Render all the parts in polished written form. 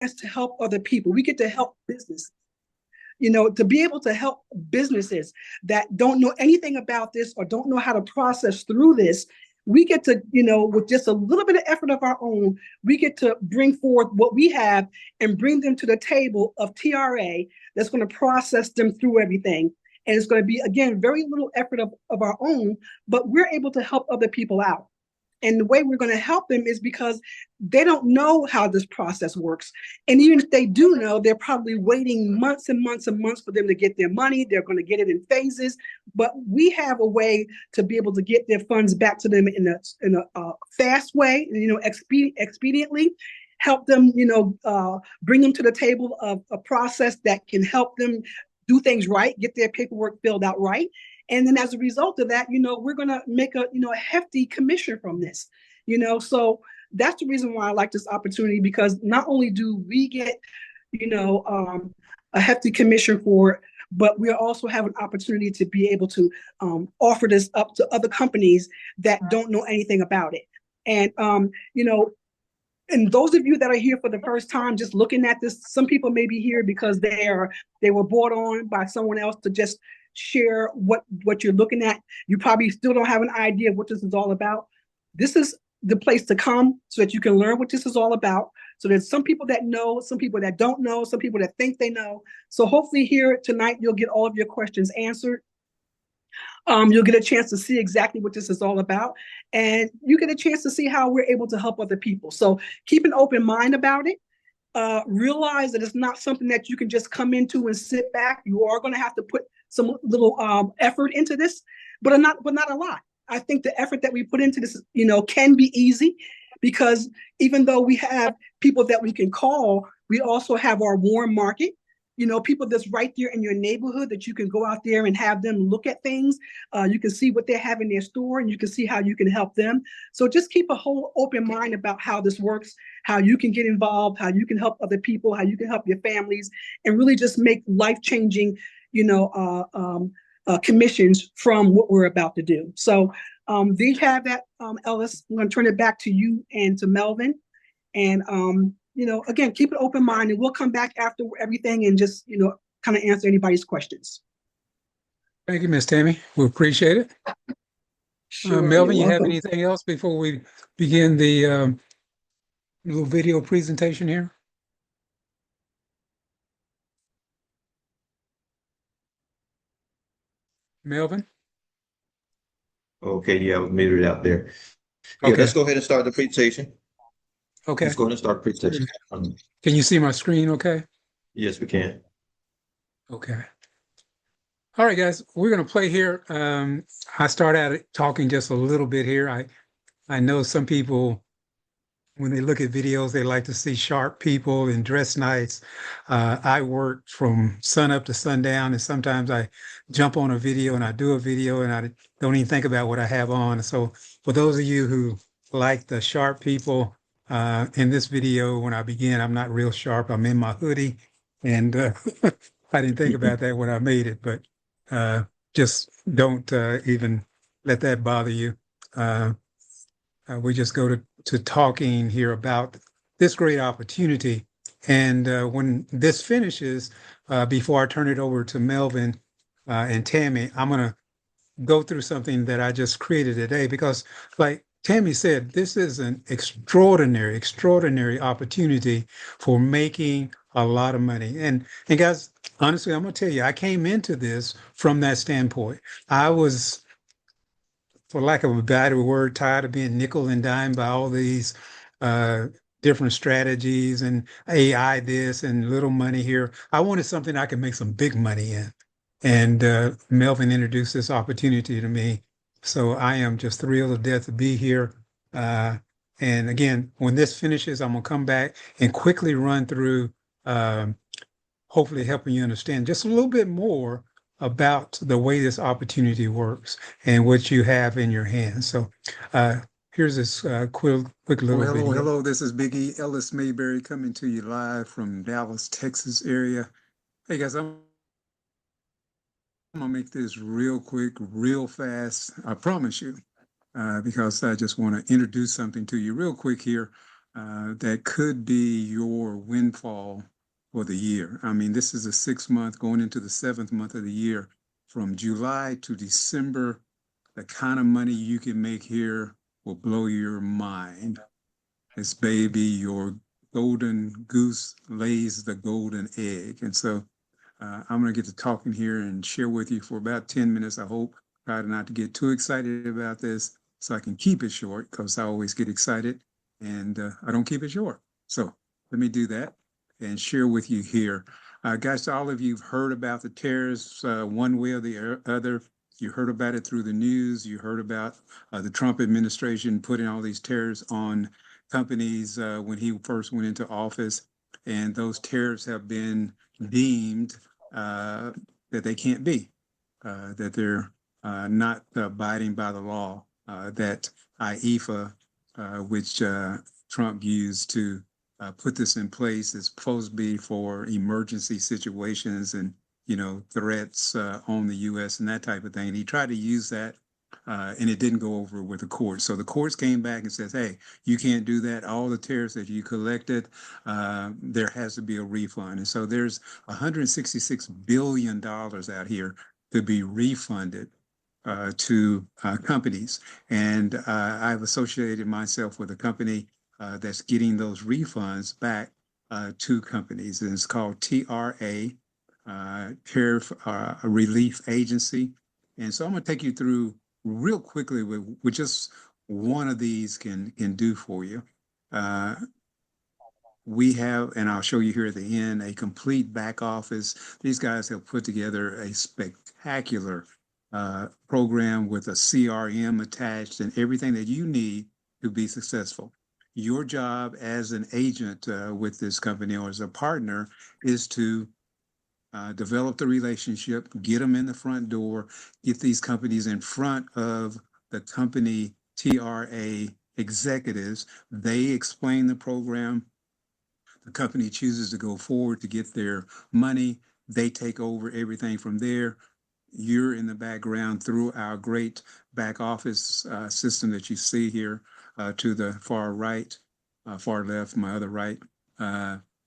to help other people. We get to help business. To be able to help businesses that don't know anything about this or don't know how to process through this, we get to, with just a little bit of effort of our own, we get to bring forth what we have and bring them to the table of TRA that's going to process them through everything. And it's going to be, again, very little effort of our own, but we're able to help other people out. And the way we're going to help them is because they don't know how this process works. And even if they do know, they're probably waiting months and months and months for them to get their money. They're going to get it in phases. But we have a way to be able to get their funds back to them in a fast way, expediently, help them, bring them to the table of a process that can help them do things right, get their paperwork filled out right. And then as a result of that, we're going to make a hefty commission from this, so that's the reason why I like this opportunity, because not only do we get, a hefty commission for it, but we also have an opportunity to be able to offer this up to other companies that don't know anything about it. And, and those of you that are here for the first time, just looking at this, some people may be here because they were brought on by someone else to just share what you're looking at. You probably still don't have an idea of what this is all about. This is the place to come so that you can learn what this is all about. So there's some people that know, some people that don't know, some people that think they know. So hopefully here tonight, you'll get all of your questions answered. You'll get a chance to see exactly what this is all about, and you get a chance to see how we're able to help other people. So keep an open mind about it. Realize that it's not something that you can just come into and sit back. You are going to have to put some little effort into this, but not a lot. I think the effort that we put into this, can be easy, because even though we have people that we can call, we also have our warm market. People that's right there in your neighborhood that you can go out there and have them look at things. You can see what they have in their store, and you can see how you can help them. So just keep a whole open mind about how this works, how you can get involved, how you can help other people, how you can help your families, and really just make life-changing, commissions from what we're about to do. So they have that, Ellis. I'm going to turn it back to you and to Melvin. And again, keep an open mind, and we'll come back after everything and just, kind of answer anybody's questions. Thank you, Miss Tammy. We appreciate it. Sure, Melvin, you have anything else before we begin the little video presentation here? Melvin? Okay, yeah, I was muted out there. Yeah, Okay. let's go ahead and start the presentation. Okay. Let's go ahead and start the presentation. Can you see my screen okay? Yes, we can. Okay. All right, guys, we're going to play here. I start out talking just a little bit here. I know some people, when they look at videos, they like to see sharp people and dress nice. I work from sun up to sundown, and sometimes I jump on a video and I do a video and I don't even think about what I have on. So for those of you who like the sharp people, in this video, when I begin, I'm not real sharp. I'm in my hoodie, and I didn't think about that when I made it, but just don't even let that bother you. We just go to talking here about this great opportunity. And when this finishes, before I turn it over to Melvin and Tammy, I'm going to go through something that I just created today, because like Tammy said, this is an extraordinary opportunity for making a lot of money. And guys, honestly, I'm going to tell you, I came into this from that standpoint. I was, for lack of a better word, tired of being nickel and dime by all these different strategies and AI this and little money here. I wanted something I could make some big money in. And Melvin introduced this opportunity to me. So I am just thrilled to death to be here. And again, when this finishes, I'm going to come back and quickly run through, hopefully helping you understand just a little bit more about the way this opportunity works and what you have in your hands. So here's this quick little video. Hello, this is Big E Ellis Mayberry coming to you live from Dallas, Texas area. Hey guys, I'm gonna make this real quick, real fast. I promise you, because I just want to introduce something to you real quick here. that could be your windfall for the year. I mean, this is a 6 month going into the 7th month of the year. From July to December, the kind of money you can make here will blow your mind. It's baby, your golden goose lays the golden egg. And so I'm going to get to talking here and share with you for about 10 minutes, I hope. Try not to get too excited about this so I can keep it short because I always get excited and I don't keep it short. So let me do that and share with you here. Guys, all of you have heard about the tariffs one way or the other. You heard about it through the news. You heard about the Trump administration putting all these tariffs on companies when he first went into office. And those tariffs have been deemed that they can't be, that they're not abiding by the law, that IEFA, which Trump used to put this in place, is supposed to be for emergency situations and, threats on the U.S. and that type of thing. And he tried to use that and it didn't go over with the courts. So the courts came back and says, hey, you can't do that. All the tariffs that you collected, there has to be a refund. And so there's $166 billion out here to be refunded to companies. And I've associated myself with a company that's getting those refunds back to companies. And it's called TRA, Tariff Relief Agency. And so I'm going to take you through real quickly with just one of these can do for you. We have, and I'll show you here at the end, a complete back office. These guys have put together a spectacular program with a CRM attached and everything that you need to be successful. Your job as an agent with this company or as a partner is to develop the relationship, get them in the front door, get these companies in front of the company TRA executives. They explain the program. The company chooses to go forward to get their money. They take over everything from there. You're in the background through our great back office system that you see here to the far right, far left, my other right.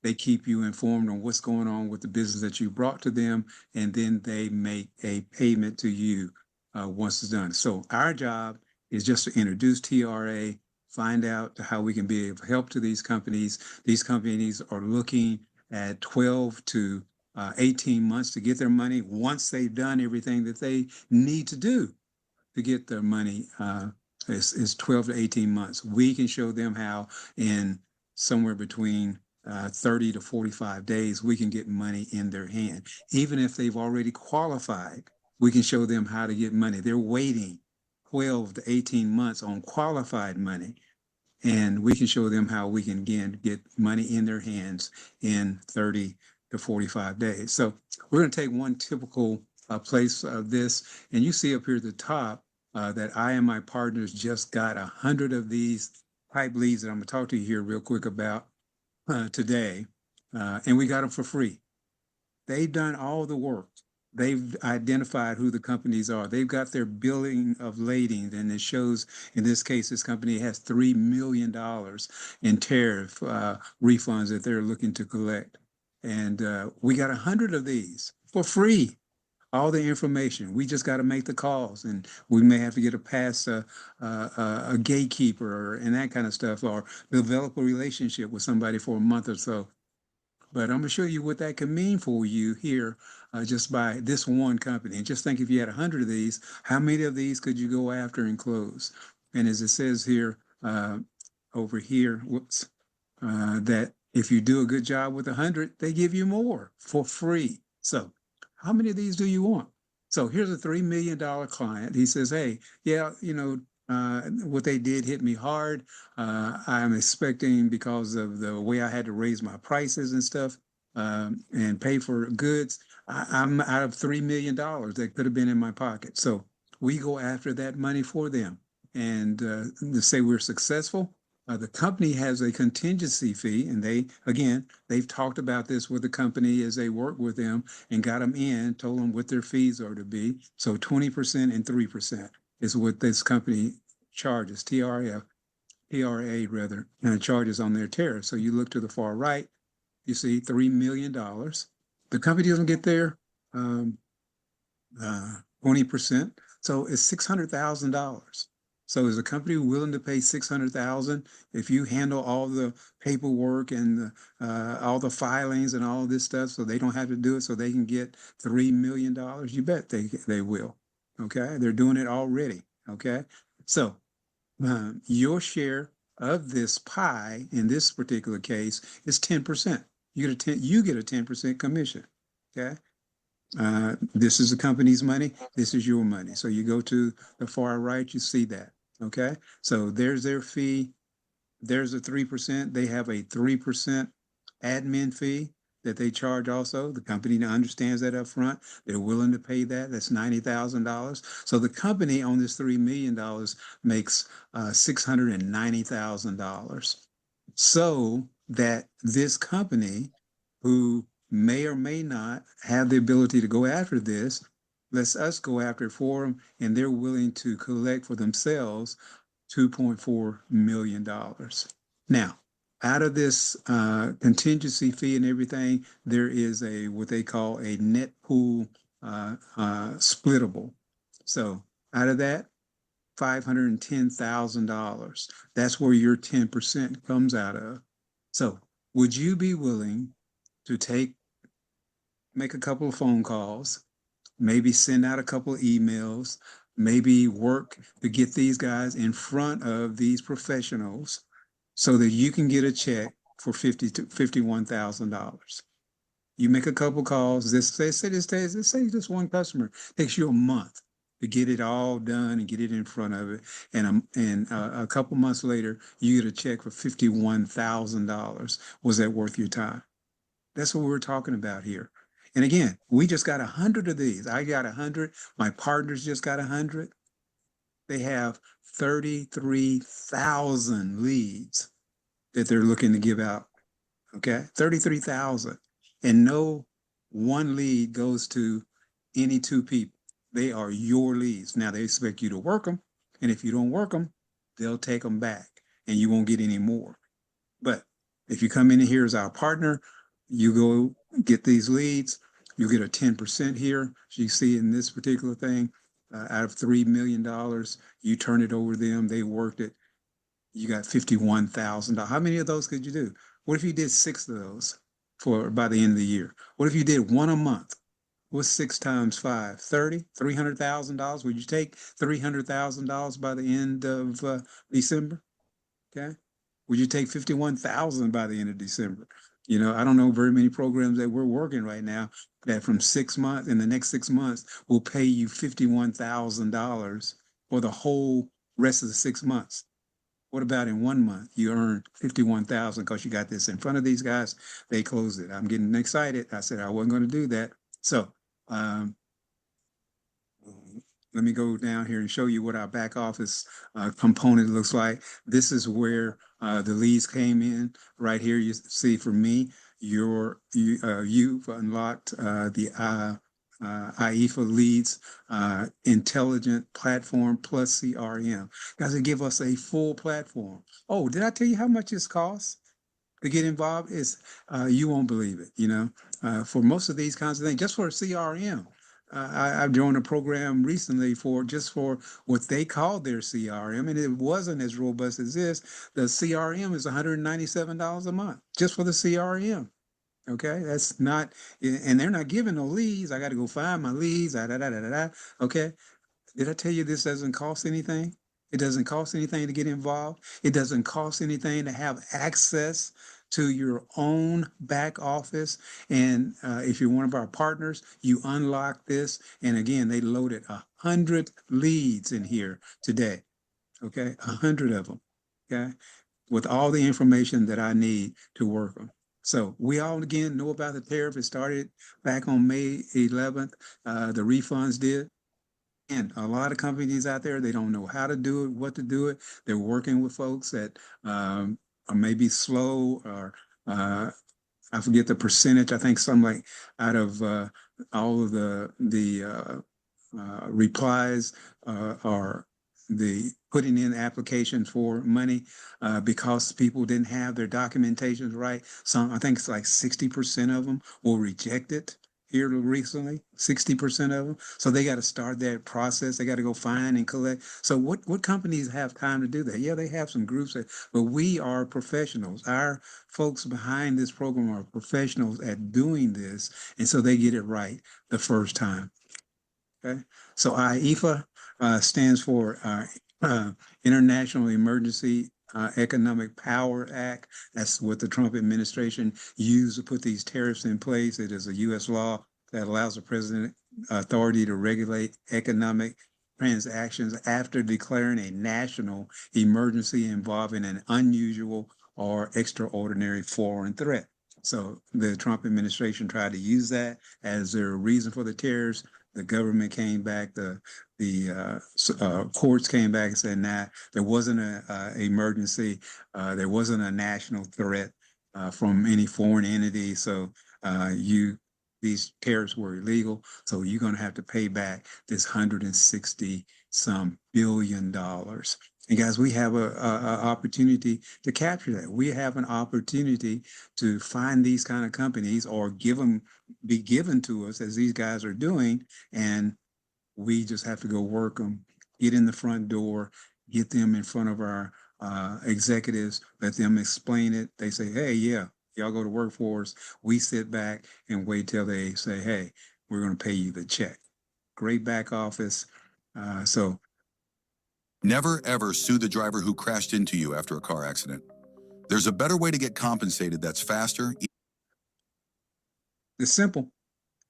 They keep you informed on what's going on with the business that you brought to them, and then they make a payment to you once it's done. So our job is just to introduce TRA, find out how we can be of help to these companies. These companies are looking at 12 to 18 months to get their money once they've done everything that they need to do to get their money. Is 12 to 18 months. We can show them how in somewhere between 30 to 45 days, we can get money in their hand. Even if they've already qualified, we can show them how to get money. They're waiting 12 to 18 months on qualified money. And we can show them how we can, again, get money in their hands in 30 to 45 days. So we're going to take one typical place of this. And you see up here at the top that I and my partners just got 100 of these type leads that I'm going to talk to you here real quick about today. And we got them for free. They've done all the work. They've identified who the companies are. They've got their billing of lading, and it shows, in this case, this company has $3 million in tariff refunds that they're looking to collect. And we got 100 of these for free. All the information. We just got to make the calls, and we may have to get past a gatekeeper and that kind of stuff, or develop a relationship with somebody for a month or so. But I'm going to show you what that can mean for you here just by this one company. And just think, if you had 100 of these, how many of these could you go after and close? And as it says here, over here, that if you do a good job with 100, they give you more for free. So how many of these do you want? So here's a $3 million client. He says, hey, yeah, what they did hit me hard. I'm expecting, because of the way I had to raise my prices and stuff and pay for goods, I'm out of $3 million that could have been in my pocket. So we go after that money for them. And to say we're successful, the company has a contingency fee, and they've talked about this with the company as they work with them and got them in, told them what their fees are to be. So 20% and 3% is what this company charges, TRF. TRA rather, charges on their tariff. So you look to the far right, you see $3 million. The company doesn't get their 20%. So it's $600,000. So is the company willing to pay 600,000 if you handle all the paperwork and all the filings and all this stuff, so they don't have to do it, so they can get $3 million? You bet they will. Okay, they're doing it already. Okay, so your share of this pie in this particular case is 10%. You get a 10% commission. Okay. This is the company's money. This is your money. So you go to the far right, you see that. Okay. So there's their fee. There's a 3%. They have a 3% admin fee that they charge also. The company understands that up front. They're willing to pay that. That's $90,000. So the company on this $3 million makes $690,000. So that this company, who may or may not have the ability to go after this, lets us go after it for them, and they're willing to collect for themselves $2.4 million. Now, out of this contingency fee and everything, there is a what they call a net pool splittable. So out of that, $510,000. That's where your 10% comes out of. So would you be willing to make a couple of phone calls, maybe send out a couple of emails, maybe work to get these guys in front of these professionals so that you can get a check for $51,000? You make a couple calls. Let's say this one customer takes you a month to get it all done and get it in front of it, and a couple months later you get a check for $51,000. Was that worth your time? That's what we're talking about here. And again, we just got 100 of these. I got 100. My partners just got 100. They have 33,000 leads that they're looking to give out. Okay, 33,000. And no one lead goes to any two people. They are your leads. Now they expect you to work them. And if you don't work them, they'll take them back and you won't get any more. But if you come in here as our partner, you go get these leads, you get a 10% here. So you see in this particular thing, out of $3 million, you turn it over to them, they worked it, you got $51,000. How many of those could you do? What if you did 6 of those by the end of the year? What if you did one a month? What's 6 times 5? 30? $300,000? Would you take $300,000 by the end of December? Okay. Would you take 51,000 by the end of December? I don't know very many programs that we're working right now that from 6 months, in the next 6 months, will pay you $51,000 for the whole rest of the 6 months. What about in 1 month? You earn 51,000 because you got this in front of these guys. They closed it. I'm getting excited. I said I wasn't going to do that. So let me go down here and show you what our back office component looks like. This is where the leads came in. Right here, you see for me, you've unlocked the IEFA leads intelligent platform plus CRM. Guys, they give us a full platform. Oh, did I tell you how much this costs to get involved? You won't believe it. For most of these kinds of things, just for a CRM. I've joined a program recently for what they call their CRM, and it wasn't as robust as this. The CRM is $197 a month just for the CRM. Okay, that's not, and they're not giving no leads. I got to go find my leads. Okay, did I tell you this doesn't cost anything? It doesn't cost anything to get involved. It doesn't cost anything to have access to your own back office. And if you're one of our partners, you unlock this. And again, they loaded 100 leads in here today. Okay, 100 of them. Okay, with all the information that I need to work them. So we all again know about the tariff. It started back on May 11th. The refunds did. And a lot of companies out there, they don't know how to do it, what to do it. They're working with folks that are maybe slow, or I forget the percentage. I think some, like, out of all of the replies are the putting in applications for money because people didn't have their documentations right. Some, I think it's like 60% of them will reject it here recently, 60% of them. So they got to start that process. They got to go find and collect. So what companies have time to do that? Yeah, they have some groups, but we are professionals. Our folks behind this program are professionals at doing this, and so they get it right the first time. Okay, so IEFA stands for International Emergency Economic Power Act. That's what the Trump administration used to put these tariffs in place. It is a U.S. law that allows the president authority to regulate economic transactions after declaring a national emergency involving an unusual or extraordinary foreign threat. So the Trump administration tried to use that as their reason for the tariffs. The government came back, the courts came back and said, nah, there wasn't a emergency, there wasn't a national threat from any foreign entity. So these tariffs were illegal. So you're going to have to pay back this 160 some $billion. And guys, we have a opportunity to capture that. We have an opportunity to find these kind of companies or be given to us as these guys are doing. And we just have to go work them, get in the front door, get them in front of our executives, let them explain it. They say, hey, yeah, y'all go to work for us. We sit back and wait till they say, hey, we're going to pay you the check. Great back office. So never ever sue the driver who crashed into you after a car accident. There's a better way to get compensated that's faster. It's simple.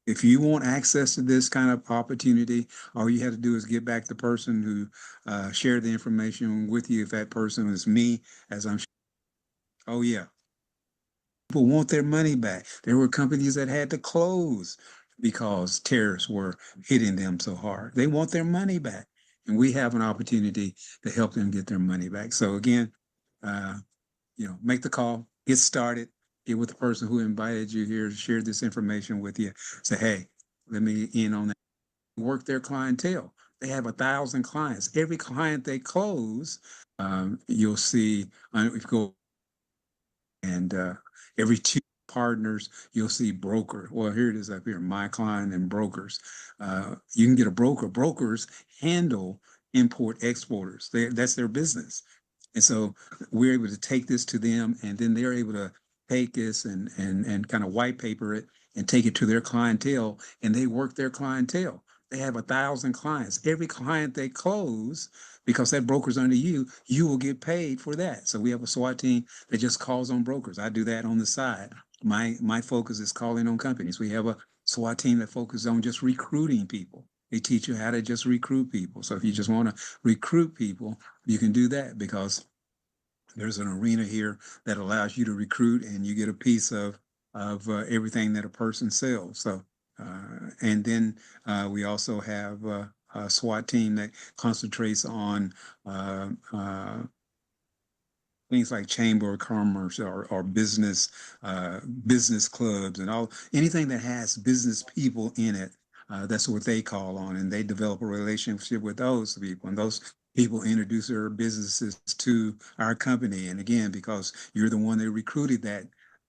If you want access to this kind of opportunity, all you have to do is get back the person who shared the information with you. If that person is me, as I'm, oh yeah, people want their money back. There were companies that had to close because tariffs were hitting them so hard. They want their money back, and we have an opportunity to help them get their money back. So again, make the call, get started, get with the person who invited you here, share this information with you. Say, hey, let me in on that. Work their clientele. They have 1,000 clients. Every client they close, you'll see if you go and every two partners, you'll see broker. Well, here it is up here, my client and brokers. You can get a broker. Brokers handle import exporters. That's their business. And so we're able to take this to them, and then they're able to take this and kind of white paper it and take it to their clientele, and they work their clientele. They have 1,000 clients. Every client they close, because that broker's under you, you will get paid for that. So we have a SWAT team that just calls on brokers. I do that on the side. My focus is calling on companies. We have a SWAT team that focuses on just recruiting people. They teach you how to just recruit people. So if you just want to recruit people, you can do that because there's an arena here that allows you to recruit, and you get a piece of everything that a person sells. So, and then we also have a SWAT team that concentrates on things like chamber of commerce or business clubs and anything that has business people in it. That's what they call on, and they develop a relationship with those people, and those people introduce their businesses to our company. And again, because you're the one that recruited that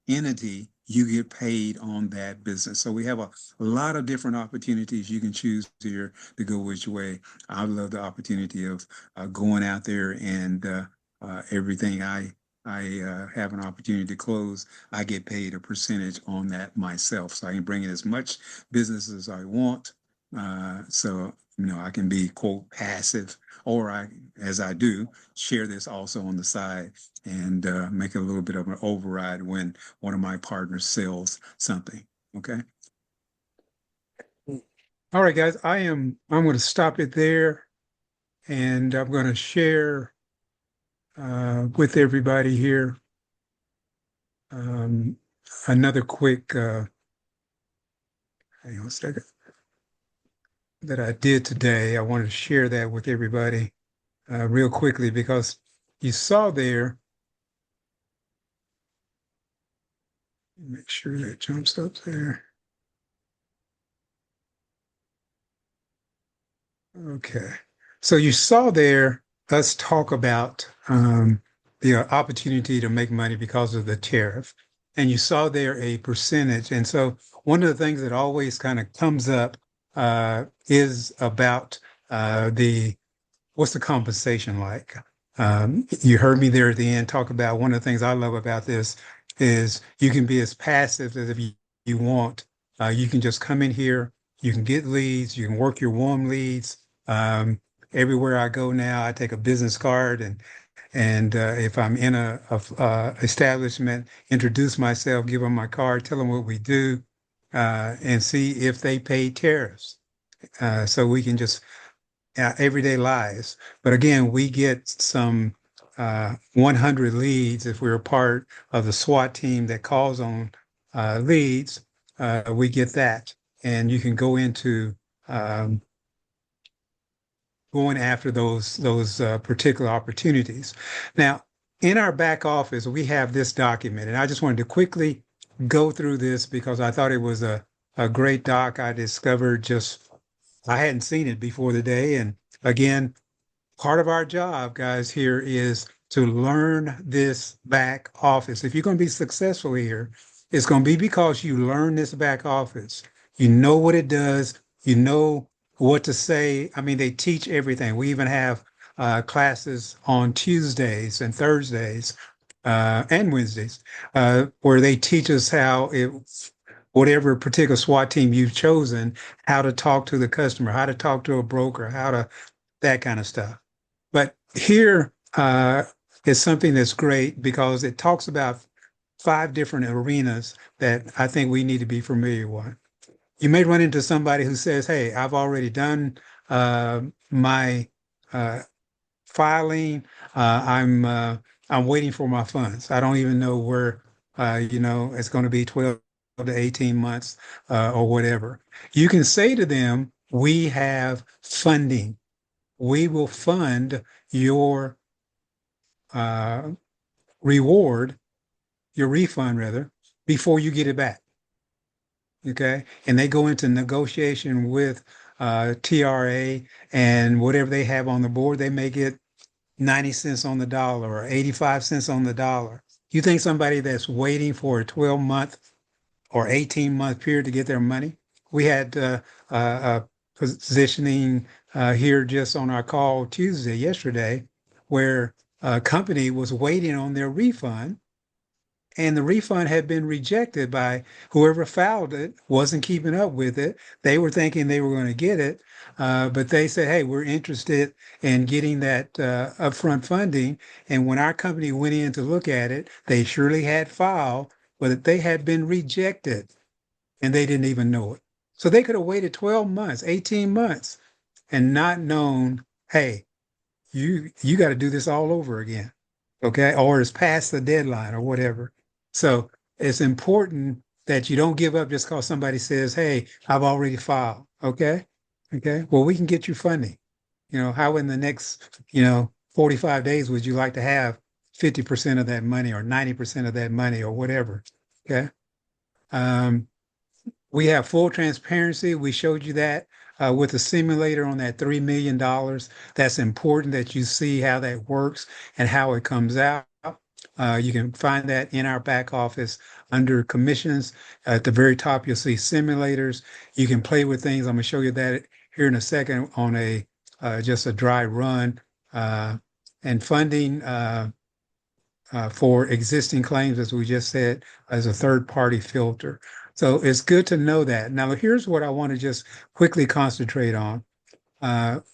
entity, you get paid on that business. So we have a lot of different opportunities you can choose here to go which way. I love the opportunity of going out there and everything I have an opportunity to close, I get paid a percentage on that myself. So I can bring in as much business as I want. So, I can be, quote, passive, or as I do, share this also on the side and make a little bit of an override when one of my partners sells something. Okay. All right, guys, I'm going to stop it there, and I'm going to share with everybody here another quick hang on a second, that I did today. I wanted to share that with everybody real quickly because you saw there, make sure that jumps up there. Okay, so you saw there us talk about the opportunity to make money because of the tariff. And you saw there a percentage. And so one of the things that always kind of comes up is about what's the compensation like? You heard me there at the end talk about one of the things I love about this is you can be as passive as if you want. You can just come in here, you can get leads, you can work your warm leads. Everywhere I go now, I take a business card and if I'm in a establishment, introduce myself, give them my card, tell them what we do, and see if they pay tariffs. So we can just everyday lives. But again, we get some 100 leads if we're a part of the SWAT team that calls on leads. We get that, and you can go into going after those particular opportunities. Now, in our back office, we have this document, and I just wanted to quickly go through this because I thought it was a great doc I discovered I hadn't seen it before the day. And again, part of our job, guys, here is to learn this back office. If you're going to be successful here, it's going to be because you learn this back office. You know what it does. You know what to say. I mean, they teach everything. We even have classes on Tuesdays and Thursdays and Wednesdays where they teach us whatever particular SWAT team you've chosen, how to talk to the customer, how to talk to a broker, that kind of stuff. But here is something that's great because it talks about 5 different arenas that I think we need to be familiar with. You may run into somebody who says, hey, I've already done my filing. I'm waiting for my funds. I don't even know where, it's going to be 12 to 18 months or whatever. You can say to them, we have funding. We will fund your refund rather, before you get it back. Okay. And they go into negotiation with TRA and whatever they have on the board, they make it 90 cents on the dollar or 85 cents on the dollar. You think somebody that's waiting for a 12-month or 18-month period to get their money? We had positioning here just on our call yesterday, where a company was waiting on their refund, and the refund had been rejected by whoever filed it, wasn't keeping up with it. They were thinking they were going to get it, but they said, hey, we're interested in getting that upfront funding. And when our company went in to look at it, they surely had filed, but they had been rejected and they didn't even know it. So they could have waited 12 months, 18 months and not known, hey, you got to do this all over again. Okay. Or it's past the deadline or whatever. So it's important that you don't give up just because somebody says, hey, I've already filed. Okay. Okay. Well, we can get you funding. How in the next, 45 days would you like to have 50% of that money or 90% of that money or whatever? Okay. We have full transparency. We showed you that with the simulator on that $3 million. That's important that you see how that works and how it comes out. You can find that in our back office under commissions. At the very top, you'll see simulators. You can play with things. I'm going to show you that here in a second on just a dry run and funding for existing claims, as we just said, as a third-party filter. So it's good to know that. Now, here's what I want to just quickly concentrate on.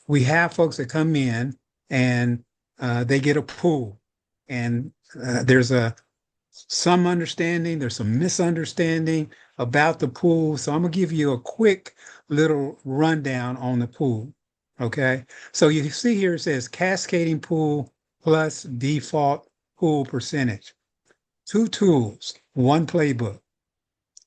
We have folks that come in and they get a pool, and there's some understanding, there's some misunderstanding about the pool. So I'm gonna give you a quick little rundown on the pool. Okay. So you see here it says cascading pool plus default pool percentage. 2 tools, 1 playbook.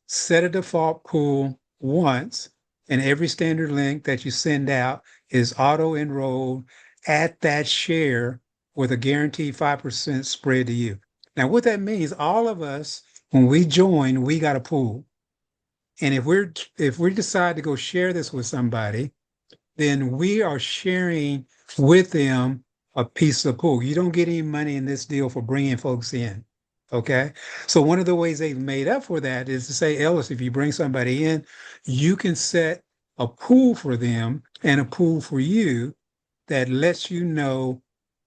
Set a default pool once, and every standard link that you send out is auto-enrolled at that share with a guaranteed 5% spread to you. Now, what that means, all of us, when we join, we got a pool. And if we decide to go share this with somebody, then we are sharing with them a piece of pool. You don't get any money in this deal for bringing folks in. Okay. So one of the ways they've made up for that is to say, Ellis, if you bring somebody in, you can set a pool for them and a pool for you that lets you know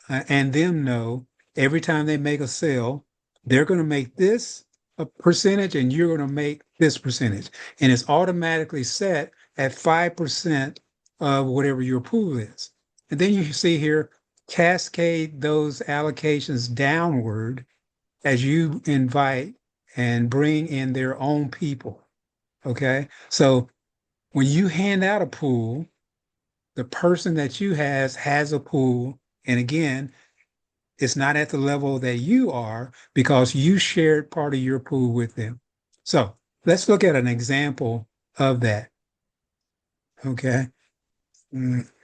and them know every time they make a sale, they're going to make this a percentage and you're going to make this percentage. And it's automatically set at 5% of whatever your pool is. And then you see here, cascade those allocations downward as you invite and bring in their own people. Okay. So when you hand out a pool, the person that you has a pool. And again, it's not at the level that you are because you shared part of your pool with them. So let's look at an example of that. Okay.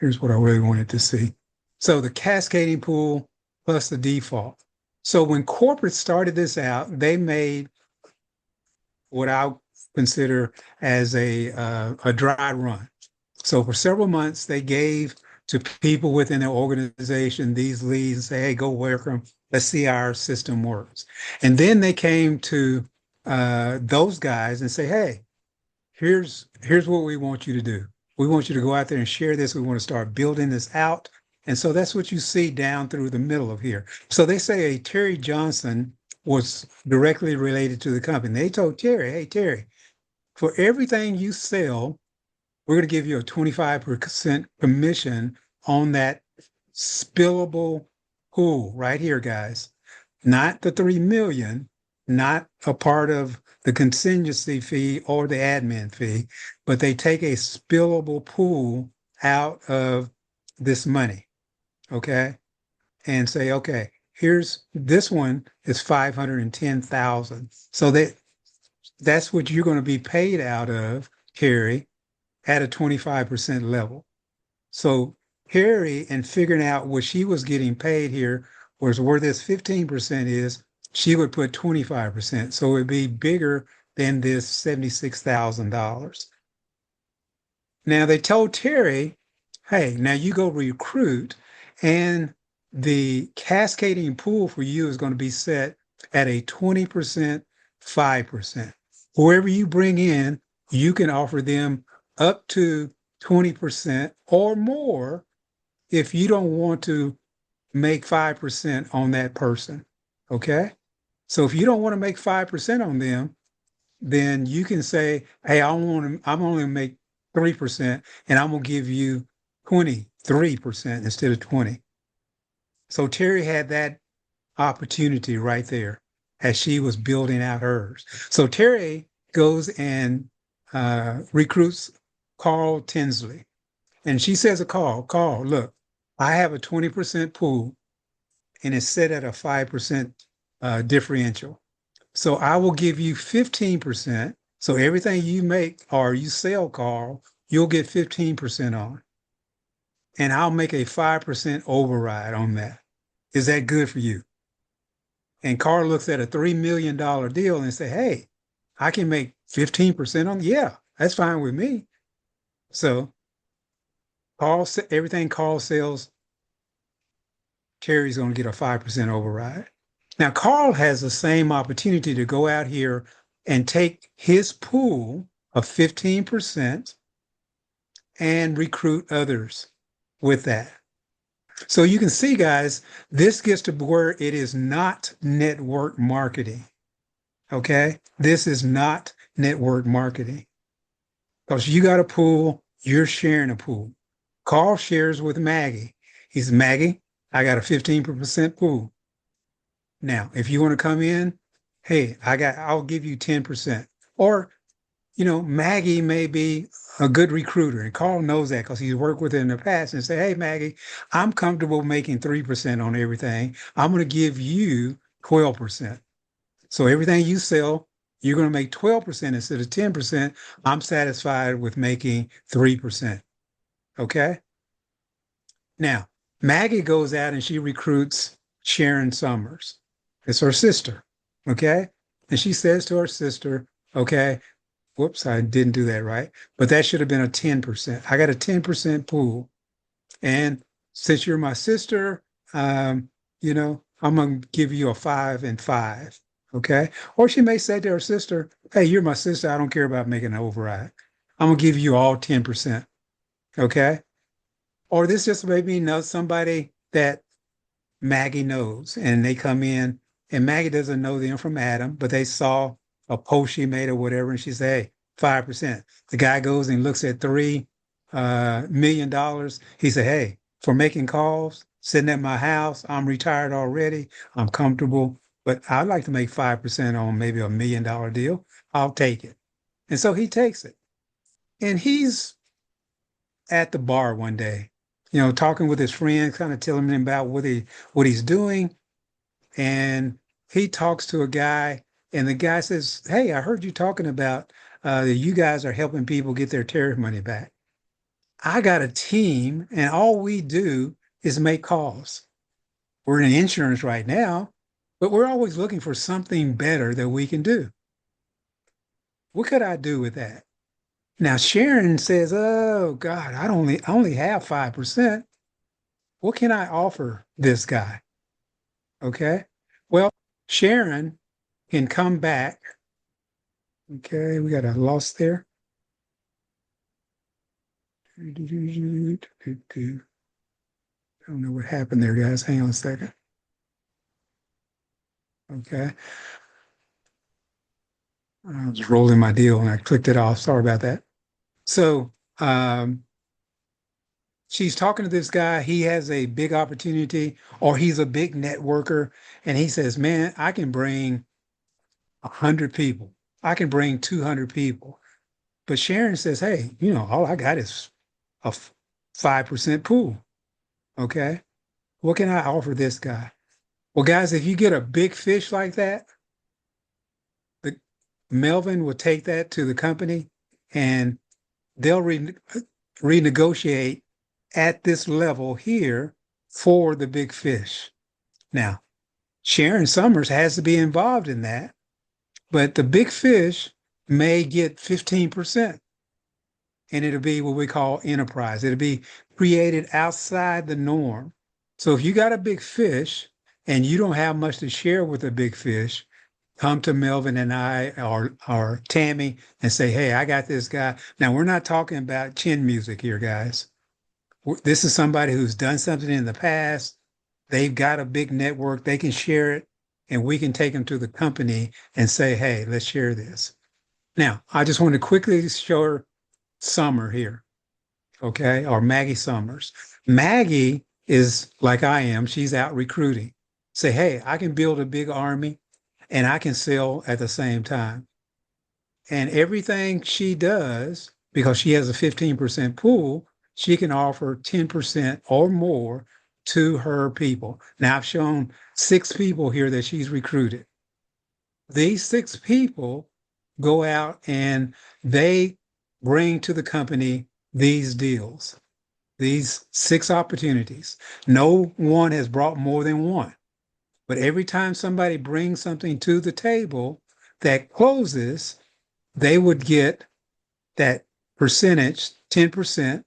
Here's what I really wanted to see. So the cascading pool plus the default. So when corporate started this out, they made what I consider as a dry run. So for several months, they gave to people within their organization these leads and say, hey, go work them. Let's see how our system works. And then they came to those guys and say, hey, here's what we want you to do. We want you to go out there and share this. We want to start building this out. And so that's what you see down through the middle of here. So they say Terry Johnson was directly related to the company. They told Terry, hey, Terry, for everything you sell, we're going to give you a 25% commission on that spillable pool right here, guys. Not the 3 million, not a part of the contingency fee or the admin fee, but they take a spillable pool out of this money. Okay. And say, okay, here's this one is 510,000. So that's what you're going to be paid out of, Carrie, at a 25% level. So Harry, in figuring out what she was getting paid here, was where this 15% is, she would put 25%. So it'd be bigger than this $76,000. Now they told Terry, hey, now you go recruit, and the cascading pool for you is going to be set at a 20%, 5%. Whoever you bring in, you can offer them up to 20% or more if you don't want to make 5% on that person. Okay. So if you don't want to make 5% on them, then you can say, hey, I'm only going to make 3% and I'm going to give you 23% instead of 20. So Terry had that opportunity right there as she was building out hers. So Terry goes and recruits Carl Tinsley. And she says to Carl, look, I have a 20% pool and it's set at a 5% differential. So I will give you 15%. So everything you make or you sell, Carl, you'll get 15% on. And I'll make a 5% override on that. Is that good for you? And Carl looks at a $3 million deal and say, hey, I can make 15% on. Yeah, that's fine with me. So everything Carl sells, Terry's going to get a 5% override. Now, Carl has the same opportunity to go out here and take his pool of 15% and recruit others with that. So you can see, guys, this gets to where it is not network marketing. Okay? This is not network marketing. Because you got a pool, you're sharing a pool. Carl shares with Maggie. He says, Maggie, I got a 15% pool. Now, if you want to come in, hey, I'll give you 10%. Or, Maggie may be a good recruiter, and Carl knows that because he's worked with her in the past, and say, hey, Maggie, I'm comfortable making 3% on everything. I'm going to give you 12%. So everything you sell, you're going to make 12% instead of 10%. I'm satisfied with making 3%. Okay? Now, Maggie goes out and she recruits Sharon Summers. It's her sister. Okay? And she says to her sister, okay, whoops, I didn't do that right. But that should have been a 10%. I got a 10% pool. And since you're my sister, you know, I'm going to give you a 5 and 5. Okay. Or she may say to her sister, hey, you're my sister. I don't care about making an override. I'm going to give you all 10%. Okay. Or this just made me know somebody that Maggie knows, and they come in, and Maggie doesn't know them from Adam, but they saw a post she made or whatever, and she said, hey, 5%. The guy goes and looks at $3 million. He said, hey, for making calls, sitting at my house, I'm retired already, I'm comfortable, but I'd like to make 5% on maybe $1 million deal. I'll take it. And so he takes it. And he's at the bar one day, you know, talking with his friends, kind of telling him about what he's doing. And he talks to a guy, and the guy says, hey, I heard you talking about that you guys are helping people get their tariff money back. I got a team, and all we do is make calls. We're in insurance right now, but we're always looking for something better that we can do. What could I do with that? Now Sharon says, "Oh God, I only have 5%. What can I offer this guy?" Okay. Well, Sharon can come back. Okay, we got a loss there. I don't know what happened there, guys. Hang on a second. Okay. I was rolling my deal and I clicked it off. Sorry about that. So she's talking to this guy. He has a big opportunity, or he's a big networker. And he says, man, I can bring 100 people. I can bring 200 people. But Sharon says, hey, you know, all I got is a 5% pool. Okay. What can I offer this guy? Well, guys, if you get a big fish like that, Melvin will take that to the company and they'll renegotiate at this level here for the big fish. Now, Sharon Summers has to be involved in that, but the big fish may get 15%, and it'll be what we call enterprise. It'll be created outside the norm. So if you got a big fish and you don't have much to share with a big fish, come to Melvin and I or Tammy and say, hey, I got this guy. Now, we're not talking about chin music here, guys. This is somebody who's done something in the past. They've got a big network. They can share it, and we can take them to the company and say, hey, let's share this. Now, I just want to quickly show Summer here, okay, or Maggie Summers. Maggie is like I am. She's out recruiting. Say, hey, I can build a big army and I can sell at the same time. And everything she does, because she has a 15% pool, she can offer 10% or more to her people. Now, I've shown 6 people here that she's recruited. These 6 people go out and they bring to the company these deals, these 6 opportunities. No one has brought more than one. But every time somebody brings something to the table that closes, they would get that percentage, 10%,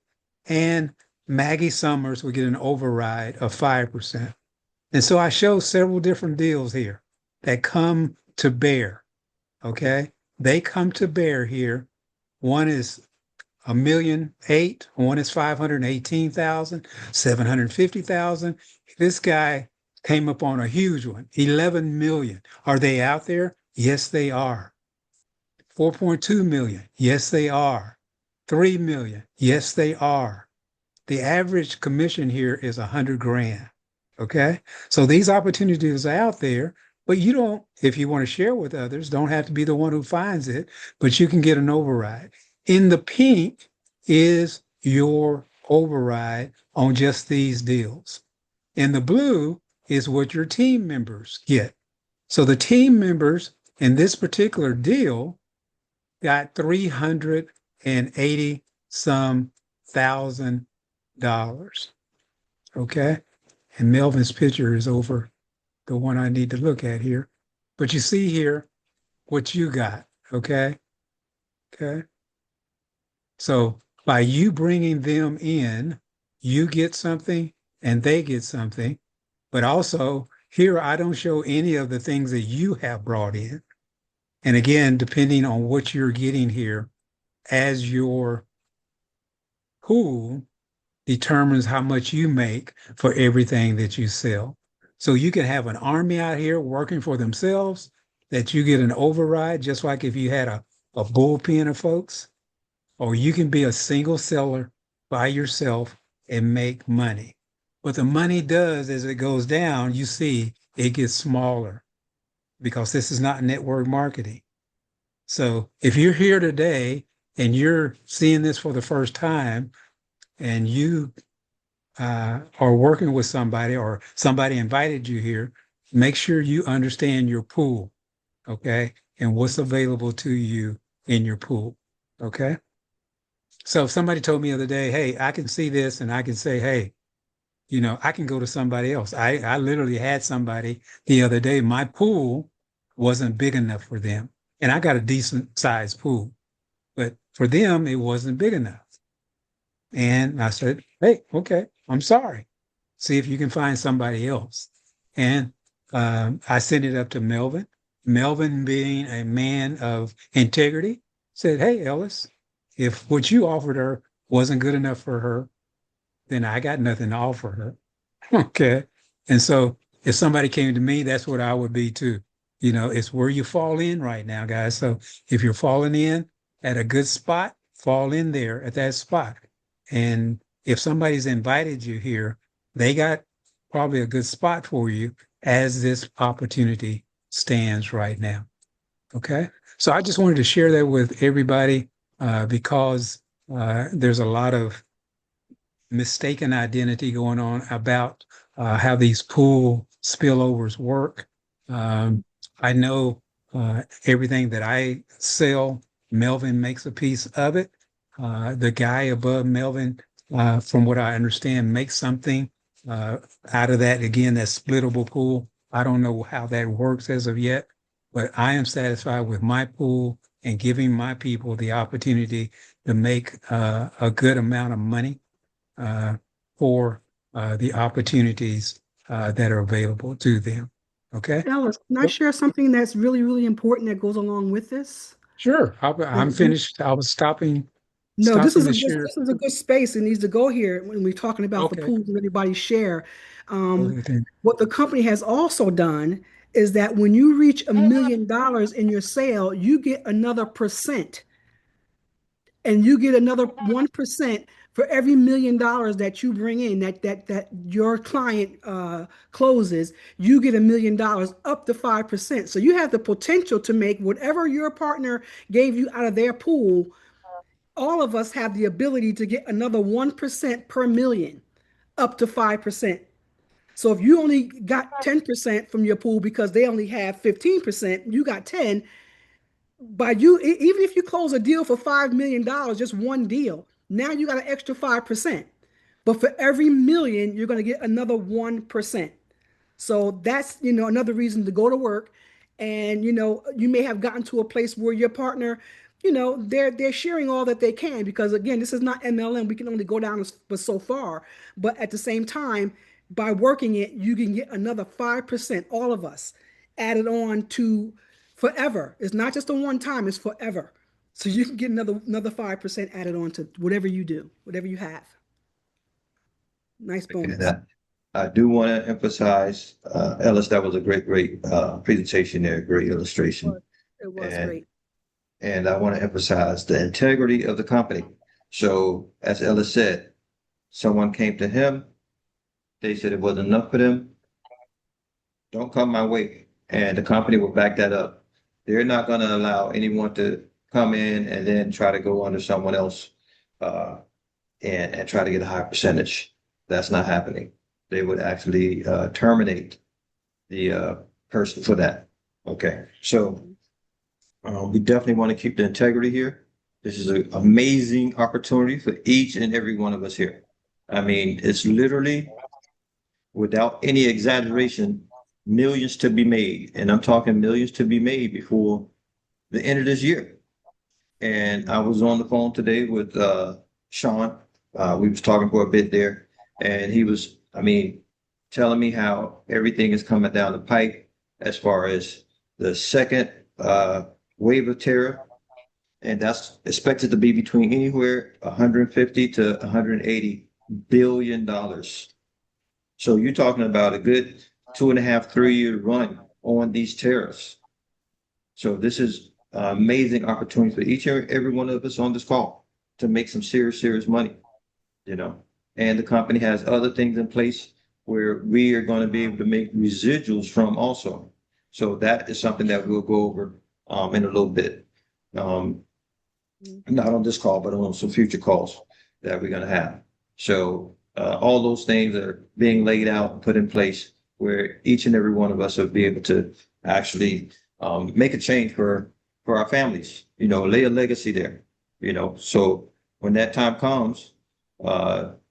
and Maggie Summers would get an override of 5%. And so I show several different deals here that come to bear, okay? They come to bear here. One is 1,000,008, one is 518,000, 750,000. This guy came up on a huge one, 11 million. Are they out there? Yes, they are. 4.2 million. Yes, they are. 3 million. Yes, they are. The average commission here is 100 grand. Okay. So these opportunities are out there, but you don't, if you want to share with others, don't have to be the one who finds it, but you can get an override. In the pink is your override on just these deals. In the blue is what your team members get. So the team members in this particular deal got 380 some $1,000. Okay. And Melvin's picture is over the one I need to look at here. But you see here what you got. Okay. Okay. So by you bringing them in, you get something and they get something. But also here, I don't show any of the things that you have brought in. And again, depending on what you're getting here as your pool determines how much you make for everything that you sell. So you can have an army out here working for themselves that you get an override, just like if you had a bullpen of folks, or you can be a single seller by yourself and make money. What the money does as it goes down, you see it gets smaller because this is not network marketing. So if you're here today and you're seeing this for the first time and you are working with somebody or somebody invited you here, make sure you understand your pool, okay? And what's available to you in your pool, okay? So if somebody told me the other day, hey, I can see this and I can say, hey, I can go to somebody else. I literally had somebody the other day, my pool wasn't big enough for them. And I got a decent sized pool, but for them, it wasn't big enough. And I said, hey, okay, I'm sorry. See if you can find somebody else. And I sent it up to Melvin. Melvin, being a man of integrity, said, hey, Ellis, if what you offered her wasn't good enough for her, then I got nothing to offer her. Okay. And so if somebody came to me, that's what I would be too. It's where you fall in right now, guys. So if you're falling in at a good spot, fall in there at that spot. And if somebody's invited you here, they got probably a good spot for you as this opportunity stands right now. Okay. So I just wanted to share that with everybody because there's a lot of mistaken identity going on about how these pool spillovers work. I know everything that I sell, Melvin makes a piece of it. The guy above Melvin, from what I understand, makes something out of that. Again, that splittable pool. I don't know how that works as of yet, but I am satisfied with my pool and giving my people the opportunity to make a good amount of money for the opportunities that are available to them. Okay? Alice, can I share something that's really, really important that goes along with this? Sure. I'm finished. I was stopping No, this is to a this, share. this is a good space. It needs to go here when we're talking about the Okay. pools and everybody share. Go Um, ahead then. what the company has also done is that when you reach $1 million in your sale, you get another percent, and you get another 1% for every $1 million that you bring in that your client closes. You get $1 million up to 5%. So you have the potential to make whatever your partner gave you out of their pool. All of us have the ability to get another 1% per million up to 5%. So if you only got 10% from your pool because they only have 15%, you got 10. By you, even if you close a deal for $5 million, just one deal, now you got an extra 5%. But for every million, you're going to get another 1%. So that's, another reason to go to work. And, you may have gotten to a place where your partner, they're sharing all that they can, because again, this is not MLM. We can only go down but so far. But at the same time, by working it, you can get another 5%, all of us, added on to forever. It's not just a one time, it's forever. So you can get another 5% added on to whatever you do, whatever you have. Nice And bonus. I do want to emphasize, Ellis, that was a great presentation there, great illustration. It was And great. and I want to emphasize the integrity of the company. So as Ellis said, someone came to him, they said it wasn't enough for them. Don't come my way. And the company will back that up. They're not going to allow anyone to come in and then try to go under someone else uh, and try to get a high percentage. That's not happening. They would actually terminate the person for that. Okay, so we definitely want to keep the integrity here. This is an amazing opportunity for each and every one of us here. I mean, it's literally, without any exaggeration, millions to be made. And I'm talking millions to be made before the end of this year. And I was on the phone today with Sean. We was talking for a bit there, and he was, I mean, telling me how everything is coming down the pipe as far as the second wave of tariff. And that's expected to be between anywhere 150 to 180 billion dollars. So you're talking about a good 2.5, 3 year run on these tariffs. So this is an amazing opportunity for each and every one of us on this call to make some serious money, you know. And the company has other things in place where we are going to be able to make residuals from also. So that is something that we'll go over in a little bit. Not on this call, but on some future calls that we're going to have. So all those things are being laid out and put in place where each and every one of us will be able to actually make a change for our families, lay a legacy there, So when that time comes,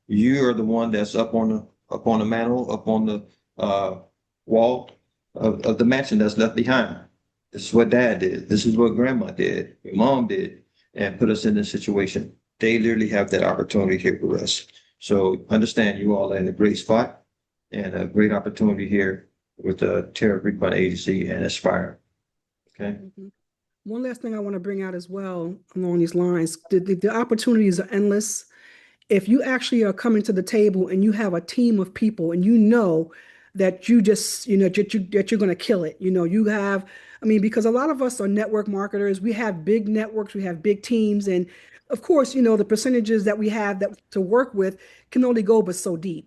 you are the one that's up on the mantle, up on the wall of the mansion that's left behind. This is what dad did. This is what grandma did. Your mom did, and put us in this situation. They literally have that opportunity here with us. So understand you all are in a great spot and a great opportunity here with the Tariff Refund Agency and Aspire. Okay. One last thing I want to bring out as well along these lines, the opportunities are endless. If you actually are coming to the table and you have a team of people and you know that you just, that you're going to kill it, you have, because a lot of us are network marketers, we have big networks, we have big teams. And of course, the percentages that we have that to work with can only go but so deep.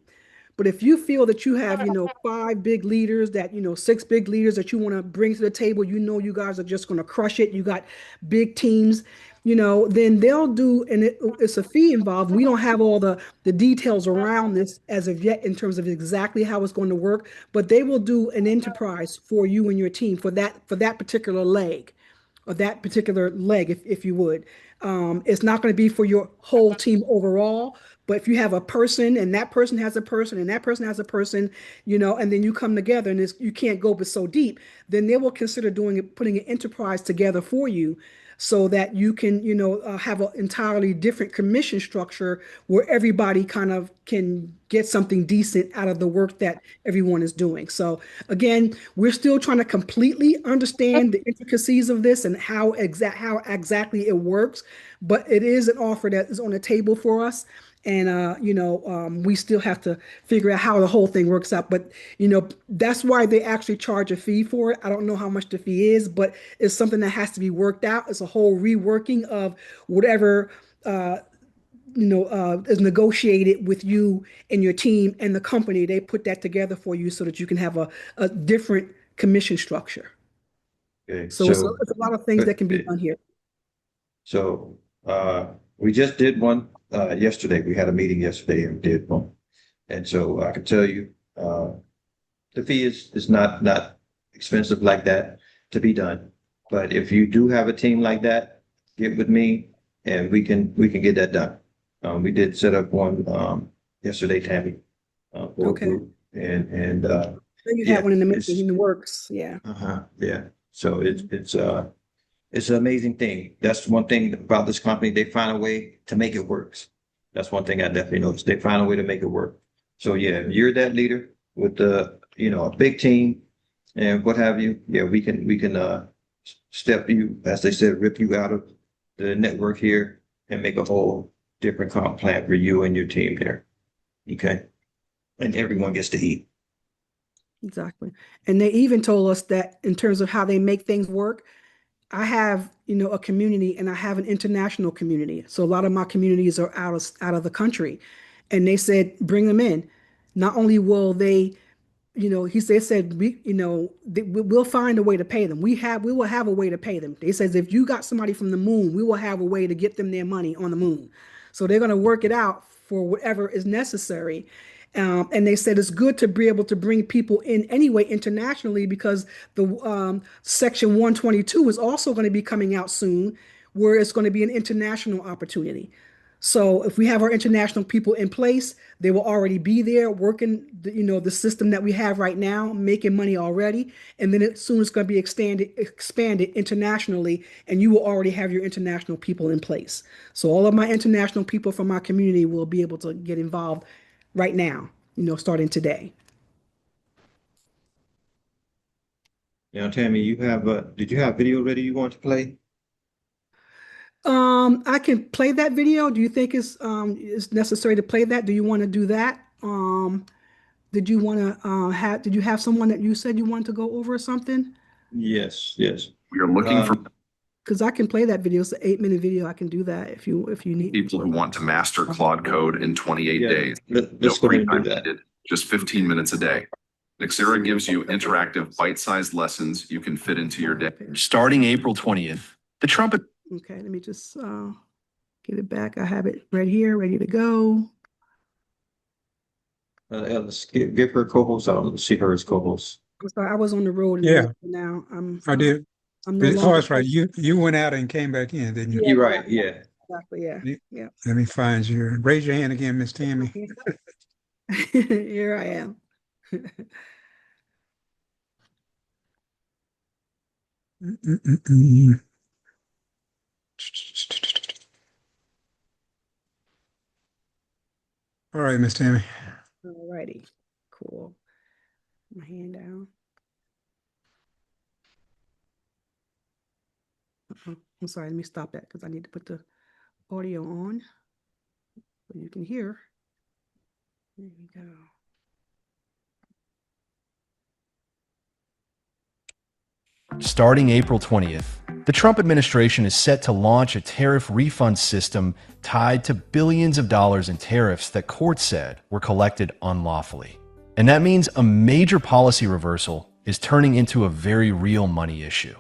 But if you feel that you have, five big leaders that, six big leaders that you want to bring to the table, you guys are just going to crush it. You got big teams, then they'll do, and it's a fee involved. We don't have all the details around this as of yet in terms of exactly how it's going to work, but they will do an enterprise for you and your team for that particular leg or that particular leg, if you would. It's not going to be for your whole team overall, but if you have a person and that person has a person and that person has a person, and then you come together and you can't go but so deep, then they will consider putting an enterprise together for you so that you can, have an entirely different commission structure where everybody kind of can get something decent out of the work that everyone is doing. So again, we're still trying to completely understand the intricacies of this and how exactly it works, but it is an offer that is on the table for us. And we still have to figure out how the whole thing works out. But that's why they actually charge a fee for it. I don't know how much the fee is, but it's something that has to be worked out. It's a whole reworking of whatever is negotiated with you and your team and the company. They put that together for you so that you can have a different commission structure. Okay. So it's a lot of things that can be done here. So we just did one yesterday. We had a meeting yesterday and did one. And so I can tell you the fee is not expensive like that to be done. But if you do have a team like that, get with me and we can get that done. We did set up one yesterday, Tammy. Okay. And You had one in the works. Yeah. Yeah. So it's an amazing thing. That's one thing about this company. They find a way to make it work. That's one thing I definitely noticed. They find a way to make it work. So yeah, if you're that leader with a big team and what have you, yeah, we can step you, as they said, rip you out of the network here and make a whole different comp plan for you and your team there. Okay. And everyone gets to eat. Exactly. And they even told us that in terms of how they make things work, I have, a community and I have an international community. So a lot of my communities are out of the country. And they said, bring them in. Not only will they, they said, we'll find a way to pay them. We will have a way to pay them. They says, if you got somebody from the moon, we will have a way to get them their money on the moon. So they're going to work it out for whatever is necessary. And they said it's good to be able to bring people in anyway internationally because the Section 122 is also going to be coming out soon, where it's going to be an international opportunity. So if we have our international people in place, they will already be there working, the system that we have right now, making money already. And then soon it's going to be expanded internationally, and you will already have your international people in place. So all of my international people from my community will be able to get involved right now, starting today. Now, Tammy, did you have video ready you want to play? I can play that video. Do you think it's necessary to play that? Do you want to do that? Did you have someone that you said you wanted to go over something? Yes, yes. We are looking for Because I can play that video. It's an 8-minute video. I can do that if you need. people who want to master Claude Code in 28 Yeah, days. let's No go ahead free and do time that. needed, just 15 minutes a day. Nexera gives you interactive, bite-sized lessons you can fit into your day. Starting April 20th, the Trump Okay, let me just get it back. I have it right here, ready to go. Let's give her co-host. I don't see her as co-host. I'm sorry, I was on the road. And Yeah. now I did. I'm no Oh, longer. that's right. You went out and came back in, didn't you? Yeah. You're right, yeah. Exactly. Yeah. Yeah. Yeah. Let me find you. Raise your hand again, Miss Tammy. Here I am. Mm-mm-mm. All right, Miss Tammy. All righty. Cool. My hand down. I'm sorry, let me stop that because I need to put the audio on so you can hear. There you go. Starting April 20th, the Trump administration is set to launch a tariff refund system tied to billions of dollars in tariffs that courts said were collected unlawfully. And that means a major policy reversal is turning into a very real money issue.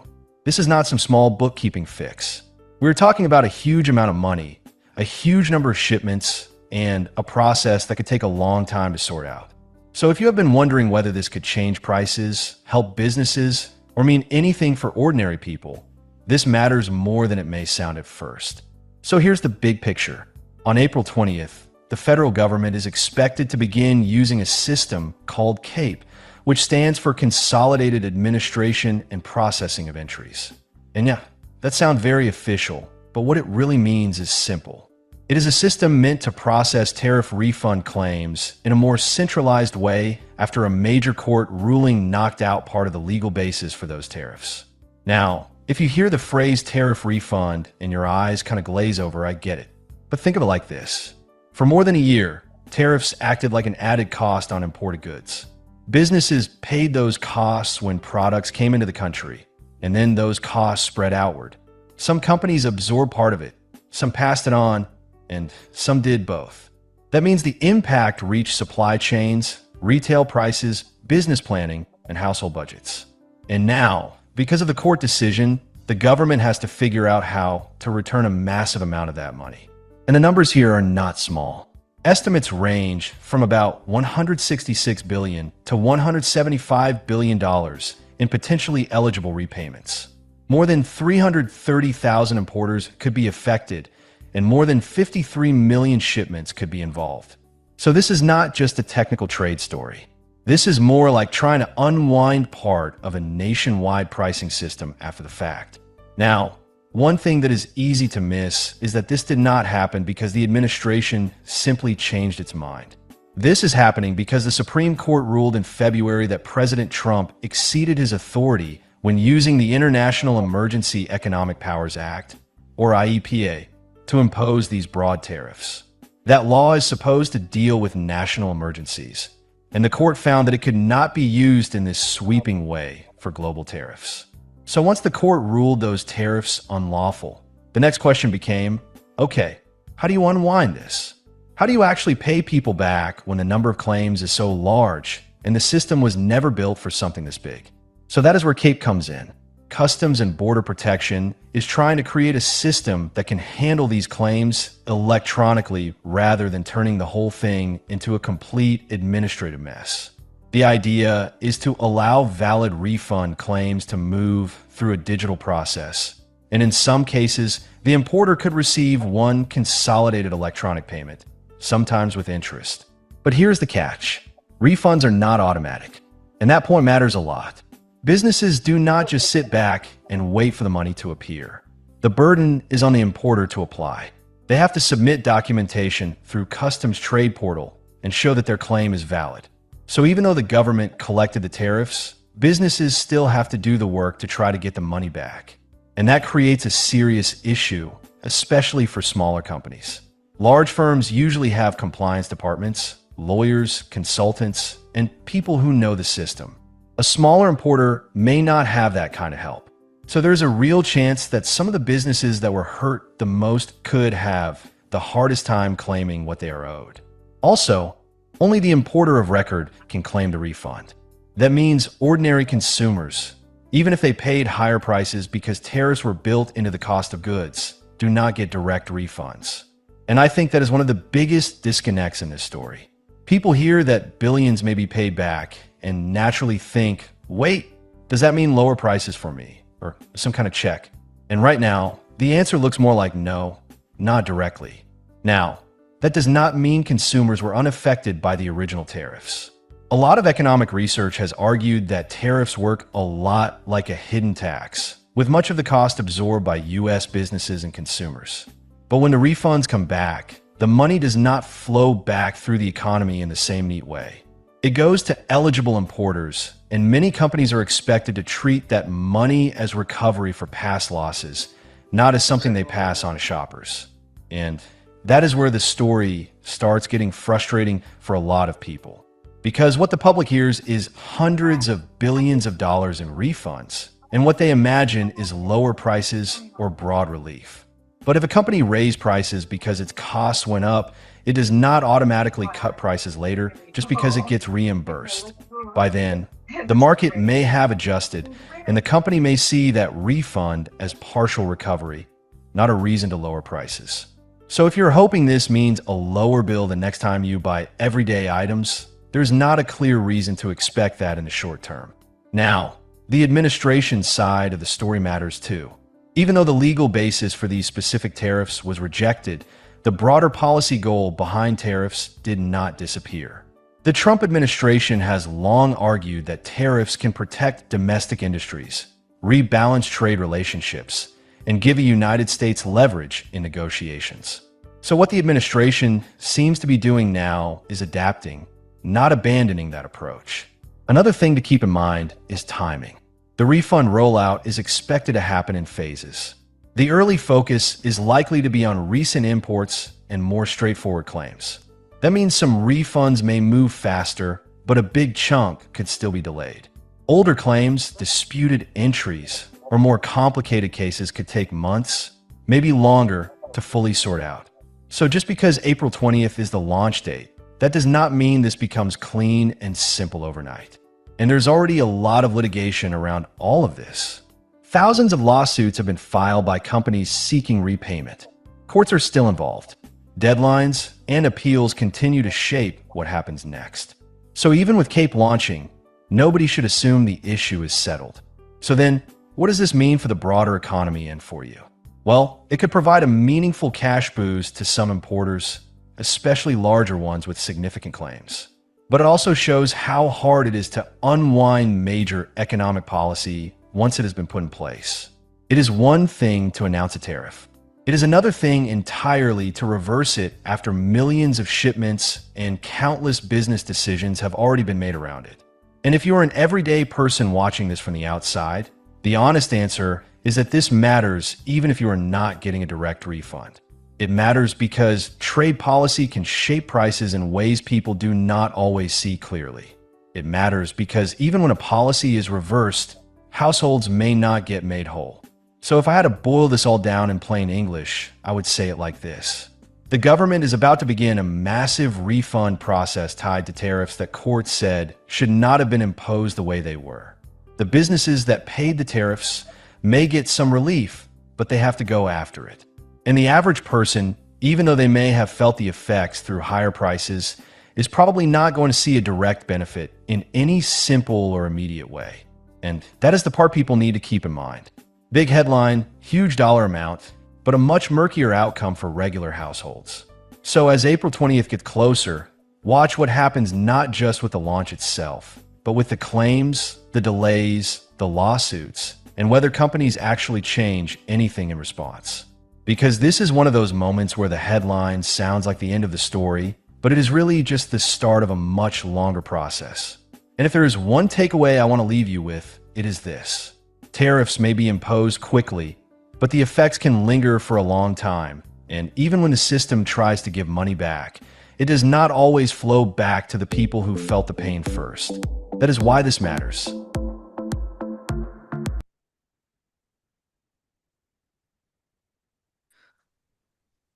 This is not some small bookkeeping fix. We're talking about a huge amount of money, a huge number of shipments, and a process that could take a long time to sort out. So if you have been wondering whether this could change prices, help businesses, or mean anything for ordinary people, this matters more than it may sound at first. So here's the big picture. On April 20th, the federal government is expected to begin using a system called CAPE, which stands for Consolidated Administration and Processing of Entries. And yeah, that sounds very official, but what it really means is simple. It is a system meant to process tariff refund claims in a more centralized way after a major court ruling knocked out part of the legal basis for those tariffs. Now, if you hear the phrase tariff refund and your eyes kind of glaze over, I get it. But think of it like this. For more than a year, tariffs acted like an added cost on imported goods. Businesses paid those costs when products came into the country, and then those costs spread outward. Some companies absorbed part of it, some passed it on, and some did both. That means the impact reached supply chains, retail prices, business planning, and household budgets. And now, because of the court decision, the government has to figure out how to return a massive amount of that money. And the numbers here are not small. Estimates range from about $166 billion to $175 billion in potentially eligible repayments. More than 330,000 importers could be affected, and more than 53 million shipments could be involved. So this is not just a technical trade story. This is more like trying to unwind part of a nationwide pricing system after the fact. Now, one thing that is easy to miss is that this did not happen because the administration simply changed its mind. This is happening because the Supreme Court ruled in February that President Trump exceeded his authority when using the International Emergency Economic Powers Act, or IEPA, to impose these broad tariffs. That law is supposed to deal with national emergencies, and the court found that it could not be used in this sweeping way for global tariffs. So once the court ruled those tariffs unlawful, the next question became, okay, how do you unwind this? How do you actually pay people back when the number of claims is so large and the system was never built for something this big? So that is where CAPE comes in. Customs and Border Protection is trying to create a system that can handle these claims electronically rather than turning the whole thing into a complete administrative mess. The idea is to allow valid refund claims to move through a digital process. And in some cases, the importer could receive one consolidated electronic payment, sometimes with interest. But here's the catch. Refunds are not automatic. And that point matters a lot. Businesses do not just sit back and wait for the money to appear. The burden is on the importer to apply. They have to submit documentation through Customs Trade Portal and show that their claim is valid. So even though the government collected the tariffs, businesses still have to do the work to try to get the money back. And that creates a serious issue, especially for smaller companies. Large firms usually have compliance departments, lawyers, consultants, and people who know the system. A smaller importer may not have that kind of help. So there's a real chance that some of the businesses that were hurt the most could have the hardest time claiming what they are owed. Also, only the importer of record can claim the refund. That means ordinary consumers, even if they paid higher prices because tariffs were built into the cost of goods, do not get direct refunds. And I think that is one of the biggest disconnects in this story. People hear that billions may be paid back and naturally think, wait, does that mean lower prices for me? Or some kind of check? And right now, the answer looks more like no, not directly. Now, that does not mean consumers were unaffected by the original tariffs. A lot of economic research has argued that tariffs work a lot like a hidden tax, with much of the cost absorbed by US businesses and consumers. But when the refunds come back, the money does not flow back through the economy in the same neat way. It goes to eligible importers, and many companies are expected to treat that money as recovery for past losses, not as something they pass on to shoppers. And that is where the story starts getting frustrating for a lot of people. Because what the public hears is hundreds of billions of dollars in refunds, and what they imagine is lower prices or broad relief. But if a company raised prices because its costs went up, it does not automatically cut prices later just because it gets reimbursed. By then, the market may have adjusted, and the company may see that refund as partial recovery, not a reason to lower prices. So if you're hoping this means a lower bill the next time you buy everyday items, there's not a clear reason to expect that in the short term. Now, the administration side of the story matters too. Even though the legal basis for these specific tariffs was rejected, the broader policy goal behind tariffs did not disappear. The Trump administration has long argued that tariffs can protect domestic industries, rebalance trade relationships, and give the United States leverage in negotiations. So what the administration seems to be doing now is adapting, not abandoning that approach. Another thing to keep in mind is timing. The refund rollout is expected to happen in phases. The early focus is likely to be on recent imports and more straightforward claims. That means some refunds may move faster, but a big chunk could still be delayed. Older claims, disputed entries, or more complicated cases could take months, maybe longer, to fully sort out. So just because April 20th is the launch date, that does not mean this becomes clean and simple overnight. And there's already a lot of litigation around all of this. Thousands of lawsuits have been filed by companies seeking repayment. Courts are still involved. Deadlines and appeals continue to shape what happens next. So even with CAPE launching, nobody should assume the issue is settled. So then, what does this mean for the broader economy and for you? Well, it could provide a meaningful cash boost to some importers, especially larger ones with significant claims. But it also shows how hard it is to unwind major economic policy once it has been put in place. It is one thing to announce a tariff. It is another thing entirely to reverse it after millions of shipments and countless business decisions have already been made around it. And if you're an everyday person watching this from the outside, the honest answer is that this matters even if you are not getting a direct refund. It matters because trade policy can shape prices in ways people do not always see clearly. It matters because even when a policy is reversed, households may not get made whole. So if I had to boil this all down in plain English, I would say it like this. The government is about to begin a massive refund process tied to tariffs that courts said should not have been imposed the way they were. The businesses that paid the tariffs may get some relief, but they have to go after it. And the average person, even though they may have felt the effects through higher prices, is probably not going to see a direct benefit in any simple or immediate way. And that is the part people need to keep in mind. Big headline, huge dollar amount, but a much murkier outcome for regular households. So as April 20th gets closer, watch what happens not just with the launch itself, but with the claims, the delays, the lawsuits, and whether companies actually change anything in response. Because this is one of those moments where the headline sounds like the end of the story, but it is really just the start of a much longer process. And if there is one takeaway I want to leave you with, it is this. Tariffs may be imposed quickly, but the effects can linger for a long time. And even when the system tries to give money back, it does not always flow back to the people who felt the pain first. That is why this matters.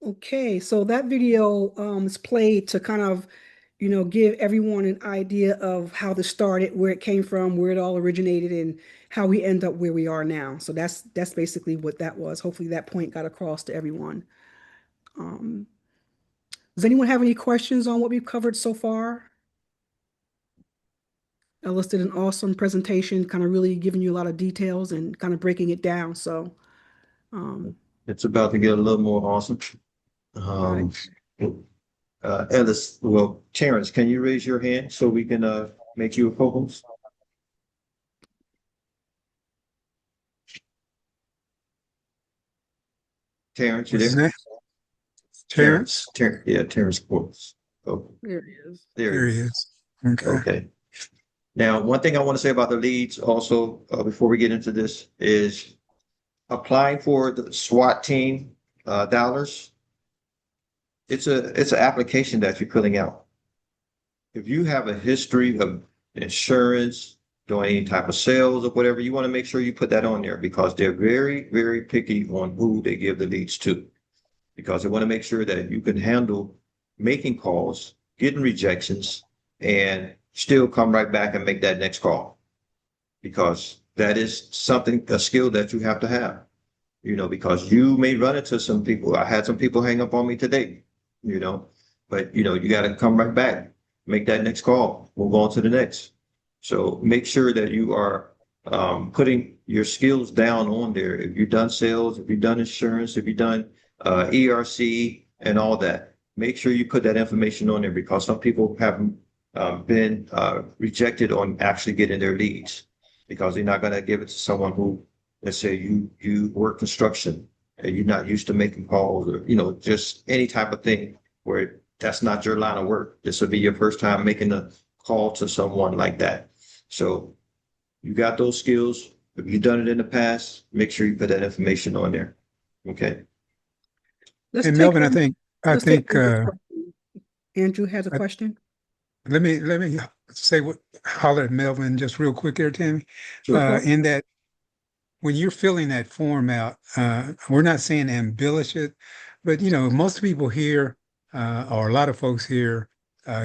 Okay, so that video is played to kind of, give everyone an idea of how this started, where it came from, where it all originated, and how we end up where we are now. So that's basically what that was. Hopefully that point got across to everyone. Does anyone have any questions on what we've covered so far? Ellis did an awesome presentation, kind of really giving you a lot of details and kind of breaking it down. So, It's about to get a little more awesome. right. Ellis, well, Terrence, can you raise your hand so we can make you a co-host? Terrence, you What's his there? name? Terrence? Yeah, Terrence Quartz. Oh, There he is. there There he he is. is. Okay. Okay. Now, one thing I want to say about the leads also, before we get into this, is applying for the SWAT team dollars. It's an application that you're filling out. If you have a history of insurance, doing any type of sales or whatever, you want to make sure you put that on there because they're very, very picky on who they give the leads to. Because they want to make sure that you can handle making calls, getting rejections, and still come right back and make that next call. Because that is something, a skill that you have to have, because you may run into some people. I had some people hang up on me today, but you got to come right back, make that next call, move on to the next. So make sure that you are putting your skills down on there. If you've done sales, if you've done insurance, if you've done ERC and all that, make sure you put that information on there because some people have been rejected on actually getting their leads because they're not going to give it to someone who, let's say you work construction and you're not used to making calls or, just any type of thing where that's not your line of work. This will be your first time making a call to someone like that. So you got those skills. If you've done it in the past, make sure you put that information on there. Okay. Let's And take Melvin, I Andrew's think question. Andrew has a question. let me say what holler at Melvin just real quick there, Tammy. Sure. In that when you're filling that form out, we're not saying embellish it, but most people here, or a lot of folks here,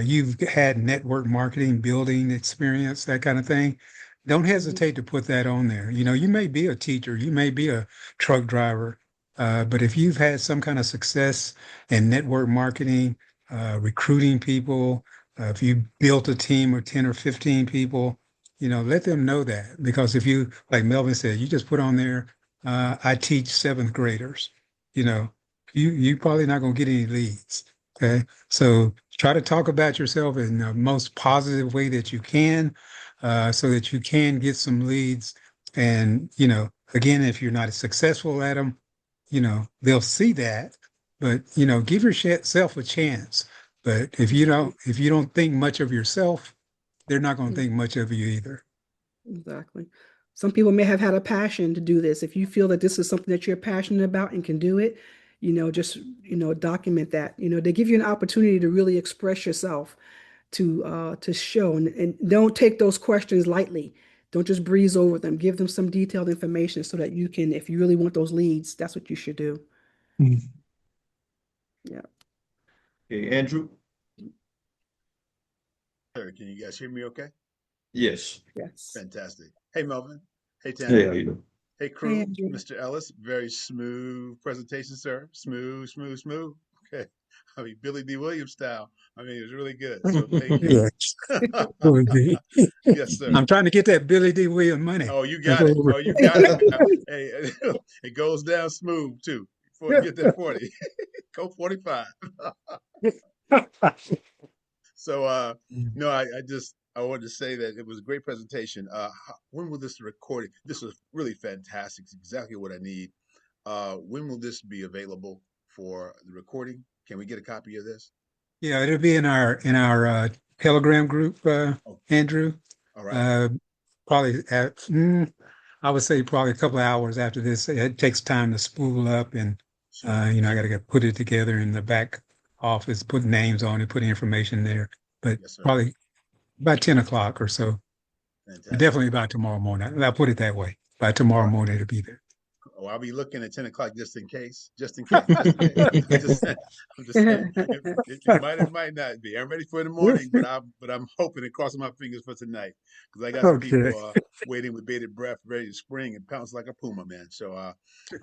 you've had network marketing, building experience, that kind of thing. Don't hesitate to put that on there. You may be a teacher, you may be a truck driver, but if you've had some kind of success in network marketing, recruiting people, if you built a team of 10 or 15 people, let them know that because if you, like Melvin said, you just put on there, I teach seventh graders, you know, you probably not going to get any leads. Okay. So try to talk about yourself in the most positive way that you can, so that you can get some leads. And, again, if you're not successful at them, they'll see that, but, give yourself a chance. But if you don't think much of yourself, they're not going to think much of you either. Exactly. Some people may have had a passion to do this. If you feel that this is something that you're passionate about and can do it, just, document that. They give you an opportunity to really express yourself, to show, and don't take those questions lightly. Don't just breeze over them. Give them some detailed information so that you can, if you really want those leads, that's what you should do. Mm. Yeah. Okay, Andrew? Sir, can you guys hear me okay? Yes. Yes. Fantastic. Hey, Melvin. Hey, Tammy. Hey, how you doing? Hey, Hey, crew. Andrew. Mr. Ellis. Very smooth presentation, sir. Smooth, smooth, smooth. Okay. I mean, Billy D. Williams style. I mean, it was really good. So thank you. Yeah. Billy D. Yes, sir. I'm trying to get that Billy D. Williams money. Oh, you That's got what it. we're- Oh, you got it. Hey, it goes down smooth too. Before you get that 40. Go 45. So no, I wanted to say that it was a great presentation. When will this recording? This was really fantastic. It's exactly what I need. When will this be available for the recording? Can we get a copy of this? Yeah, it'll be in our Telegram group, Oh, Andrew. All right. Uh, probably I would say probably a couple of hours after this. It takes time to spool up, and Sure. I got to get put it together in the back office, put names on it, put information there. But Yes, sir. probably about 10 o'clock or so. Fantastic. Definitely by tomorrow morning. I'll put it that way. By All tomorrow right. morning, it'll be there. Oh, I'll be looking at 10 o'clock just in case. Just in case. Just in case. I'm just saying. I'm just saying. It might or might not be. I'm ready for the morning, but I'm hoping and crossing my fingers for tonight because I got some Okay. people waiting with bated breath, ready to spring and pounce like a puma, man. So I'm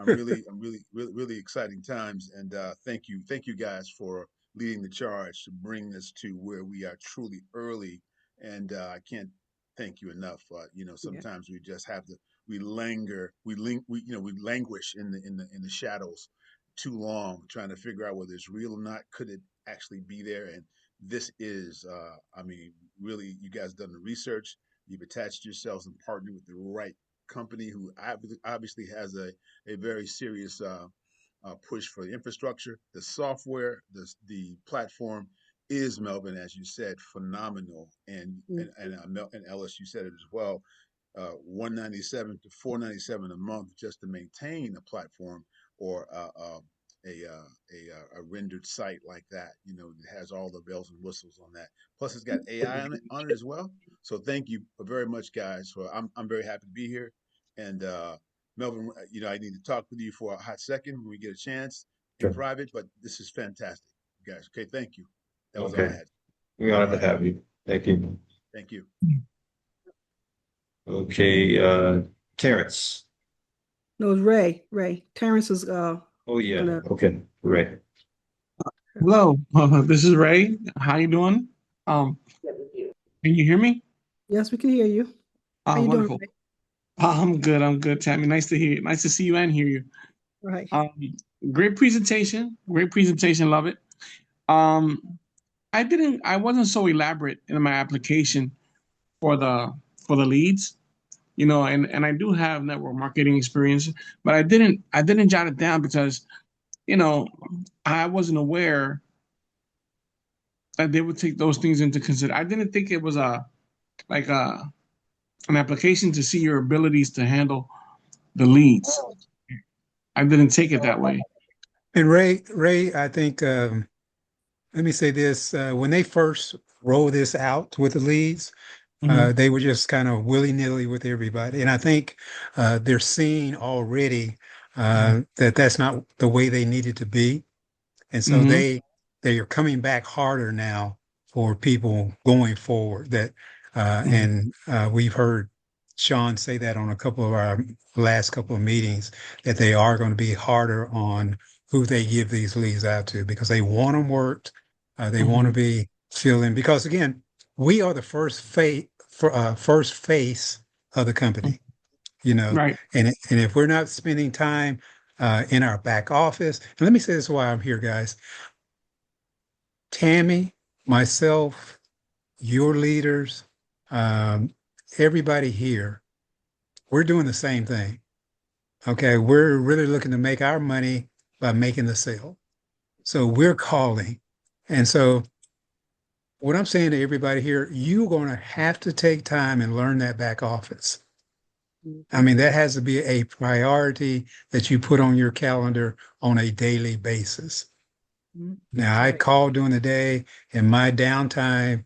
really exciting times, and thank you guys for leading the charge to bring this to where we are truly early, and I can't thank you enough. Yeah. Sometimes we just have to we linger, we languish in the shadows too long, trying to figure out whether it's real or not. Could it actually be there? And this is, I mean, really, you guys done the research. You've attached yourselves and partnered with the right company who obviously has a very serious push for the infrastructure, the software, the platform is Melvin, as you said, phenomenal, and Ellis, you said it as well. 197 to 497 a month just to maintain a platform or a rendered site like that. It has all the bells and whistles on that. Plus, it's got AI on it as well. So thank you very much, guys. For I'm very happy to be here. And Melvin, I need to talk with you for a hot second when we get a chance in Sure. private. But this is fantastic, guys. Okay, thank you. That was all I Okay. had. We're All honored to right, have you. Thank you. thank you. Okay, Terrence. No, it's Ray. Ray. Terrence is Oh yeah. gonna. Okay, right. Hello, this is Ray. How you doing? Um, can you hear me? Yes, we can hear you. How you doing, Wonderful. Ray? I'm good. I'm good, Tammy. Nice to hear you. Nice to see you and hear you. Right. Um, great presentation. Great presentation. Love it. Um, I wasn't so elaborate in my application for the leads, and I do have network marketing experience, but I didn't jot it down because, you know, I wasn't aware that they would take those things into consider. I didn't think it was like a an application to see your abilities to handle the leads. I didn't take it that way. And Ray, I think let me say this: when they first rolled this out with the leads, Hmm. they were just kind of willy-nilly with everybody, and I think they're seeing already that that's not the way they needed to be. And so Hmm. they are coming back harder now for people going forward. That Hmm. and we've heard Sean say that on a couple of our last couple of meetings that they are going to be harder on who they give these leads out to because they want them worked. They want to Hmm. be filling because again, we are the first face of the company, Right. and if we're not spending time in our back office, and let me say this why I'm here, guys. Tammy, myself, your leaders, um, everybody here, we're doing the same thing. Okay. We're really looking to make our money by making the sale. So we're calling. And so what I'm saying to everybody here, you're going to have to take time and learn that back office. I mean, that has to be a priority that you put on your calendar on a daily basis. Mhm. Now, I Right. call during the day, and my downtime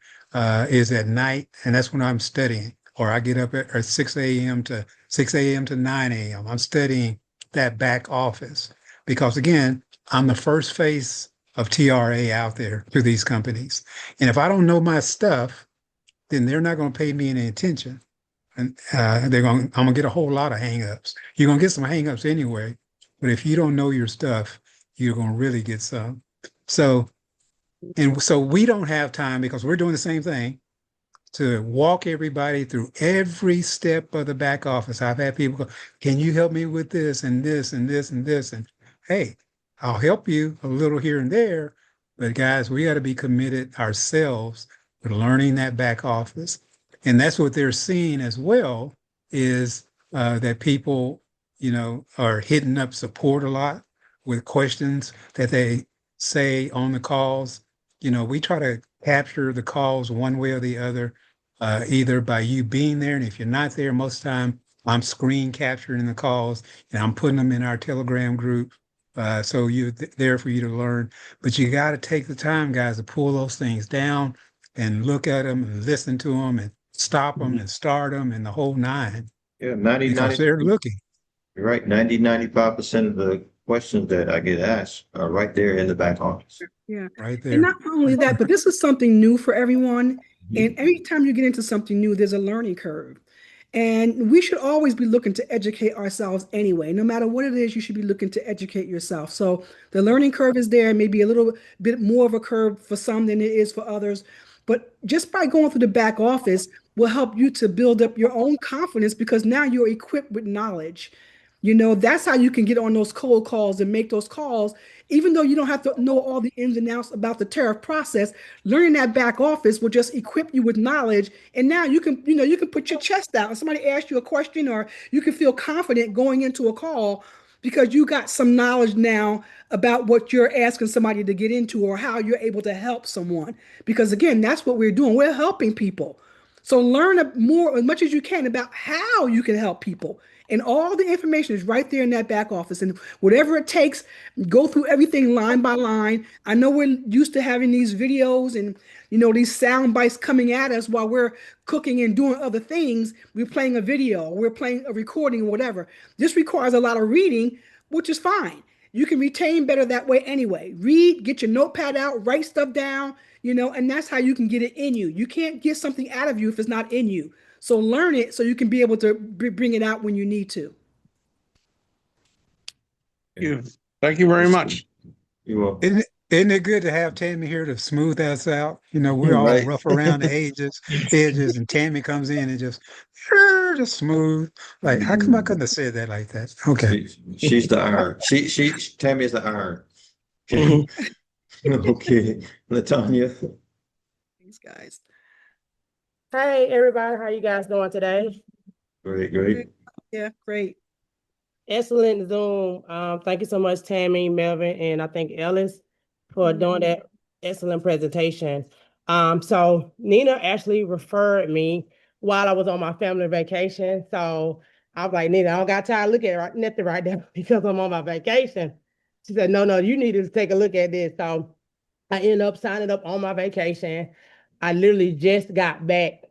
is at night, and that's when I'm studying. Or I get up at 6 a.m. to 6 a.m. to 9 a.m. I'm studying that back office because, again, I'm the first face of TRA out there to these companies. And if I don't know my stuff, then they're not going to pay me any attention. And I'm going to get a whole lot of hangups. You're going to get some hangups anyway, but if you don't know your stuff, you're going to really get some. So, and so we don't have time because we're doing the same thing to walk everybody through every step of the back office. I've had people go, can you help me with this and this and this and this? And hey, I'll help you a little here and there. But guys, we got to be committed ourselves to learning that back office. And that's what they're seeing as well is that people, are hitting up support a lot with questions that they say on the calls. We try to capture the calls one way or the other either by you being there, and if you're not there, most of the time I'm screen capturing the calls and I'm putting them in our Telegram group. So you're there for you to learn, but you got to take the time, guys, to pull those things down and look at them and listen to them and stop them and start them and the whole nine Yeah, 90, because 90. they're looking You're right. 95% of the questions that I get asked are right there in the back office. Yeah. right And there. not only that, but this is something new for everyone. And Mhm. every time you get into something new, there's a learning curve. And we should always be looking to educate ourselves anyway. No matter what it is, you should be looking to educate yourself. So the learning curve is there, maybe a little bit more of a curve for some than it is for others. But just by going through the back office will help you to build up your own confidence because now you're equipped with knowledge. That's how you can get on those cold calls and make those calls, even though you don't have to know all the ins and outs about the tariff process. Learning that back office will just equip you with knowledge. And now you can put your chest out and somebody asks you a question, or you can feel confident going into a call because you got some knowledge now about what you're asking somebody to get into or how you're able to help someone. Because again, that's what we're doing. We're helping people. So learn more as much as you can about how you can help people. And all the information is right there in that back office. And whatever it takes, go through everything line by line. I know we're used to having these videos and these sound bites coming at us while we're cooking and doing other things. We're playing a video, we're playing a recording or whatever. This requires a lot of reading, which is fine. You can retain better that way anyway. Read, get your notepad out, write stuff down, and that's how you can get it in you. You can't get something out of you if it's not in you. So learn it so you can be able to bring it out when you need to. Thank you very much. You will. Isn't it good to have Tammy here to smooth us out? We're all Right. rough around the edges, and Tammy comes in and just smooth. Like, how come I couldn't have said that like that? Okay. She's the iron. Tammy is the iron. Okay. Latanya. Thanks, guys. Hey everybody, how you guys doing today? Great. Yeah, great. Excellent Zoom. Thank you so much, Tammy, Melvin, and I think Ellis for doing that excellent presentation. So Nina actually referred me while I was on my family vacation. So I was like, Nina, I don't got time to look at nothing right now because I'm on my vacation. She said, no, you need to take a look at this. So I ended up signing up on my vacation. I literally just got back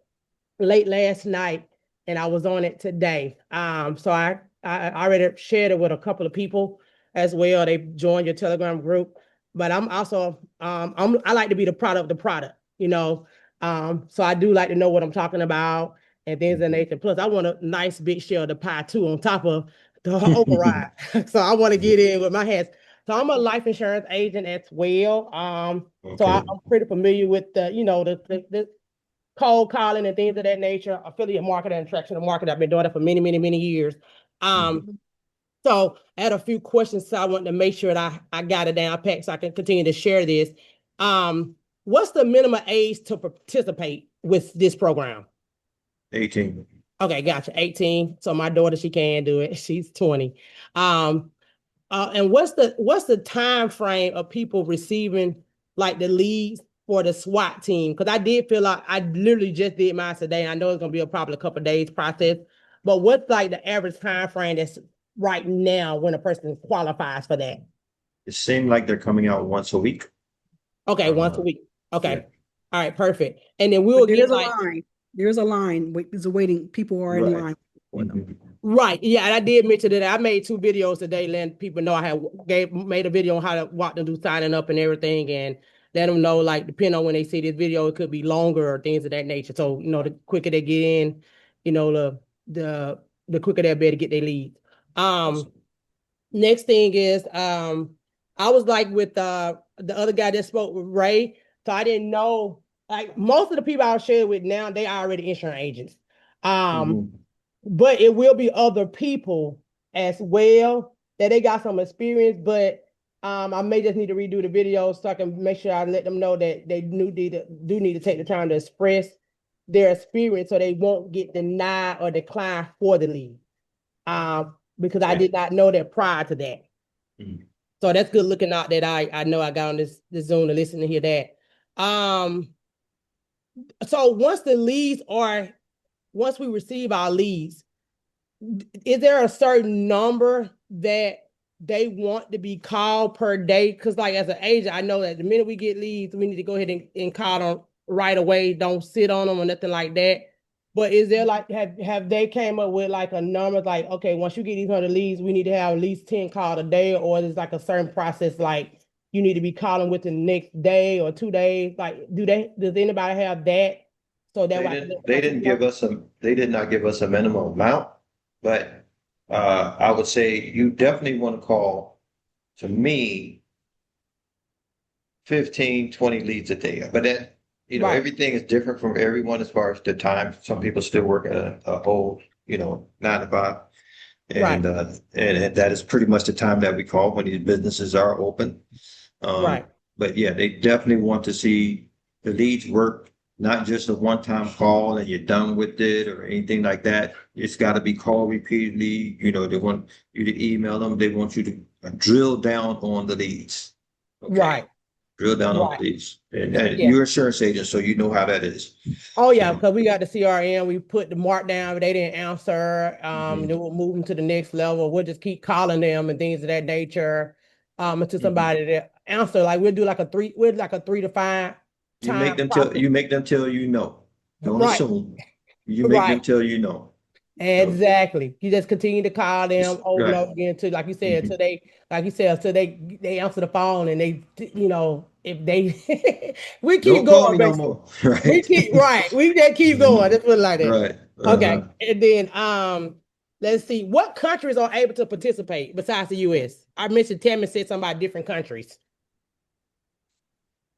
late last night and I was on it today. So I already shared it with a couple of people as well. They joined your Telegram group, but I'm also I like to be the product, so I do like to know what I'm talking about and things of that nature. Plus, I want a nice big share of the pie too on top of the override. So I want to get in with my hands. So I'm a life insurance agent as well. So I'm pretty familiar with the cold calling and things of that nature, affiliate marketing and attraction marketing. I've been doing it for many, many, many years. So I had a few questions, so I wanted to make sure that I got it down packed so I can continue to share this. What's the minimum age to participate with this program? 18. Okay, gotcha. 18. So my daughter, she can do it. She's 20. And what's the time frame of people receiving like the leads for the SWAT team? Because I did feel like I literally just did mine today. I know it's gonna be probably a couple of days process, but what's like the average time frame that's right now when a person qualifies for that? It seemed like they're coming out once a week. Okay, once a week. Okay. Yeah. All right, perfect. And then we'll get like line. There's a line. There's a waiting. People are in Right. line for them. right. Yeah, and I did mention that I made 2 videos today, letting people know I had made a video on how to walk them through signing up and everything, and let them know, like, depending on when they see this video, it could be longer or things of that nature. So, the quicker they get in, the quicker they'll be able to get their leads. Next thing is, I was like with the other guy that spoke with Ray, so I didn't know, like, most of the people I'll share with now, they are already insurance agents. But it will be other people as well that they got some experience, but I may just need to redo the video so I can make sure I let them know that they do need to take the time to express their experience so they won't get denied or declined for the lead. Because I did not know that prior to that. So that's good looking out that I know I got on this Zoom to listen to hear that. So once we receive our leads, is there a certain number that they want to be called per day? Because like as an agent, I know that the minute we get leads, we need to go ahead and call them right away. Don't sit on them or nothing like that. But is there like have they came up with like a number like, okay, once you get these 100 leads, we need to have at least 10 called a day, or is like a certain process like you need to be calling within the next day or 2 days? Like, does anybody have that? So that way I can let They my didn't team know? give us they did not give us a minimum amount, but I would say you definitely want to call, to me, 15, 20 leads a day. But that, Right, everything is different from everyone as far as the time. Some people still work at a whole, 9 to 5. right, And that is pretty much the time that we call when these businesses are open. right. But yeah, they definitely want to see the leads work, not just a one-time call and you're done with it or anything like that. It's got to be called repeatedly. They want you to email them. They want you to drill down on the leads. Okay. Right, Drill down on right. the leads. And Yeah. you're an insurance agent, so you know how that is. Oh yeah, So, because we got the CRM, we put the mark down, but they didn't answer. mhm, Then we'll move them to the next level. We'll just keep calling them and things of that nature. Until mhm. somebody that answer, like we'll do like a 3 to 5 time process. You make them tell you no. Don't Right, assume. You make them right. tell you no. So Exactly. You just continue to call them over and right. over again to, like you said, Mhm. till they, like you said, till they answer the phone and they, if they, we keep Don't call going me no basically. more. We Right. keep right. We just keep going. Mhm. Let's put it like that. Right. Okay. Uh-huh. And then let's see what countries are able to participate besides the US. I mentioned Tammy said something about different countries.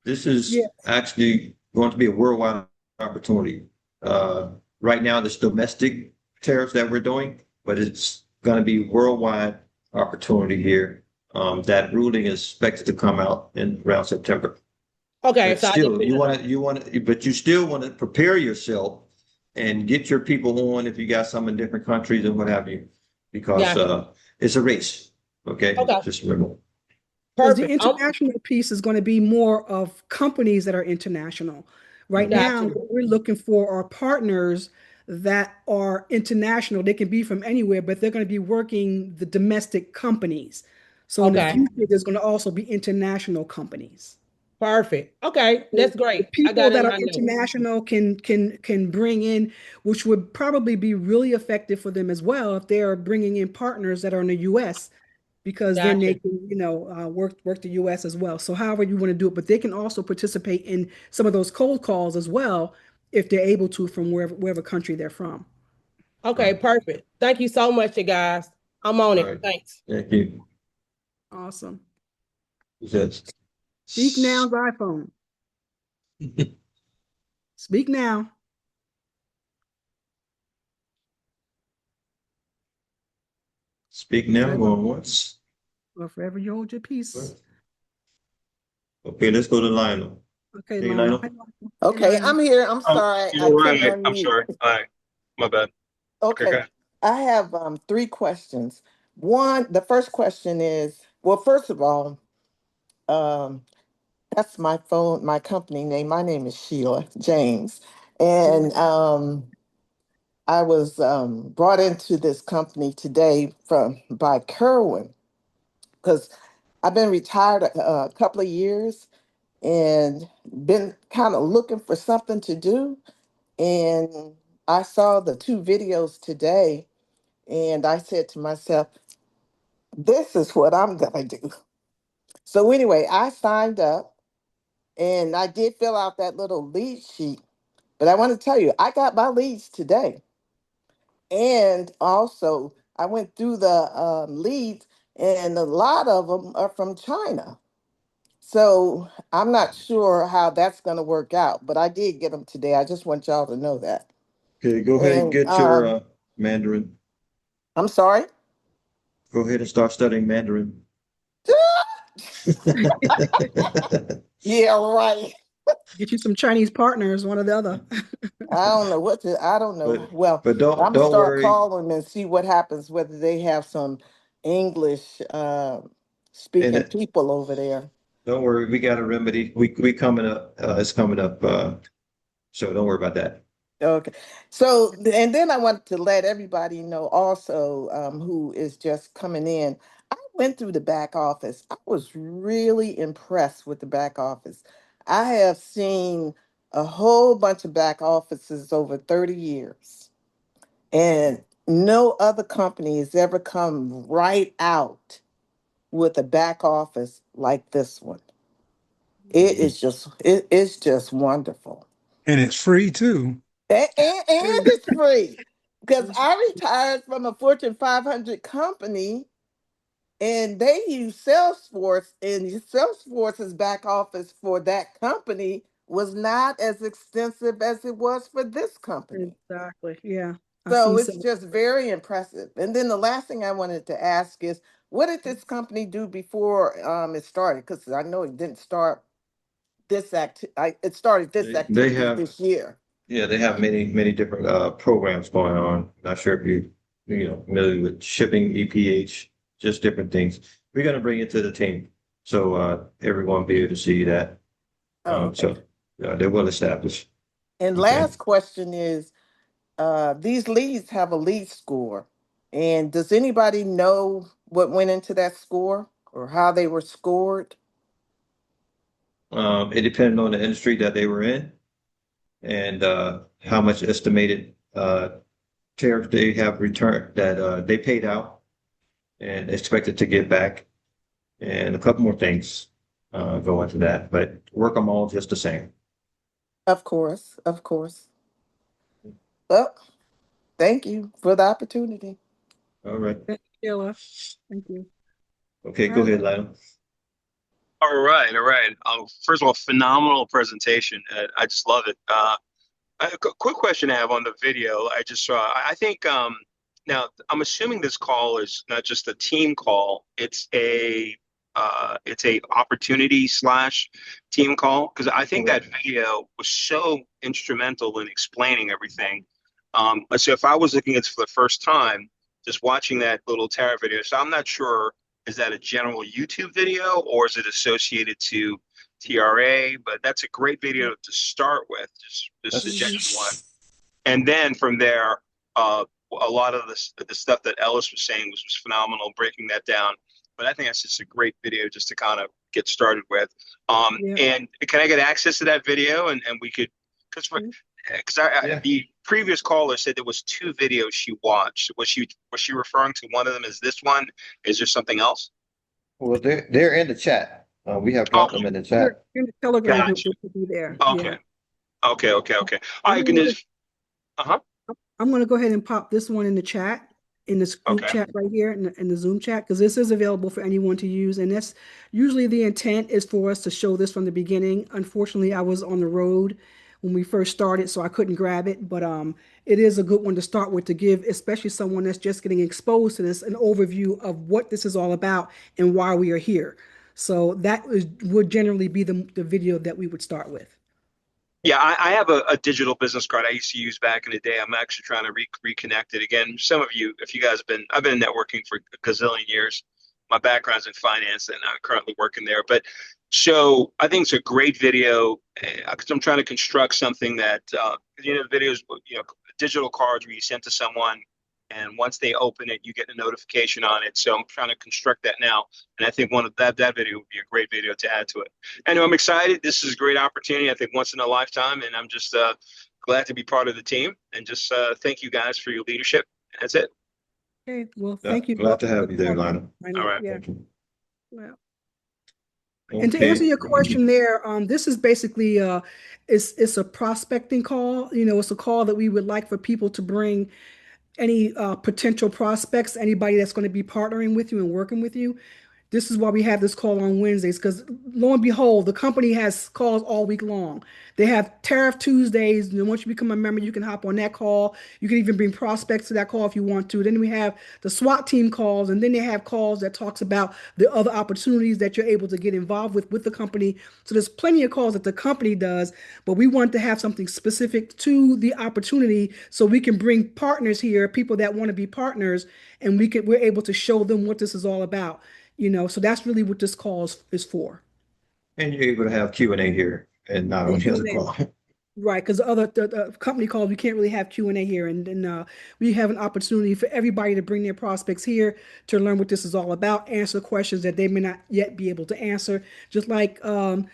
This Yeah. is actually going to be a worldwide opportunity. Uh, right now, there's domestic tariffs that we're doing, but it's going to be worldwide opportunity here. That ruling is expected to come out in around September. Okay, But so I just still, put it on. but you still want to prepare yourself and get your people on if you got some in different countries and what have you, because Gotcha. it's a race. Okay, Okay. just remember. Because the Perfect. international piece is going to be more of companies that are international. Right Mhm. now, Gotcha. what we're looking for are partners that are international. They can be from anywhere, but they're going to be working the domestic companies. So in the Okay. future, there's going to also be international companies. Perfect. Okay, So that's the great. I people got it that in are my notes. international can bring in, which would probably be really effective for them as well if they are bringing in partners that are in the U.S. because then they Gotcha. can, work the US as well. So however you want to do it, but they can also participate in some of those cold calls as well if they're able to from wherever country they're from. Okay, Right. perfect. Thank you so much, you guys. I'm on All it. right. Thanks. Thank you. Awesome. Yes. Speak now, iPhone. Speak now. Speak Or now, forever, going once. or forever you hold your peace. Okay, let's go to Lionel. Okay, Hey, Lionel. Lionel. Hey, Okay, Lionel. I'm here. I'm sorry. I You're couldn't right. I'm unmute. sorry. My bad. Okay, go Okay. ahead. I have three questions. One, the first question is, well, first of all, um, that's my phone, my company name. My name is Sheila James. And I was brought into this company today from by Kerwin because I've been retired a couple of years and been kind of looking for something to do. And I saw the two videos today, and I said to myself, this is what I'm going to do. So, anyway, I signed up and I did fill out that little lead sheet. But I want to tell you, I got my leads today. And also, I went through the leads, and a lot of them are from China. So, I'm not sure how that's going to work out, but I did get them today. I just want y'all to know that. Okay, go ahead and And get your Mandarin. I'm sorry. Go ahead and start studying Mandarin. Yeah, right. Get you some Chinese partners, one or the other. I don't know what to, I don't know. But Well, but I'm gonna don't start worry. calling them and see what happens, whether they have some English speaking And people over there. don't worry, we got a remedy. We coming up. It's coming up So don't worry about that. Okay. So, and then I want to let everybody know also, who is just coming in. I went through the back office. I was really impressed with the back office. I have seen a whole bunch of back offices over 30 years, and no other company has ever come right out with a back office like this one. It's just wonderful. And it's free too. And it's free. Because I retired from a Fortune 500 company and they use Salesforce, and Salesforce's back office for that company was not as extensive as it was for this company. Exactly. Yeah. I've So seen it's some. just very impressive. And then the last thing I wanted to ask is, what did this company do before it started? Because I know it didn't start it started this They activity have, this year. yeah, they have many different programs going on. Not sure if you know familiar with shipping, EPH, just different things. We're gonna bring it to the team, so everyone be able to see that. Oh, okay. So they're well established. And Okay. last question is, these leads have a lead score. And does anybody know what went into that score or how they were scored? It depended on the industry that they were in and how much estimated tariff they have returned that they paid out and expected to get back, and a couple more things go into that, but work them all just the same. Of course, of course. Well, thank you for the opportunity. All right. Thank you, Sheila. Thank you. Okay, All go right. ahead, Lionel. All right, all right. First of all, phenomenal presentation. I just love it. Quick question I have on the video I just saw. I think now I'm assuming this call is not just a team call. It's a opportunity slash team call, because I think that video was so instrumental in explaining everything. So if I was looking at it for the first time, just watching that little tariff video, so I'm not sure, is that a general YouTube video or is it associated to TRA? But that's a great video to start with, just suggestion one. And then from there, a lot of the stuff that Ellis was saying was phenomenal, breaking that down. But I think that's just a great video just to kind of get started with. Yeah. And can I get access to that video? And we could, because Yeah. the previous caller said there was two videos she watched. Was she referring to one of them as this one? Is there something else? Well, they're in the chat. We have dropped them in the They're chat. in the Telegram group, Gotcha. they should be there. Okay. Yeah. Okay. All right, goodness. Uh-huh. I'm going to go ahead and pop this one in the chat, in this group Okay. chat right here, in the Zoom chat, because this is available for anyone to use. And that's usually the intent is for us to show this from the beginning. Unfortunately, I was on the road when we first started, so I couldn't grab it. But it is a good one to start with, to give, especially someone that's just getting exposed to this, an overview of what this is all about and why we are here. So that would generally be the video that we would start with. Yeah, I have a digital business card I used to use back in the day. I'm actually trying to reconnect it again. Some of you, if you guys I've been networking for a gazillion years. My background's in finance and I'm currently working there. But so I think it's a great video because I'm trying to construct something that, videos, digital cards where you send to someone, and once they open it, you get a notification on it. So I'm trying to construct that now. And I think one of that video would be a great video to add to it. Anyway, I'm excited. This is a great opportunity, I think once in a lifetime. And I'm just glad to be part of the team. And just thank you guys for your leadership. That's it. Okay, well, thank you. Glad to have you there, Lionel. All right. Yeah. Thank you. Well, and to answer Okay. your question there, this is basically it's a prospecting call. It's a call that we would like for people to bring any potential prospects, anybody that's going to be partnering with you and working with you. This is why we have this call on Wednesdays, because lo and behold, the company has calls all week long. They have Tariff Tuesdays. And once you become a member, you can hop on that call. You can even bring prospects to that call if you want to. Then we have the SWAT team calls, and then they have calls that talks about the other opportunities that you're able to get involved with the company. So there's plenty of calls that the company does, but we want to have something specific to the opportunity so we can bring partners here, people that want to be partners, and we're able to show them what this is all about. So that's really what this call is for. And you're able to have Q&A here and not on the other call. Right, because the company calls, we can't really have Q&A here, and then we have an opportunity for everybody to bring their prospects here to learn what this is all about, answer questions that they may not yet be able to answer. Just like who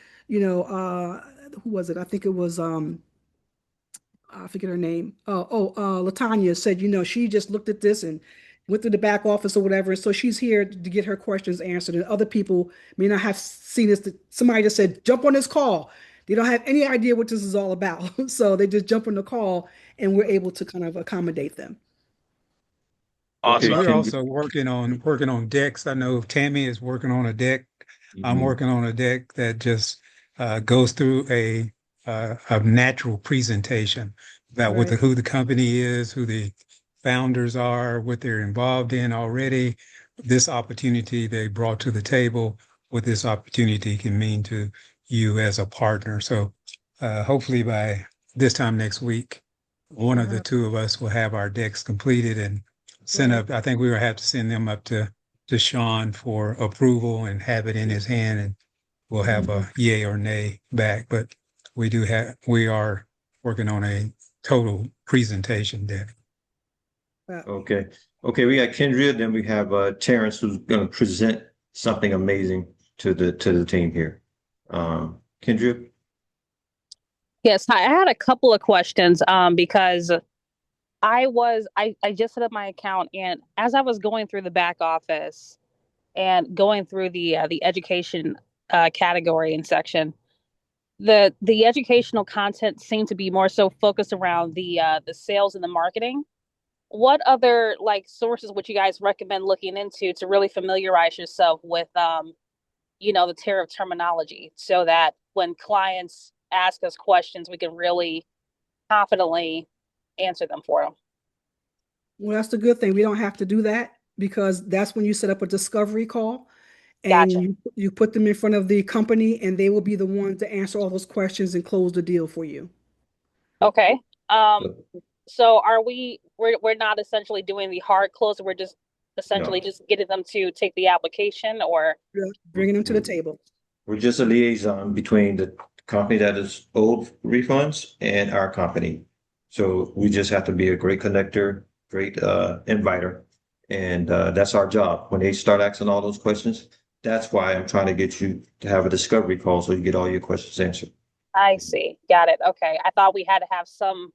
was it? I think it was I forget her name. Latanya said, she just looked at this and went to the back office or whatever. So she's here to get her questions answered. And other people may not have seen this. Somebody just said, jump on this call. They don't have any idea what this is all about. So they just jump on the call and we're able to kind of accommodate them. Awesome. We're also working on decks. I know Tammy is working on a deck. I'm working on a deck that just goes through a natural presentation about Right. who the company is, who the founders are, what they're involved in already, this opportunity they brought to the table, what this opportunity can mean to you as a partner. So hopefully by this time next week, one of the two of us will have our decks completed and send up. I think we will have to send them up to Sean for approval and have it in his hand, and we'll have a yay or nay back. But we are working on a total presentation deck. Okay. Okay, we got Kendria, then we have Terrence who's gonna present something amazing to the team here. Kendria? Yes, I had a couple of questions because I just set up my account, and as I was going through the back office and going through the education category and section, the educational content seemed to be more so focused around the sales and the marketing. What other like sources would you guys recommend looking into to really familiarize yourself with the tariff terminology so that when clients ask us questions, we can really confidently answer them for them? Well, that's the good thing. We don't have to do that because that's when you set up a discovery call and Gotcha. you put them in front of the company and they will be the ones to answer all those questions and close the deal for you. Okay. So we're not essentially doing the hard close, we're just essentially No. just getting them to take the application or Yeah, bringing them to the table. We're just a liaison between the company that is owed refunds and our company. So we just have to be a great connector, great inviter. And that's our job. When they start asking all those questions, that's why I'm trying to get you to have a discovery call so you get all your questions answered. I see. Got it. Okay. I thought we had to have some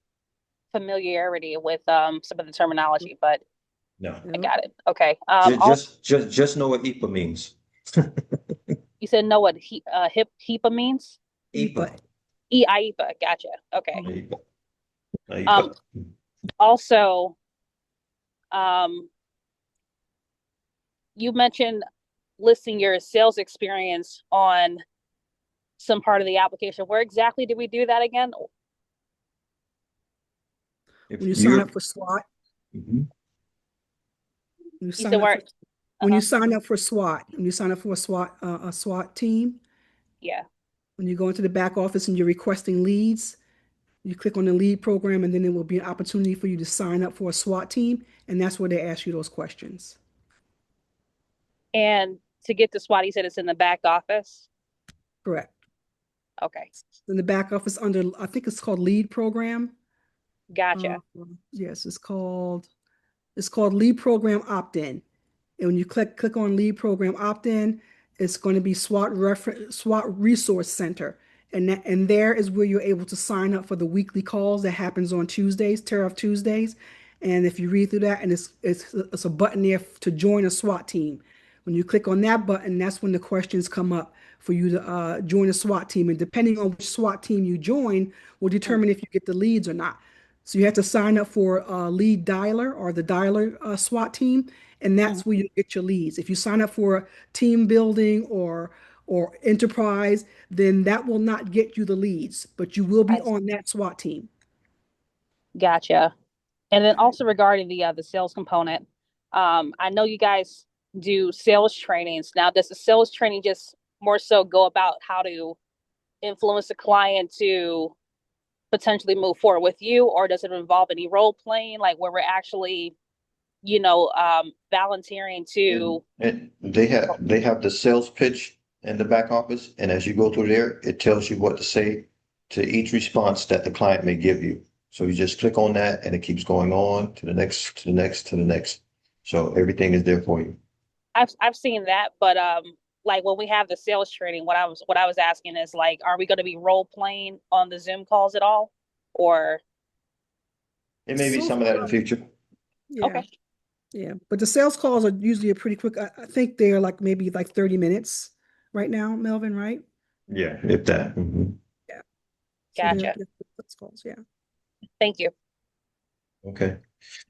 familiarity with some of the terminology, but No. I got it. Okay. Just know what EPA means. You said know what HIPAA means? EPA. EIPA. Gotcha. Okay. EPA. Um, Also, you mentioned listing your sales experience on some part of the application. Where exactly do we do that again? If When you sign up for SWAT, Mhm. when you You sign said up where? for, when you Uh-huh. sign up for SWAT, when you sign up for a SWAT team, Yeah. when you go into the back office and you're requesting leads, you click on the lead program and then there will be an opportunity for you to sign up for a SWAT team, and that's where they ask you those questions. And to get to SWAT, you said it's in the back office. Correct. Okay. In the back office under, I think it's called lead program. Gotcha. Yes, it's called lead program opt-in. And when you click on lead program opt-in, it's going to be SWAT resource center. And there is where you're able to sign up for the weekly calls that happens on Tuesdays, Tariff Tuesdays. And if you read through that, and it's a button there to join a SWAT team. When you click on that button, that's when the questions come up for you to join a SWAT team. And depending on which SWAT team you join, will determine if you get the leads or not. So you have to sign up for a lead dialer or the dialer SWAT team, and that's where you get your leads. If you sign up for team building or enterprise, then that will not get you the leads, but you will be I on that SWAT team. Gotcha. And then also regarding the sales component, I know you guys do sales trainings. Now, does the sales training just more so go about how to influence the client to potentially move forward with you, or does it involve any role playing, like where we're actually, volunteering to? And they have the sales pitch in the back office, and as you go through there, it tells you what to say to each response that the client may give you. So you just click on that and it keeps going on to the next, to the next, to the next. So everything is there for you. I've seen that, but like when we have the sales training, what I was asking is like, are we going to be role playing on the Zoom calls at all, or It may be So some of that in the far, future. yeah, okay? yeah. But the sales calls are usually a pretty quick. I think they're like maybe like 30 minutes right now, Melvin, right? Yeah, if that. Mhm. Yeah. So Gotcha. they're sales calls, yeah. Thank you. Okay.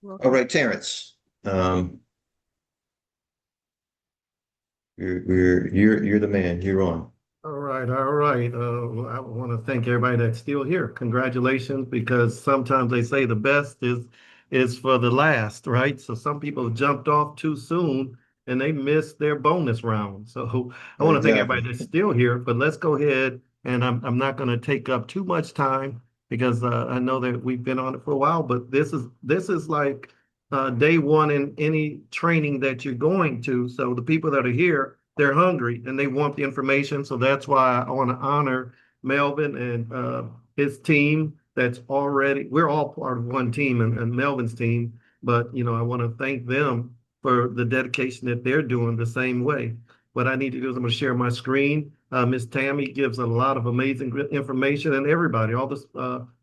All Welcome. right, Terrence. You're the man. You're on. All right, all right. I want to thank everybody that's still here. Congratulations, because sometimes they say the best is for the last, right? So some people jumped off too soon and they missed their bonus round. So I want to thank everybody Exactly. that's still here. But let's go ahead, and I'm not going to take up too much time because I know that we've been on it for a while. But this is like day one in any training that you're going to. So the people that are here, they're hungry and they want the information. So that's why I want to honor Melvin and his team. That's already, we're all part of one team, and Melvin's team. But I want to thank them for the dedication that they're doing the same way. What I need to do is I'm going to share my screen. Miss Tammy gives a lot of amazing information, and everybody, all this,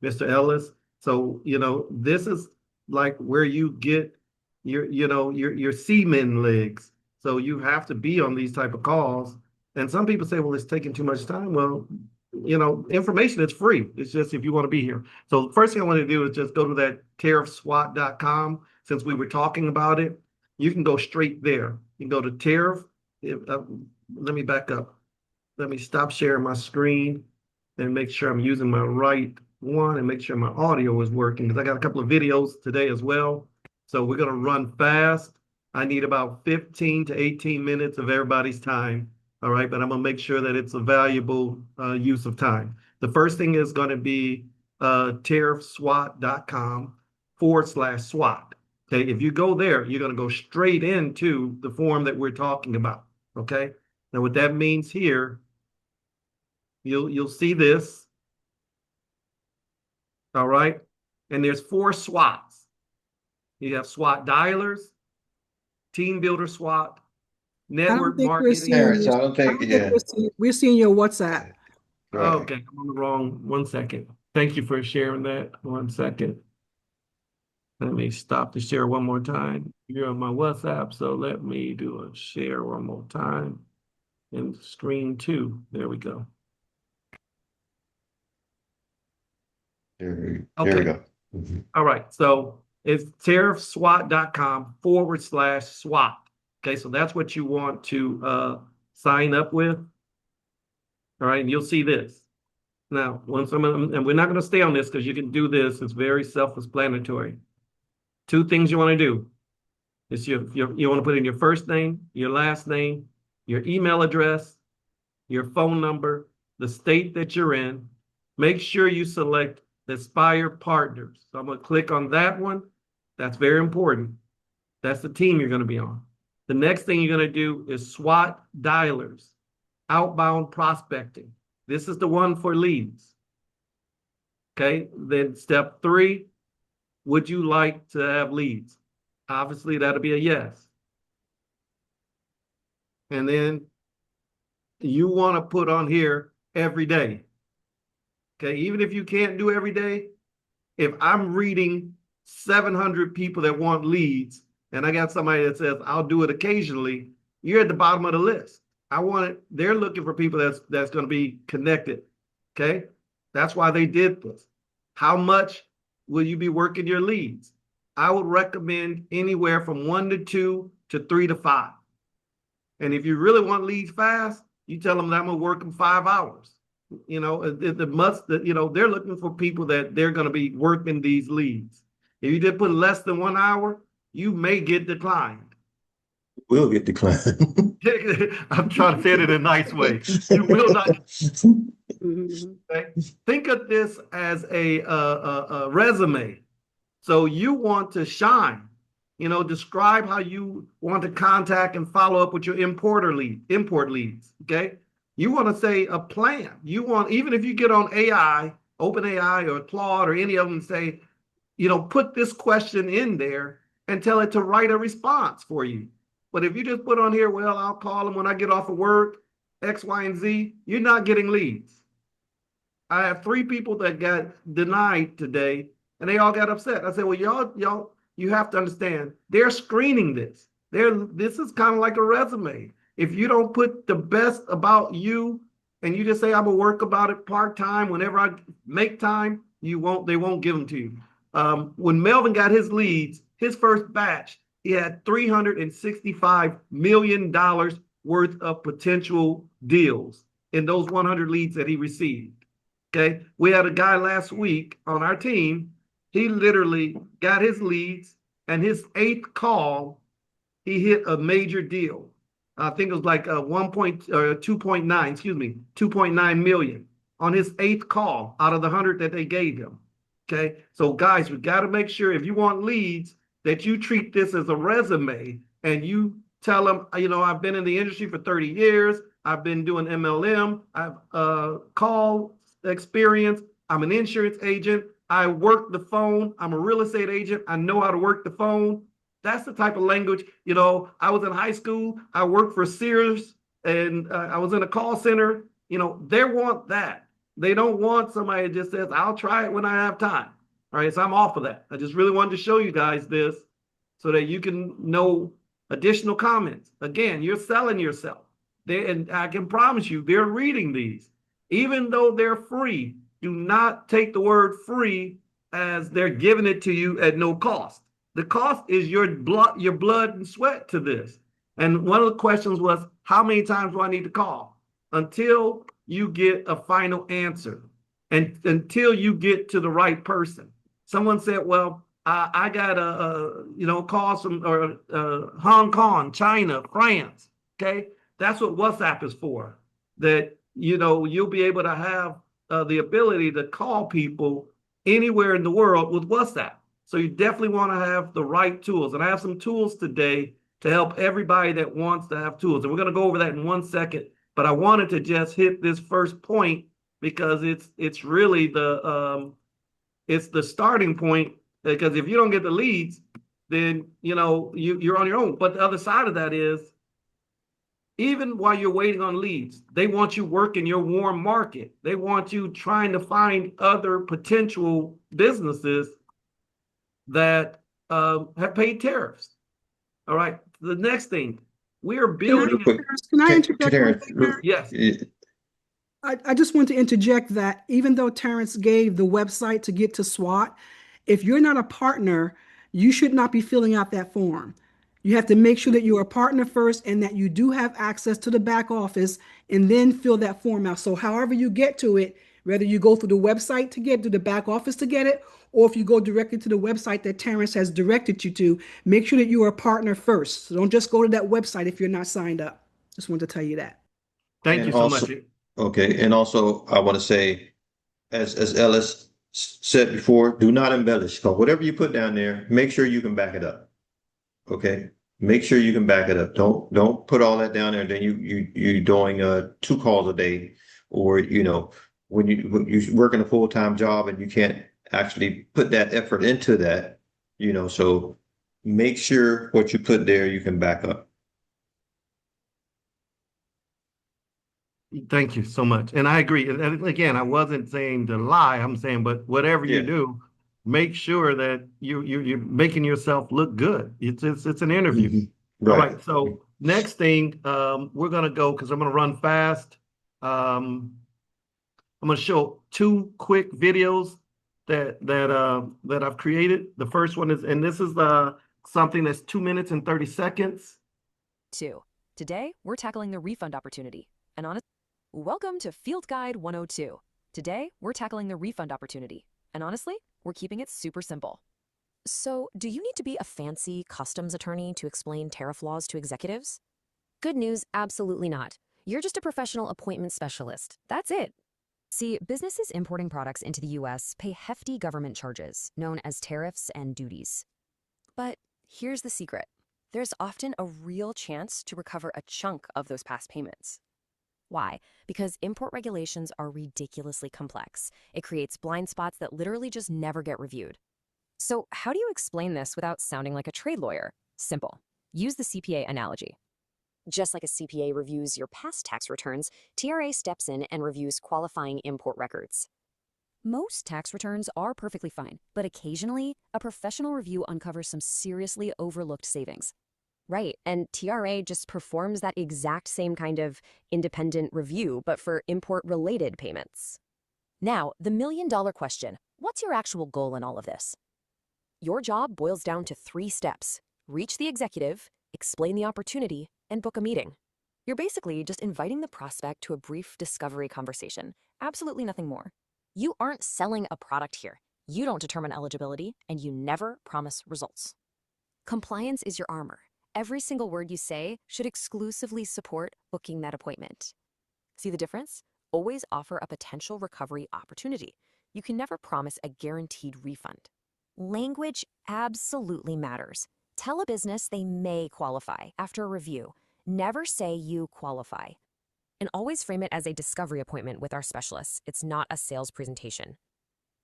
Mr. Ellis. So this is like where you get your seaman legs. So you have to be on these type of calls. And some people say, well, it's taking too much time. Well, information is free. It's just if you want to be here. So the first thing I want to do is just go to that tariffswat.com. Since we were talking about it, you can go straight there. You can go to tariff. Let me back up. Let me stop sharing my screen and make sure I'm using my right one and make sure my audio is working, because I got a couple of videos today as well. So we're going to run fast. I need about 15 to 18 minutes of everybody's time. All right. But I'm going to make sure that it's a valuable use of time. The first thing is going to be tariffswat.com/SWAT. Okay. If you go there, you're going to go straight into the form that we're talking about. Okay. Now, what that means here, you'll see this. All right. And there's 4 SWATs. You have SWAT dialers, team builder SWAT, I don't network think we're marketing. seeing Terrence, your, I don't I think, don't think yeah. we're seeing your WhatsApp. Right. Okay, I'm on the wrong. 1 second. Thank you for sharing that. 1 second. Let me stop the share one more time. You're on my WhatsApp, so let me do a share one more time. And screen 2. There we go. There we Okay. go. Mhm. All right. So it's tariffswat.com/SWAT. Okay. So that's what you want to sign up with. All right. And you'll see this. Now, and we're not going to stay on this because you can do this. It's very self-explanatory. 2 things you want to do. It's you want to put in your first name, your last name, your email address, your phone number, the state that you're in. Make sure you select Aspire Partners. So I'm going to click on that one. That's very important. That's the team you're going to be on. The next thing you're going to do is SWAT dialers, outbound prospecting. This is the one for leads. Okay. Then step 3, would you like to have leads? Obviously, that'll be a yes. And then you want to put on here every day. Okay. Even if you can't do every day, if I'm reading 700 people that want leads and I got somebody that says I'll do it occasionally, you're at the bottom of the list. I want it. They're looking for people that's going to be connected. Okay. That's why they did this. How much will you be working your leads? I would recommend anywhere from 1 to 2 to 3 to 5. And if you really want leads fast, you tell them that I'm going to work them 5 hours. They're looking for people that they're going to be working these leads. If you did put less than 1 hour, you may get declined. Will get declined. I'm trying to say it in a nice way. You will not. Mhm. Okay? Think of this as a resume. So you want to shine. Describe how you want to contact and follow up with your import leads. Okay. You want to say a plan. Even if you get on AI OpenAI or Claude or any of them and say, put this question in there and tell it to write a response for you. But if you just put on here, well, I'll call them when I get off of work, X, Y, and Z, you're not getting leads. I have 3 people that got denied today, and they all got upset. I said, well, y'all, you have to understand, they're screening this. This is kind of like a resume. If you don't put the best about you and you just say, I'm gonna work about it part-time, whenever I make time, they won't give them to you. When Melvin got his leads, his first batch, he had $365 million worth of potential deals in those 100 leads that he received. Okay. We had a guy last week on our team. He literally got his leads, and his 8th call, he hit a major deal. I think it was like 2.9 million on his 8th call out of the 100 that they gave him. Okay. So guys, we got to make sure if you want leads that you treat this as a resume and you tell them, I've been in the industry for 30 years. I've been doing MLM. I've call experience. I'm an insurance agent. I work the phone. I'm a real estate agent. I know how to work the phone. That's the type of language, I was in high school. I worked for Sears, and I was in a call center. They want that. They don't want somebody that just says, I'll try it when I have time. All right. So I'm off of that. I just really wanted to show you guys this so that you can know additional comments. Again, you're selling yourself. And I can promise you, they're reading these. Even though they're free, do not take the word free as they're giving it to you at no cost. The cost is your blood and sweat to this. And one of the questions was, how many times do I need to call? Until you get a final answer and until you get to the right person. Someone said, well, I got calls from Hong Kong, China, France. Okay. That's what WhatsApp is for. That you'll be able to have the ability to call people anywhere in the world with WhatsApp. So you definitely want to have the right tools. And I have some tools today to help everybody that wants to have tools. And we're going to go over that in 1 second. But I wanted to just hit this first point because it's really it's the starting point. Because if you don't get the leads, then you're on your own. But the other side of that is, even while you're waiting on leads, they want you working your warm market. They want you trying to find other potential businesses that have paid tariffs. All right. The next thing, we are building. Can I interject? Yes. I just want to interject that even though Terrence gave the website to get to SWAT, if you're not a partner, you should not be filling out that form. You have to make sure that you're a partner first and that you do have access to the back office and then fill that form out. So however you get to it, whether you go through the website to get to the back office to get it, or if you go directly to the website that Terrence has directed you to, make sure that you are a partner first. So don't just go to that website if you're not signed up. Just wanted to tell you that. Thank you so much. Okay. And also I want to say, as Ellis said before, do not embellish. Because whatever you put down there, make sure you can back it up. Okay. Make sure you can back it up. Don't put all that down there. Then you're doing 2 calls a day, or when you're working a full-time job and you can't actually put that effort into that. So make sure what you put there you can back up. Thank you so much. And I agree. And again, I wasn't saying to lie. I'm saying, but whatever you do, make sure that you're making yourself look good. It's an interview. Mm-hmm. Right. All right. So next thing, we're gonna go because I'm gonna run fast. I'm gonna show 2 quick videos that I've created. The first one is, and this is something that's 2 minutes and 30 seconds. Today, we're tackling the refund opportunity. And welcome to Field Guide 102. Today, we're tackling the refund opportunity. And honestly, we're keeping it super simple. So, do you need to be a fancy customs attorney to explain tariff laws to executives? Good news, absolutely not. You're just a professional appointment specialist. That's it. See, businesses importing products into the U.S. pay hefty government charges, known as tariffs and duties. But here's the secret. There's often a real chance to recover a chunk of those past payments. Why? Because import regulations are ridiculously complex. It creates blind spots that literally just never get reviewed. So, how do you explain this without sounding like a trade lawyer? Simple. Use the CPA analogy. Just like a CPA reviews your past tax returns, TRA steps in and reviews qualifying import records. Most tax returns are perfectly fine, but occasionally, a professional review uncovers some seriously overlooked savings. Right, and TRA just performs that exact same kind of independent review, but for import-related payments. Now, the million-dollar question: what's your actual goal in all of this? Your job boils down to 3 steps: reach the executive, explain the opportunity, and book a meeting. You're basically just inviting the prospect to a brief discovery conversation. Absolutely nothing more. You aren't selling a product here. You don't determine eligibility, and you never promise results. Compliance is your armor. Every single word you say should exclusively support booking that appointment. See the difference? Always offer a potential recovery opportunity. You can never promise a guaranteed refund. Language absolutely matters. Tell a business they may qualify after a review. Never say you qualify. And always frame it as a discovery appointment with our specialists. It's not a sales presentation.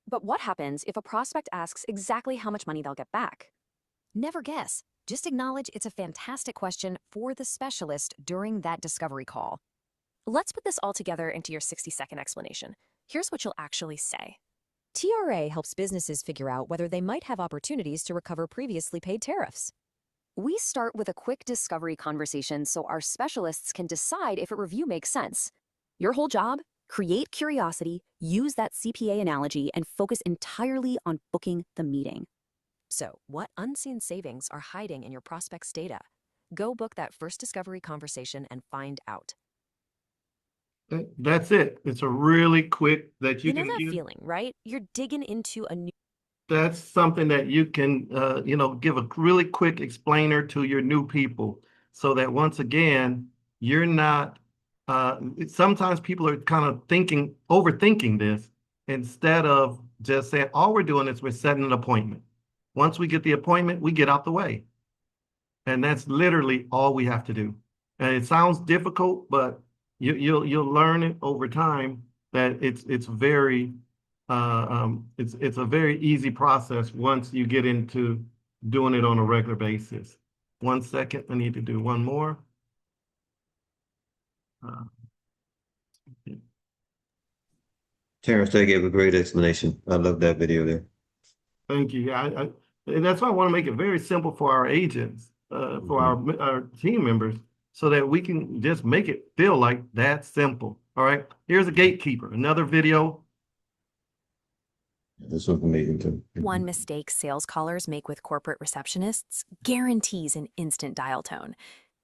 But what happens if a prospect asks exactly how much money they'll get back? Never guess. Just acknowledge it's a fantastic question for the specialist during that discovery call. Let's put this all together into your 60-second explanation. Here's what you'll actually say. TRA helps businesses figure out whether they might have opportunities to recover previously paid tariffs. We start with a quick discovery conversation so our specialists can decide if a review makes sense. Your whole job? Create curiosity, use that CPA analogy, and focus entirely on booking the meeting. So, what unseen savings are hiding in your prospect's data? Go book that first discovery conversation and find out. That's it. It's a really quick that you You know can that use. feeling, right? You're digging into a new... That's something that you can, give a really quick explainer to your new people so that once again, you're not, sometimes people are kind of overthinking this instead of just saying, all we're doing is we're setting an appointment. Once we get the appointment, we get out the way. And that's literally all we have to do. And it sounds difficult, but you'll learn it over time that it's a very easy process once you get into doing it on a regular basis. 1 second, I need to do one more. Terrence, they gave a great explanation. I love that video there. Thank you. And that's why I want to make it very simple for our agents, for our team members, so that we can just make it feel like that simple. All right. Here's a gatekeeper, another video. This one's amazing too. One mistake sales callers make with corporate receptionists guarantees an instant dial tone.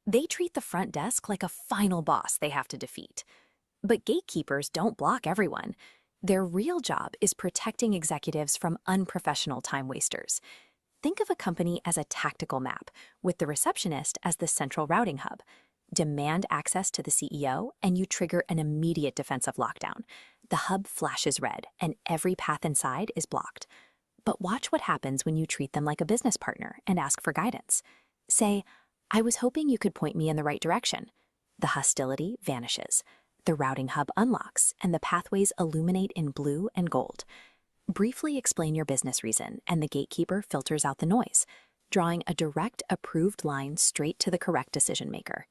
They treat the front desk like a final boss they have to defeat. But gatekeepers don't block everyone. Their real job is protecting executives from unprofessional time wasters. Think of a company as a tactical map, with the receptionist as the central routing hub. Demand access to the CEO, and you trigger an immediate defensive lockdown. The hub flashes red, and every path inside is blocked. But watch what happens when you treat them like a business partner and ask for guidance. Say, "I was hoping you could point me in the right direction." The hostility vanishes. The routing hub unlocks, and the pathways illuminate in blue and gold. Briefly explain your business reason, and the gatekeeper filters out the noise, drawing a direct, approved line straight to the correct decision maker.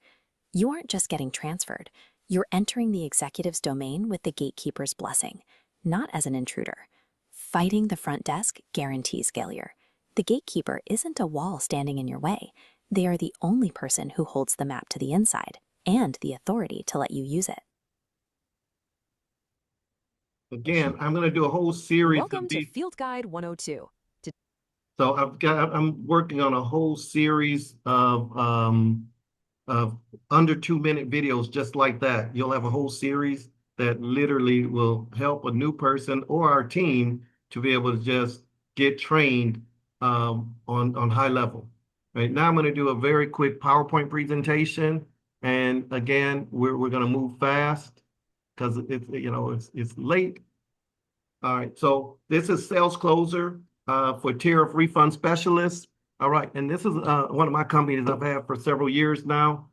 You aren't just getting transferred. You're entering the executive's domain with the gatekeeper's blessing, not as an intruder. Fighting the front desk guarantees failure. The gatekeeper isn't a wall standing in your way. They are the only person who holds the map to the inside and the authority to let you use it. Again, I'm going to do a whole series Welcome of to these. Field Guide 102. So I'm working on a whole series of under 2-minute videos just like that. You'll have a whole series that literally will help a new person or our team to be able to just get trained on high level. Right now, I'm going to do a very quick PowerPoint presentation, and again, we're going to move fast because it's late. All right, so this is Sales Closer for Tariff Refund Specialists. All right, and this is one of my companies I've had for several years now.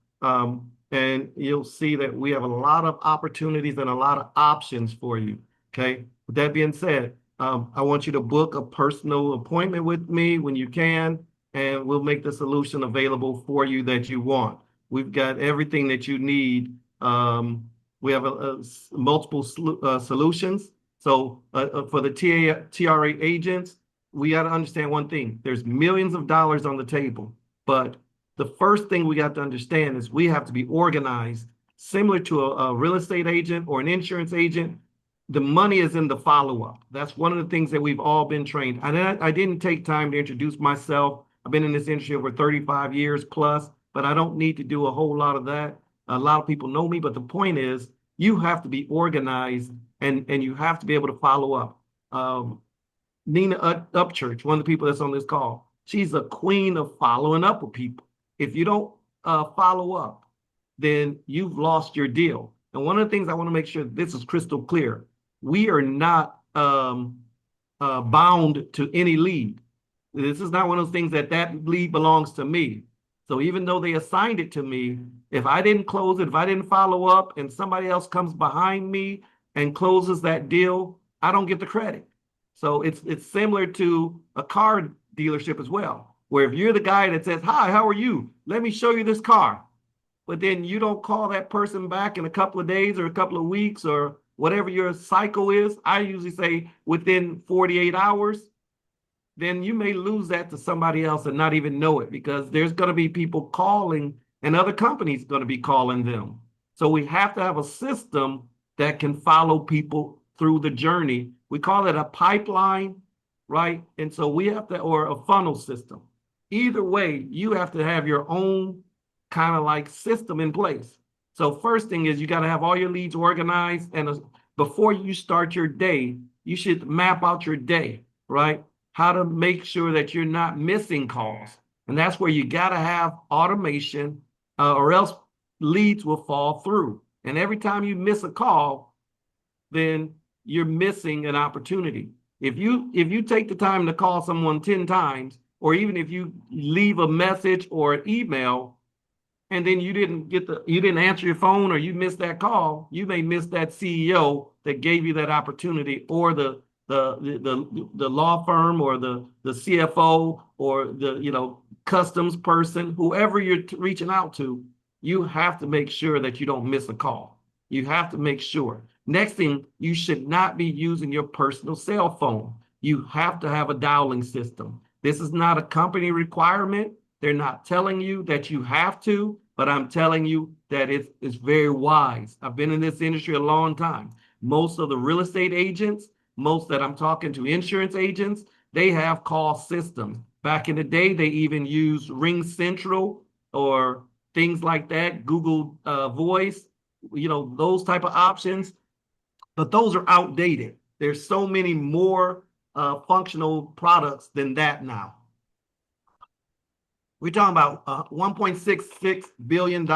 and you'll see that we have a lot of opportunities and a lot of options for you. Okay. With that being said, I want you to book a personal appointment with me when you can, and we'll make the solution available for you that you want. We've got everything that you need. We have multiple solutions. So for the TRA agents, we got to understand one thing. There's millions of dollars on the table, but the first thing we got to understand is we have to be organized, similar to a real estate agent or an insurance agent. The money is in the follow-up. That's one of the things that we've all been trained. I didn't take time to introduce myself. I've been in this industry over 35 years plus, but I don't need to do a whole lot of that. A lot of people know me, but the point is you have to be organized and you have to be able to follow up. Nina Upchurch, one of the people that's on this call, she's a queen of following up with people. If you don't follow up, then you've lost your deal. And one of the things I want to make sure this is crystal clear. We are not bound to any lead. This is not one of those things that lead belongs to me. So even though they assigned it to me, if I didn't close it, if I didn't follow up and somebody else comes behind me and closes that deal, I don't get the credit. So it's similar to a car dealership as well, where if you're the guy that says, "Hi, how are you? Let me show you this car." But then you don't call that person back in a couple of days or a couple of weeks or whatever your cycle is. I usually say within 48 hours, then you may lose that to somebody else and not even know it, because there's going to be people calling and other companies going to be calling them. So we have to have a system that can follow people through the journey. We call it a pipeline, right? And so we have to, or a funnel system. Either way, you have to have your own kind of like system in place. So first thing is you got to have all your leads organized. And before you start your day, you should map out your day, right? How to make sure that you're not missing calls. And that's where you got to have automation or else leads will fall through. And every time you miss a call, then you're missing an opportunity. If you take the time to call someone 10 times, or even if you leave a message or an email, and then you didn't answer your phone or you missed that call, you may miss that CEO that gave you that opportunity, or the law firm, or the CFO, or the customs person, whoever you're reaching out to. You have to make sure that you don't miss a call. You have to make sure. Next thing, you should not be using your personal cell phone. You have to have a dialing system. This is not a company requirement. They're not telling you that you have to, but I'm telling you that it's very wise. I've been in this industry a long time. Most of the real estate agents, most that I'm talking to insurance agents, they have call systems. Back in the day, they even used Ring Central or things like that, Google Voice, those type of options. But those are outdated. There's so many more functional products than that now. We're talking about a $1.66 billion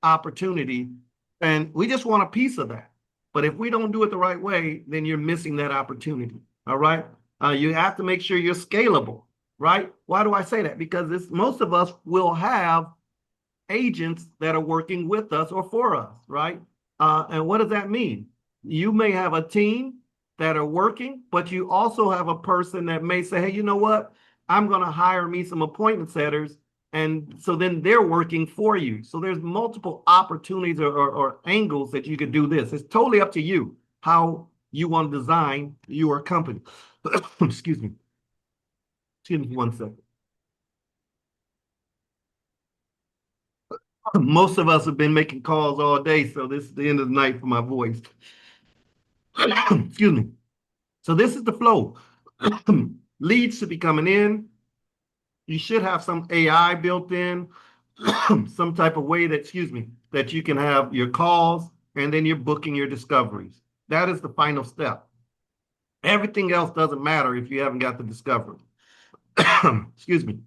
opportunity, and we just want a piece of that. But if we don't do it the right way, then you're missing that opportunity. All right. You have to make sure you're scalable, right? Why do I say that? Because most of us will have agents that are working with us or for us, right? And what does that mean? You may have a team that are working, but you also have a person that may say, "Hey, you know what? I'm going to hire me some appointment setters." And so then they're working for you. So there's multiple opportunities or angles that you could do this. It's totally up to you how you want to design your company. Excuse me. Excuse me 1 second. Most of us have been making calls all day, so this is the end of the night for my voice. Excuse me. So this is the flow. Leads should be coming in. You should have some AI built in, some type of way that you can have your calls, and then you're booking your discoveries. That is the final step. Everything else doesn't matter if you haven't got the discovery. Excuse me.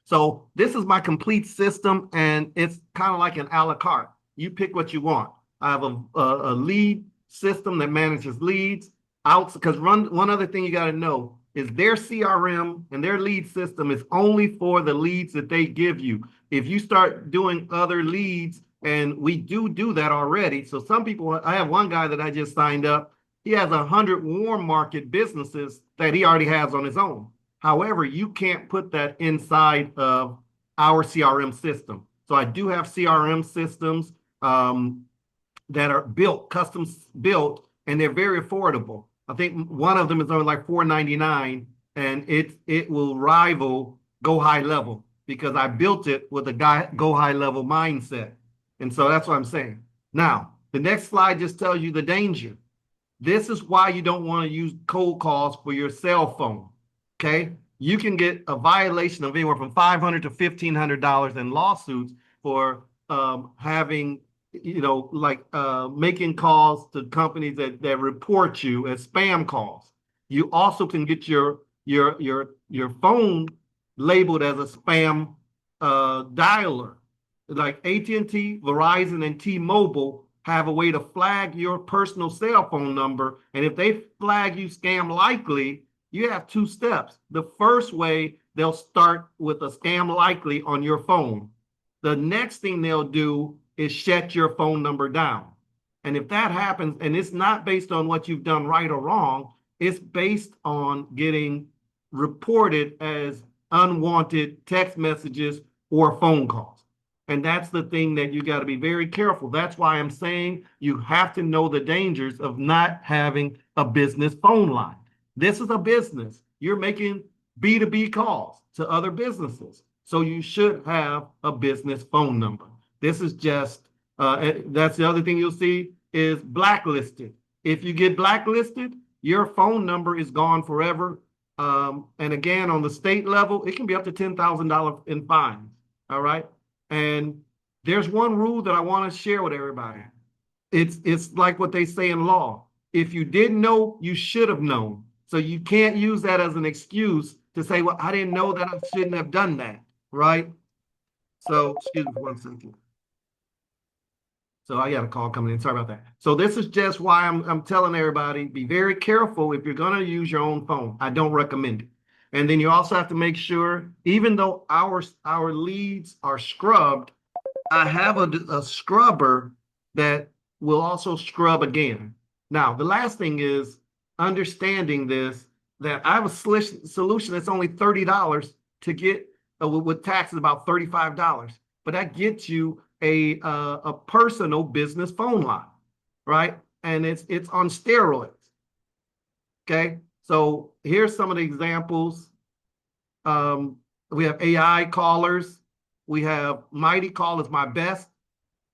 So this is my complete system, and it's kind of like an a la carte. You pick what you want. I have a lead system that manages leads out, because one other thing you got to know, is their CRM and their lead system is only for the leads that they give you. If you start doing other leads, and we do that already. So some people, I have one guy that I just signed up. He has 100 warm market businesses that he already has on his own. However, you can't put that inside of our CRM system. So I do have CRM systems that are built, custom built, and they're very affordable. I think one of them is only like $4.99, and it will rival Go High Level because I built it with a Go High Level mindset. And so that's what I'm saying. Now, the next slide just tells you the danger. This is why you don't want to use cold calls for your cell phone. Okay? You can get a violation of anywhere from $500 to $1,500 in lawsuits for having, making calls to companies that report you as spam calls. You also can get your phone labeled as a spam dialer. Like AT&T, Verizon, and T-Mobile have a way to flag your personal cell phone number. And if they flag you scam likely, you have two steps. The first way, they'll start with a scam likely on your phone. The next thing they'll do is shut your phone number down. And if that happens, and it's not based on what you've done right or wrong, it's based on getting reported as unwanted text messages or phone calls. And that's the thing that you got to be very careful. That's why I'm saying you have to know the dangers of not having a business phone line. This is a business. You're making B2B calls to other businesses. So you should have a business phone number. This is just, that's the other thing you'll see is blacklisted. If you get blacklisted, your phone number is gone forever. And again, on the state level, it can be up to $10,000 in fines. All right. And there's one rule that I want to share with everybody. It's like what they say in law. If you didn't know, you should have known. So you can't use that as an excuse to say, well, I didn't know that I shouldn't have done that, right? So, excuse me 1 second. So I got a call coming in. Sorry about that. So this is just why I'm telling everybody, be very careful if you're going to use your own phone. I don't recommend it. And then you also have to make sure, even though our leads are scrubbed, I have a scrubber that will also scrub again. Now, the last thing is understanding this, that I have a solution that's only $30 to get, with taxes about $35. But that gets you a personal business phone line, right? And it's on steroids. Okay, so here's some of the examples. We have AI callers. We have Mighty Call is my best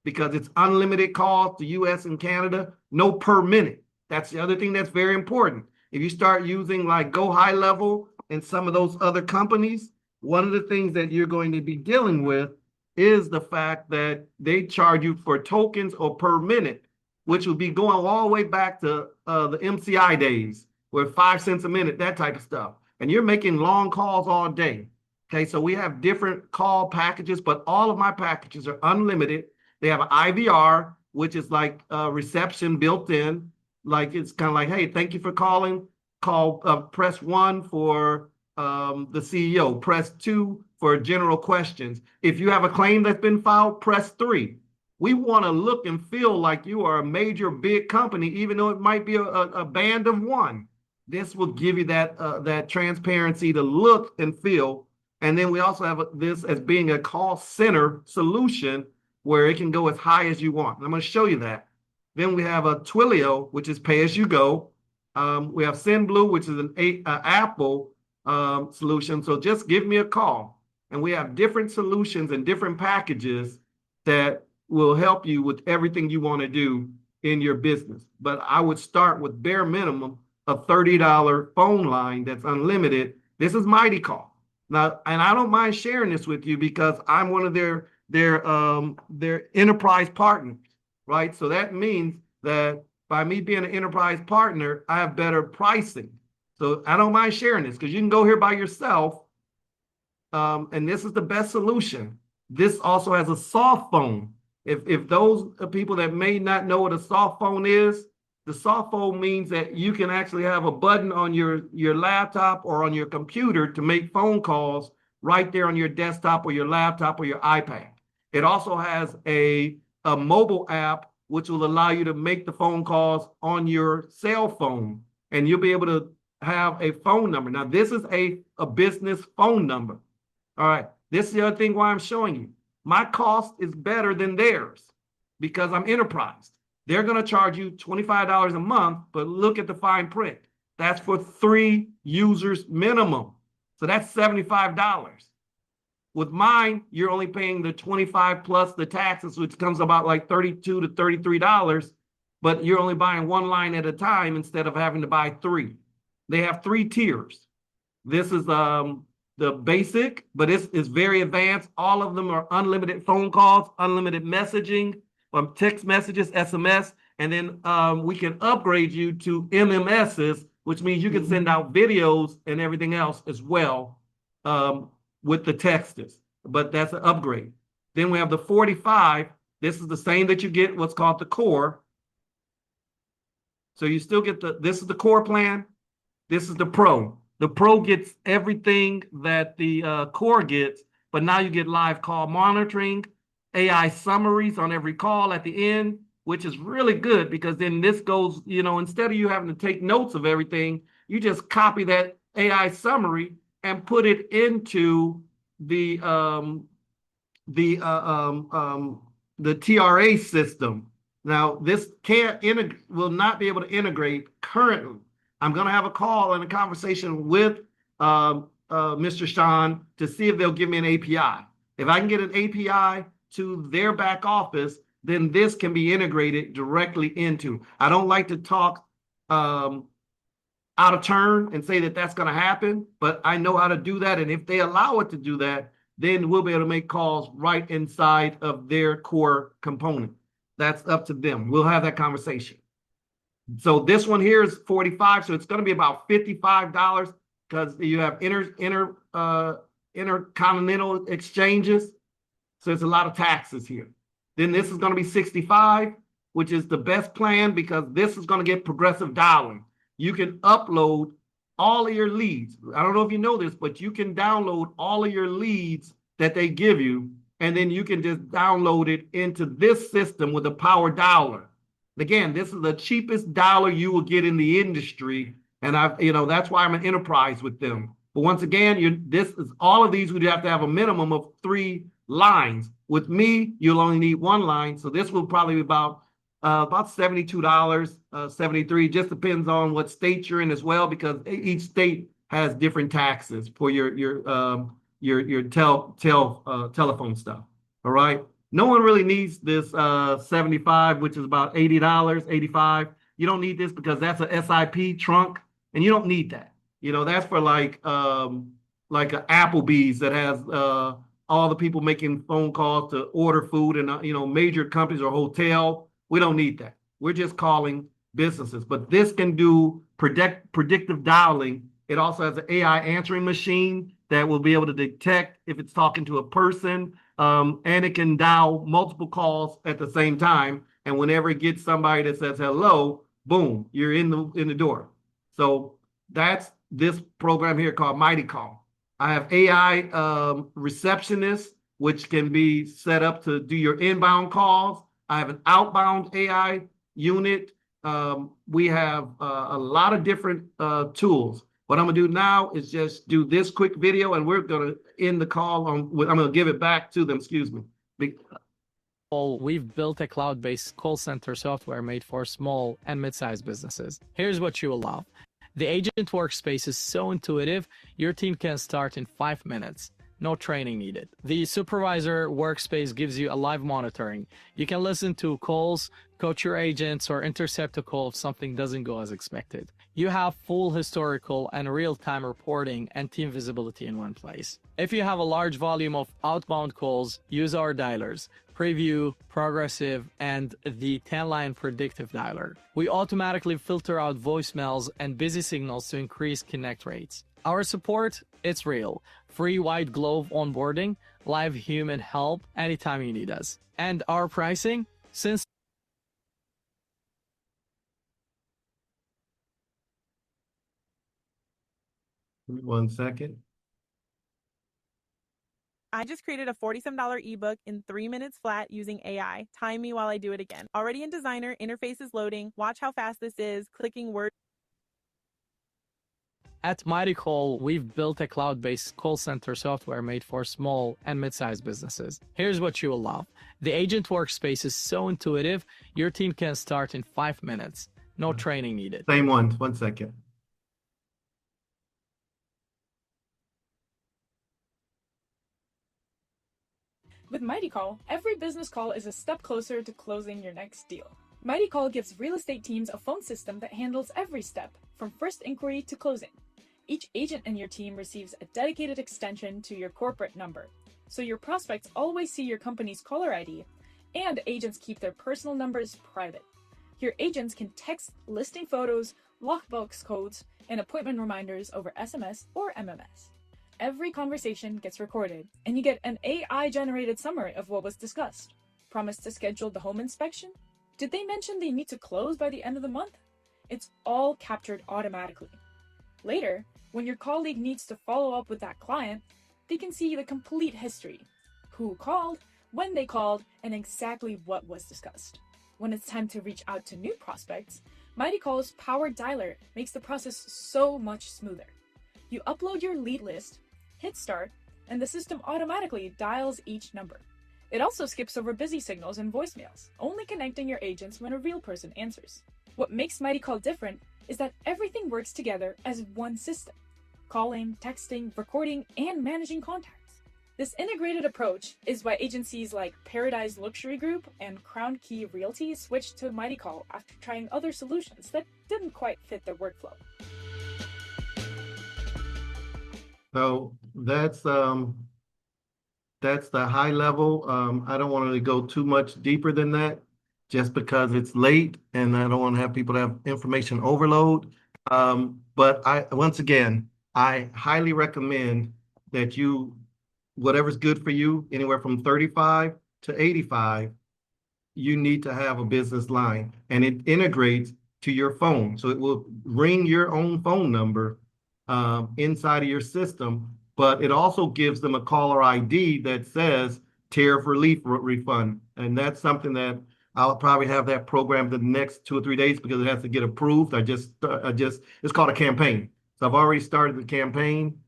because it's unlimited calls to US and Canada, no per minute. That's the other thing that's very important. If you start using like Go High Level and some of those other companies, one of the things that you're going to be dealing with is the fact that they charge you for tokens or per minute, which would be going all the way back to the MCI days, where 5 cents a minute, that type of stuff. And you're making long calls all day. Okay, so we have different call packages, but all of my packages are unlimited. They have an IVR, which is like reception built in. Like it's kind of like, hey, thank you for calling. Press 1 for the CEO. Press 2 for general questions. If you have a claim that's been filed, press 3. We want to look and feel like you are a major big company, even though it might be a band of one. This will give you that transparency to look and feel. And then we also have this as being a call center solution where it can go as high as you want. And I'm going to show you that. Then we have a Twilio, which is pay as you go. We have SendBlue, which is an Apple solution. So just give me a call. And we have different solutions and different packages that will help you with everything you want to do in your business. But I would start with bare minimum a $30 phone line that's unlimited. This is Mighty Call. Now, and I don't mind sharing this with you because I'm one of their enterprise partners, right? So that means that by me being an enterprise partner, I have better pricing. So I don't mind sharing this because you can go here by yourself. And this is the best solution. This also has a soft phone. If those people that may not know what a soft phone is, The soft phone means that you can actually have a button on your laptop or on your computer to make phone calls right there on your desktop or your laptop or your iPad. It also has a mobile app which will allow you to make the phone calls on your cell phone, and you'll be able to have a phone number. Now, this is a business phone number. All right. This is the other thing why I'm showing you. My cost is better than theirs because I'm enterprise. They're going to charge you $25 a month, but look at the fine print. That's for 3 users minimum. So that's $75. With mine, you're only paying the 25 plus the taxes, which comes about like $32 to $33, but you're only buying 1 line at a time instead of having to buy 3. They have 3 tiers. This is the basic, but it's very advanced. All of them are unlimited phone calls, unlimited messaging, text messages, SMS, and then we can upgrade you to MMSs, which means you can send out videos and everything else as well with the texters, but that's an upgrade. Then we have the 45. This is the same that you get what's called the core. So you still get this is the core plan. This is the pro. The pro gets everything that the core gets, but now you get live call monitoring, AI summaries on every call at the end, which is really good because then this goes, instead of you having to take notes of everything, you just copy that AI summary and put it into the TRA system. Now, this will not be able to integrate currently. I'm going to have a call and a conversation with Mr. Sean to see if they'll give me an API. If I can get an API to their back office, then this can be integrated directly into. I don't like to talk out of turn and say that that's going to happen, but I know how to do that. And if they allow it to do that, then we'll be able to make calls right inside of their core component. That's up to them. We'll have that conversation. So this one here is 45. So it's going to be about $55 because you have intercontinental exchanges. So it's a lot of taxes here. Then this is going to be 65, which is the best plan because this is going to get progressive dialing. You can upload all of your leads. I don't know if you know this, but you can download all of your leads that they give you, and then you can just download it into this system with a power dialer. Again, this is the cheapest dialer you will get in the industry, and that's why I'm an enterprise with them. But once again, this is all of these would have to have a minimum of 3 lines. With me, you'll only need 1 line, so this will probably be about $72, $73. Just depends on what state you're in as well, because each state has different taxes for your telephone stuff. All right. No one really needs this 75, which is about $80, 85. You don't need this because that's a SIP trunk, and you don't need that. That's for like a Applebee's that has all the people making phone calls to order food and major companies or hotel. We don't need that. We're just calling businesses. But this can do predictive dialing. It also has an AI answering machine that will be able to detect if it's talking to a person, and it can dial multiple calls at the same time. And whenever it gets somebody that says hello, boom, you're in the door. So that's this program here called Mighty Call. I have AI receptionist, which can be set up to do your inbound calls. I have an outbound AI unit. We have a lot of different tools. What I'm going to do now is just do this quick video, and we're going to end the call I'm going to give it back to them. Excuse me. We've built a cloud-based call center software made for small and mid-sized businesses. Here's what you will love. The agent workspace is so intuitive, your team can start in 5 minutes. No training needed. The supervisor workspace gives you a live monitoring. You can listen to calls, coach your agents, or intercept a call if something doesn't go as expected. You have full historical and real-time reporting and team visibility in one place. If you have a large volume of outbound calls, use our dialers, Preview, Progressive, and the 10-line predictive dialer. We automatically filter out voicemails and busy signals to increase connect rates. Our support, it's real. Free white glove onboarding, live human help anytime you need us. And our pricing, since 1 second. I just created a $47 ebook in 3 minutes flat using AI. Time me while I do it again. Already in Designer, interface is loading. Watch how fast this is. Clicking word. At Mighty Call, we've built a cloud-based call center software made for small and mid-sized businesses. Here's what you will love. The agent workspace is so intuitive, your team can start in 5 minutes. No training needed. Same one. 1 second. With Mighty Call, every business call is a step closer to closing your next deal. Mighty Call gives real estate teams a phone system that handles every step, from first inquiry to closing. Each agent in your team receives a dedicated extension to your corporate number, so your prospects always see your company's caller ID, and agents keep their personal numbers private. Your agents can text listing photos, lockbox codes, and appointment reminders over SMS or MMS. Every conversation gets recorded, and you get an AI-generated summary of what was discussed. Promise to schedule the home inspection? Did they mention they need to close by the end of the month? It's all captured automatically. Later, when your colleague needs to follow up with that client, they can see the complete history. Who called, when they called, and exactly what was discussed. When it's time to reach out to new prospects, Mighty Call's powered dialer makes the process so much smoother. You upload your lead list, hit start, and the system automatically dials each number. It also skips over busy signals and voicemails, only connecting your agents when a real person answers. What makes Mighty Call different is that everything works together as one system. Calling, texting, recording, and managing contacts. This integrated approach is why agencies like Paradise Luxury Group and Crown Key Realty switched to Mighty Call after trying other solutions that didn't quite fit their workflow. So that's the high level. I don't want to go too much deeper than that, just because it's late and I don't want to have people to have information overload. But once again, I highly recommend that you, whatever's good for you, anywhere from 35 to 85, you need to have a business line, and it integrates to your phone. So it will ring your own phone number inside of your system, but it also gives them a caller ID that says tariff relief refund. And that's something that I'll probably have that programmed in the next 2 or 3 days because it has to get approved. It's called a campaign. So I've already started the campaign,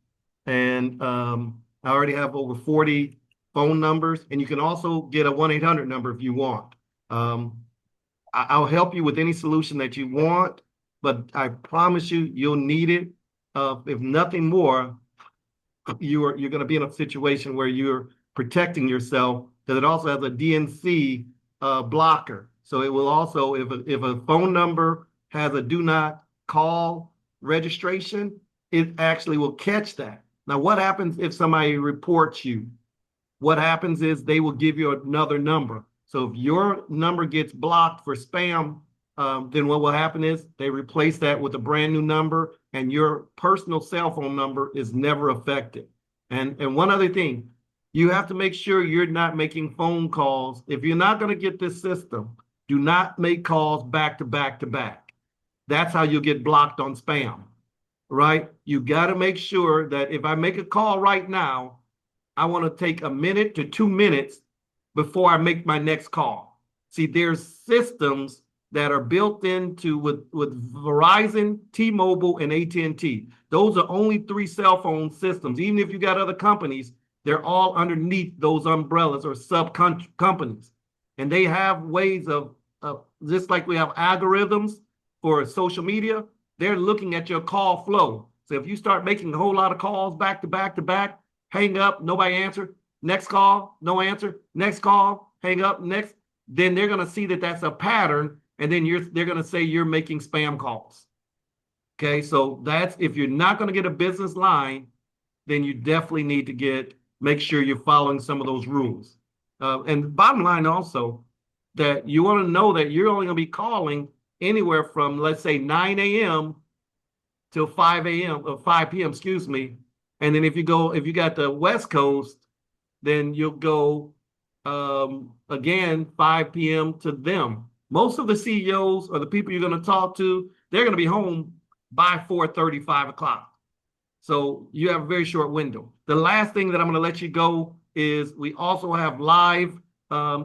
and I already have over 40 phone numbers, and you can also get a 1-800 number if you want. I'll help you with any solution that you want, but I promise you, you'll need it. If nothing more, you're going to be in a situation where you're protecting yourself, because it also has a DNC blocker. So it will also, if a phone number has a do not call registration, it actually will catch that. Now, what happens if somebody reports you? What happens is they will give you another number. So if your number gets blocked for spam, then what will happen is they replace that with a brand new number, and your personal cell phone number is never affected. And one other thing, you have to make sure you're not making phone calls. If you're not going to get this system, do not make calls back to back to back. That's how you'll get blocked on spam, right? You got to make sure that if I make a call right now, I want to take a minute to 2 minutes before I make my next call. See, there's systems that are built into with Verizon, T-Mobile, and AT&T. Those are only 3 cell phone systems. Even if you got other companies, they're all underneath those umbrellas or sub companies. And they have ways of just like we have algorithms for social media, they're looking at your call flow. So if you start making a whole lot of calls back to back to back, hang up, nobody answered, next call, no answer, next call, hang up, next, then they're going to see that that's a pattern, and then they're going to say you're making spam calls. Okay, so that's, if you're not going to get a business line, then you definitely need to make sure you're following some of those rules. And bottom line also, that you want to know that you're only going to be calling anywhere from, let's say, 9 a.m. till 5 a.m. or 5 p.m., excuse me. And then if you got the West Coast, then you'll go again 5 p.m. to them. Most of the CEOs or the people you're going to talk to, they're going to be home by 4:30, 5 o'clock. So you have a very short window. The last thing that I'm going to let you go is we also have live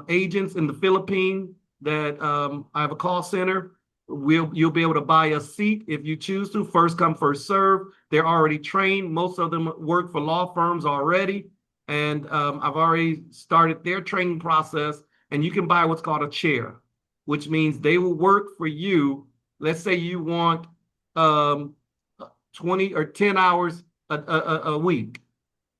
agents in the Philippines that I have a call center. You'll be able to buy a seat if you choose to. First come, first serve. They're already trained. Most of them work for law firms already. And I've already started their training process. And you can buy what's called a chair, which means they will work for you. Let's say you want 20 or 10 hours a week.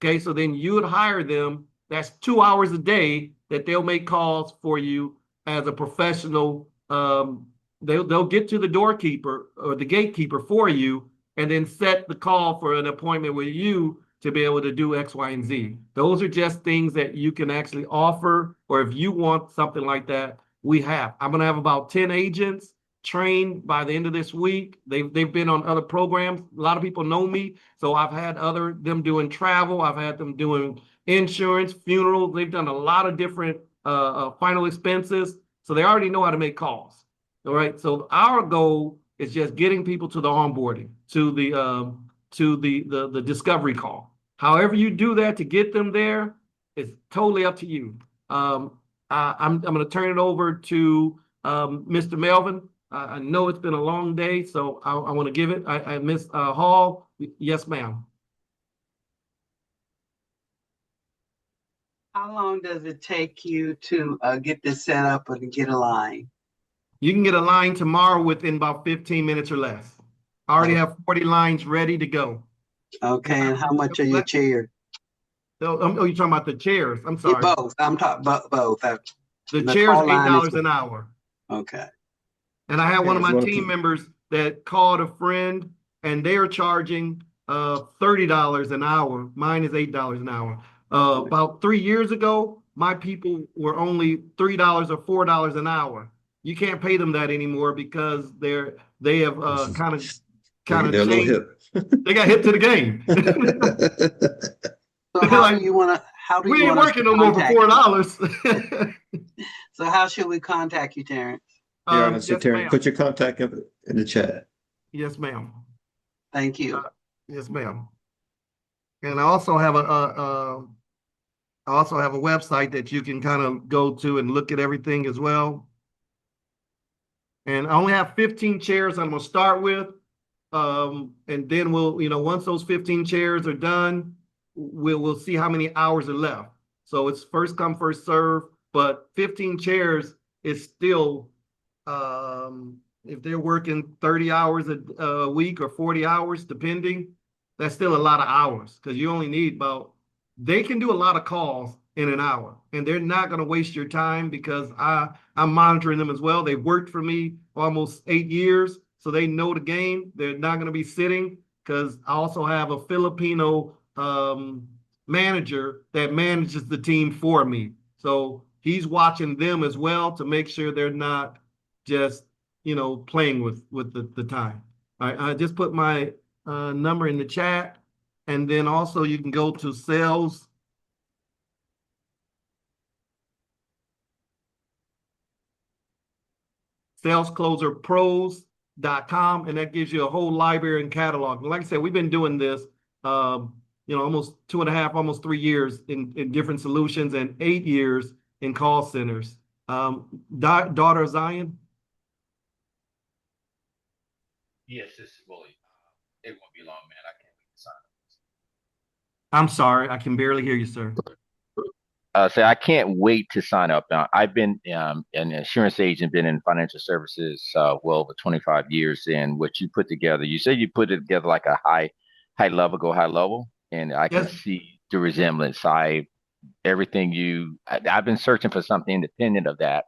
Okay, so then you would hire them. That's 2 hours a day that they'll make calls for you as a professional. They'll get to the doorkeeper or the gatekeeper for you and then set the call for an appointment with you to be able to do X, Y, and Z. Those are just things that you can actually offer, or if you want something like that, we have. I'm going to have about 10 agents trained by the end of this week. They've been on other programs. A lot of people know me, so I've had them doing travel. I've had them doing insurance, funerals. They've done a lot of different final expenses, so they already know how to make calls. All right. So our goal is just getting people to the onboarding, to the discovery call. However you do that to get them there, it's totally up to you. I'm going to turn it over to Mr. Melvin. I know it's been a long day, so I want to give it. I Miss Hall. Yes, ma'am. How long does it take you to get this set up and get a line? You can get a line tomorrow within about 15 minutes or less. I already have 40 lines ready to go. Okay, and how much are your chairs? Oh, you're talking about the chairs. I'm sorry. Both. I'm talking about both. The chairs, $8 an hour. Okay. And I had one of my team members that called a friend, and they are charging $30 an hour. Mine is $8 an hour. About 3 years ago, my people were only $3 or $4 an hour. You can't pay them that anymore because they have kind of changed. They got hip to the game. So how do you want to? We ain't working no more for $4. So how should we contact you, Terrence? So Terrence, put your contact in the chat. Yes, ma'am. Thank you. Yes, ma'am. And I also have a website that you can kind of go to and look at everything as well. And I only have 15 chairs I'm going to start with. And then we'll, once those 15 chairs are done, we'll see how many hours are left. So it's first come, first serve, but 15 chairs is still, if they're working 30 hours a week or 40 hours, depending, that's still a lot of hours because you only need they can do a lot of calls in an hour and they're not going to waste your time because I'm monitoring them as well. They've worked for me almost 8 years, so they know the game. They're not going to be sitting because I also have a Filipino manager that manages the team for me. So he's watching them as well to make sure they're not just, playing with the time. I just put my number in the chat. And then also you can go to salescloserpros.com, and that gives you a whole library and catalog. Like I said, we've been doing this, almost 2.5, almost 3 years in different solutions and 8 years in call centers. Daughter Zion? Yes, this is Willie. It won't be long, man. I can't wait to sign up. I'm sorry, I can barely hear you, sir. I can't wait to sign up. Now, I've been an insurance agent, been in financial services well over 25 years. And what you put together, you said you put it together like a high level, and I can see the resemblance. I've been searching for something independent of that,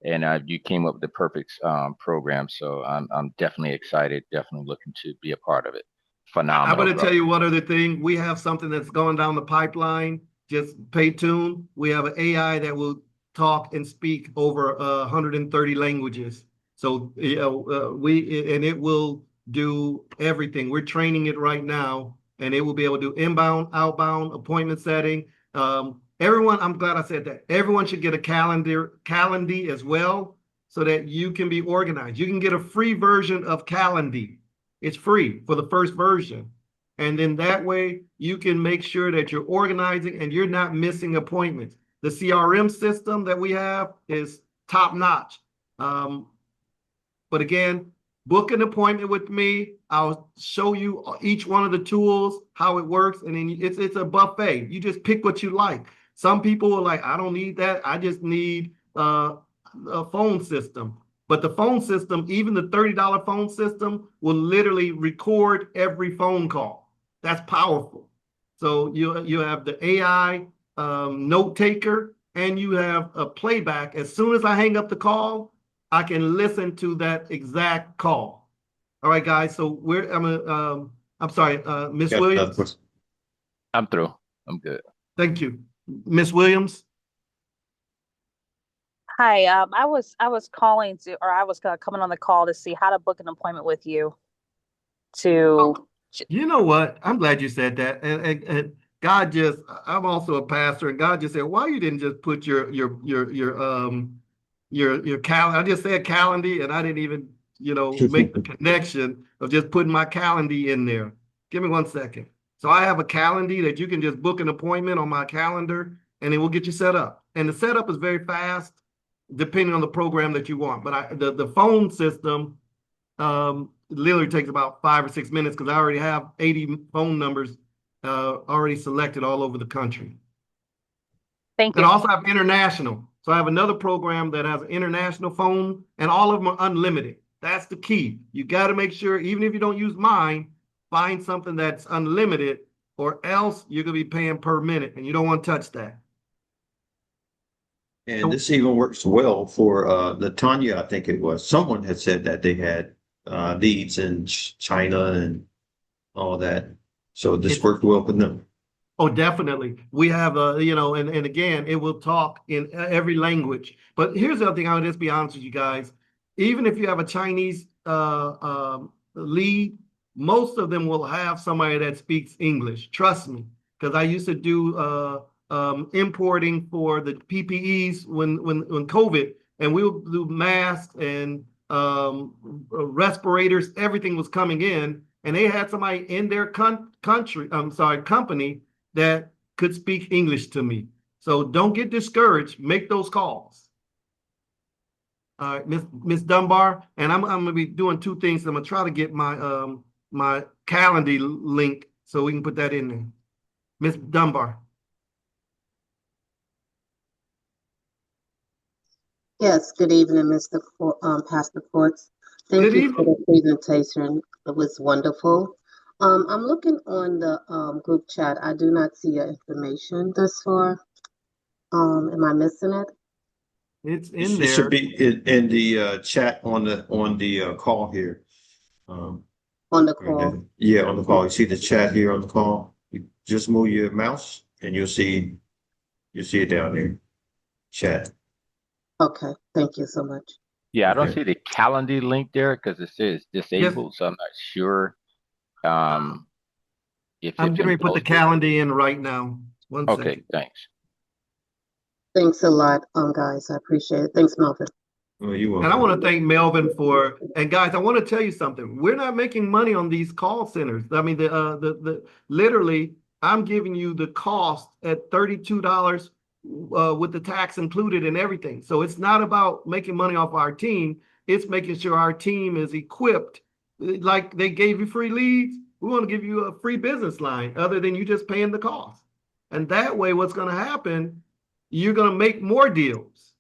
and you came up with the perfect program. So I'm definitely excited, definitely looking to be a part of it. Phenomenal. I'm going to tell you one other thing. We have something that's going down the pipeline. Just pay tune. We have an AI that will talk and speak over 130 languages. So it will do everything. We're training it right now, and it will be able to do inbound, outbound, appointment setting. Everyone, I'm glad I said that. Everyone should get a Calendly as well, so that you can be organized. You can get a free version of Calendly. It's free for the first version. And then that way you can make sure that you're organizing and you're not missing appointments. The CRM system that we have is top notch. But again, book an appointment with me. I'll show you each one of the tools, how it works, and then it's a buffet. You just pick what you like. Some people are like, I don't need that. I just need a phone system. But the phone system, even the $30 phone system, will literally record every phone call. That's powerful. So you have the AI note taker, and you have a playback. As soon as I hang up the call, I can listen to that exact call. All right, guys. So I'm sorry, Miss Williams. I'm through. I'm good. Thank you, Miss Williams. Hi, I was calling to, or I was coming on the call to see how to book an appointment with you. You know what? I'm glad you said that. And God just, I'm also a pastor, and God just said, why you didn't just put your calendar? I just said calendar, and I didn't even, make the connection of just putting my calendar in there. Give me 1 second. So I have a calendar that you can just book an appointment on my calendar, and it will get you set up. And the setup is very fast, depending on the program that you want. But the phone system literally takes about 5 or 6 minutes because I already have 80 phone numbers already selected all over the country. Thank you. you. And I also have international. So I have another program that has an international phone, and all of them are unlimited. That's the key. You got to make sure, even if you don't use mine, find something that's unlimited, or else you're going to be paying per minute, and you don't want to touch that. And this even works well for Latanya, I think it was. Someone had said that they had leads in China and all that. So this worked well for them. Oh, definitely. We have, and again, it will talk in every language. But here's the other thing, I'll just be honest with you guys. Even if you have a Chinese lead, most of them will have somebody that speaks English. Trust me, because I used to do importing for the PPEs when COVID, and we would do masks and respirators. Everything was coming in, and they had somebody in their company that could speak English to me. So don't get discouraged. Make those calls. All right, Miss Dunbar, and I'm gonna be doing two things. I'm gonna try to get my my calendar link so we can put that in there. Miss Dunbar. Yes, good evening, Pastor Ports. Thank you for the presentation. It was wonderful. I'm looking on the group chat. I do not see your information thus far. Am I missing it? It's in there. It should be in the chat on the call here. On the call? Yeah, on the call. You see the chat here on the call? You just move your mouse and you'll see it down there. Chat. Okay, thank you so much. Yeah, I don't see the calendar link there because it says disabled, so I'm not sure. If I'm getting ready to put the calendar in right now. One second. Okay, thanks. Thanks a lot, guys. I appreciate it. Thanks, Melvin. Oh, you welcome. And I want to thank Melvin and guys, I want to tell you something. We're not making money on these call centers. I mean, the literally, I'm giving you the cost at $32 with the tax included and everything. So it's not about making money off our team. It's making sure our team is equipped. Like they gave you free leads, we want to give you a free business line other than you just paying the cost. And that way, what's going to happen, you're going to make more deals,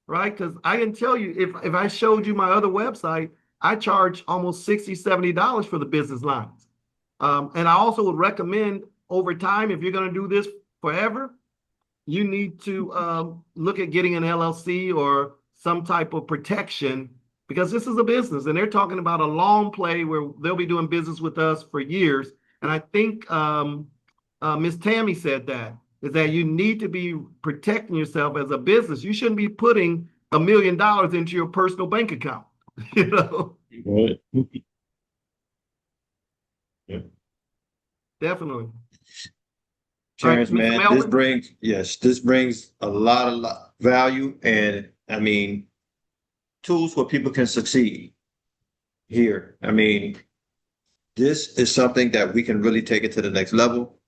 right? Because I can tell you, if I showed you my other website, I charge almost $60, $70 for the business lines. And I also would recommend over time, if you're going to do this forever, you need to look at getting an LLC or some type of protection, because this is a business and they're talking about a long play where they'll be doing business with us for years. And I think Ms. Tammy said that, is that you need to be protecting yourself as a business. You shouldn't be putting $1 million into your personal bank account, you know? Right. Yeah. Definitely. Terrence, Right, man, this brings a lot of value, and I mean, tools where people can succeed here. I mean, this is something that we can really take it to the next level.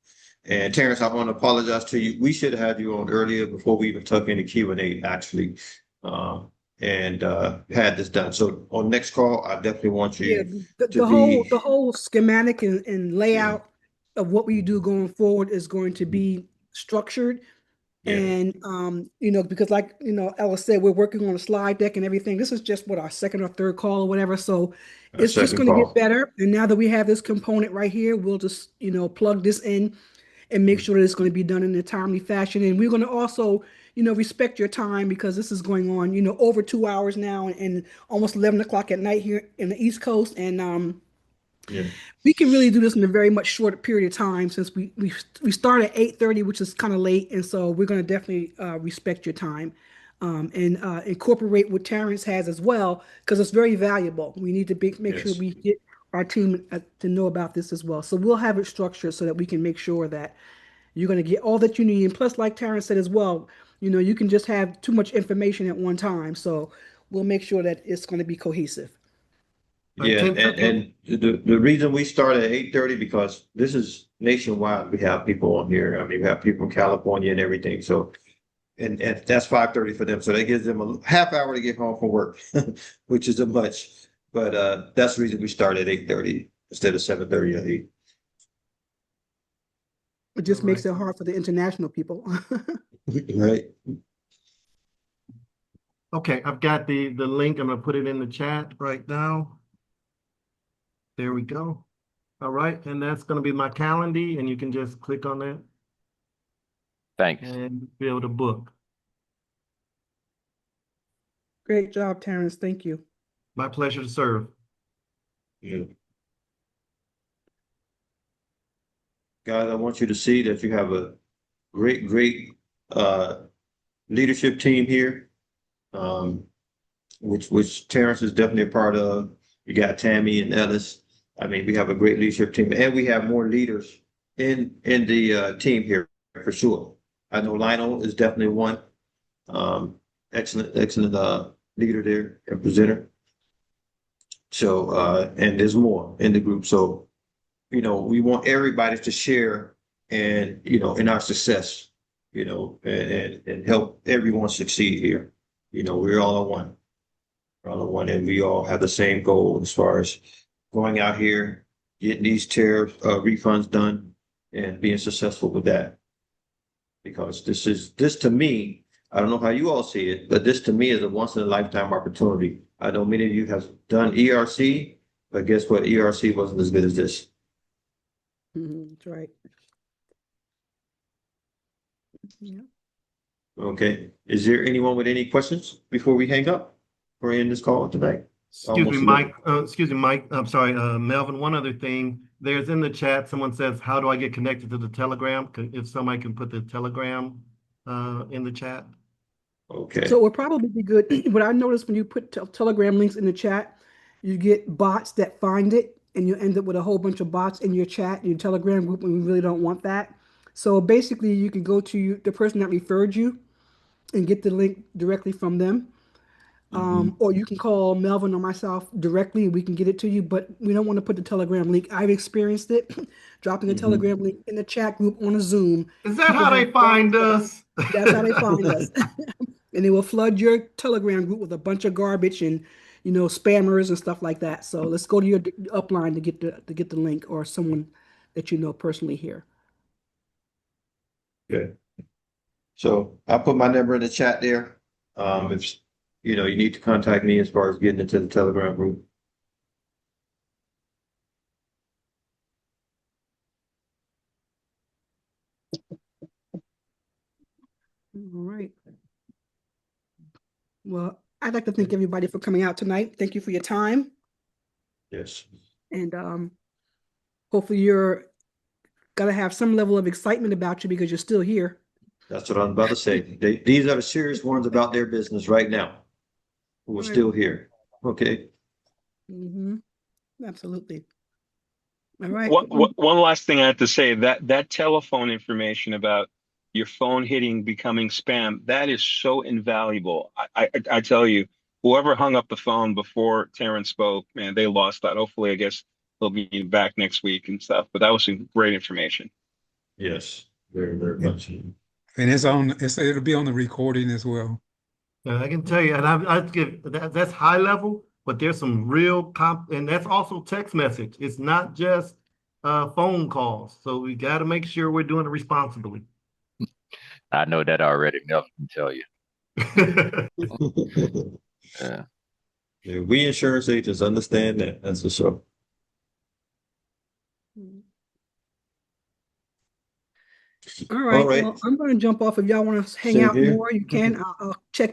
And Terrence, I want to apologize to you. We should have had you on earlier before we even took any Q&A, actually, and had this done. So on next call, I definitely want Yeah, you the, to the whole be, the whole schematic and layout of what we do going forward is going to be structured. yeah, And because like Ella said, we're working on a slide deck and everything. This is just what our second or third call or whatever. So a it's just second going to get call. better. And now that we have this component right here, we'll just plug this in and make sure that it's going to be done in a timely fashion. And we're going to also respect your time because this is going on over 2 hours now and almost 11 o'clock at night here in the East Coast. And Yeah. we can really do this in a very much shorter period of time since we start at 8:30, which is kind of late, and so we're going to definitely respect your time and incorporate what Terrence has as well because it's very valuable. We need to make sure Yes. we get our team to know about this as well. So we'll have it structured so that we can make sure that you're going to get all that you need. And plus, like Terrence said as well, you can just have too much information at one time. So we'll make sure that it's going to be cohesive. Yeah, and the reason we start at 8:30 because this is nationwide. We have people on here. I mean, we have people from California and everything. So, and that's 5:30 for them. So that gives them a half hour to get home from work, which is a much. But that's the reason we start at 8:30 instead of 7:30 or 8. It just makes it hard for the international people. Right. Okay, I've got the link. I'm gonna put it in the chat right now. There we go. All right, and that's gonna be my calendar, and you can just click on that Thanks. and be able to book. Great job, Terrence. Thank you. My pleasure to serve. Yeah. Guys, I want you to see that you have a great leadership team here, which Terrence is definitely a part of. You got Tammy and Ellis. I mean, we have a great leadership team, and we have more leaders in the team here for sure. I know Lionel is definitely one. Excellent leader there and presenter. So and there's more in the group. So we want everybody to share and in our success, and help everyone succeed here. We're all on one. We're all on one, and we all have the same goal as far as going out here, getting these tariff refunds done, and being successful with that. Because this to me, I don't know how you all see it, but this to me is a once in a lifetime opportunity. I know many of you have done ERC, but guess what? ERC wasn't as good as this. That's right. Yeah. Okay. Is there anyone with any questions before we hang up or end this call tonight? Excuse me, Mike. I'm sorry, Melvin. One other thing. There's in the chat, someone says, how do I get connected to the Telegram? If somebody can put the Telegram in the chat. Okay. So it would probably be good. What I noticed when you put Telegram links in the chat, you get bots that find it, and you end up with a whole bunch of bots in your chat, in your Telegram group, and we really don't want that. So basically, you can go to the person that referred you and get the link directly from them. Or you can call Melvin or myself directly and we can get it to you, but we don't want to put the Telegram link. I've experienced it, dropping a Telegram link in the chat group on a Zoom. Is that how they find us? That's how they find us. And they will flood your Telegram group with a bunch of garbage and spammers and stuff like that. So let's go to your upline to get the link, or someone that you know personally here. Good. So I'll put my number in the chat there. If you need to contact me as far as getting into the Telegram group. All right. Well, I'd like to thank everybody for coming out tonight. Thank you for your time. Yes. And hopefully you're gonna have some level of excitement about you because you're still here. That's what I'm about to say. These are the serious ones about their business right now, who are still here. Okay. Absolutely. All right. One last thing I have to say, that telephone information about your phone becoming spam, that is so invaluable. I tell you, whoever hung up the phone before Terrence spoke, man, they lost that. Hopefully, I guess they'll be back next week and stuff. But that was some great information. Yes, very, very much. And it'll be on the recording as well. I can tell you, and I give that's high level, but there's some real and that's also text message. It's not just phone calls. So we got to make sure we're doing it responsibly. I know that already. Melvin can tell you. Yeah. Yeah, we insurance agents understand that. That's for sure. All right. All right. Well, I'm going to jump off. If y'all want to hang Same out here. more, you can. I'll check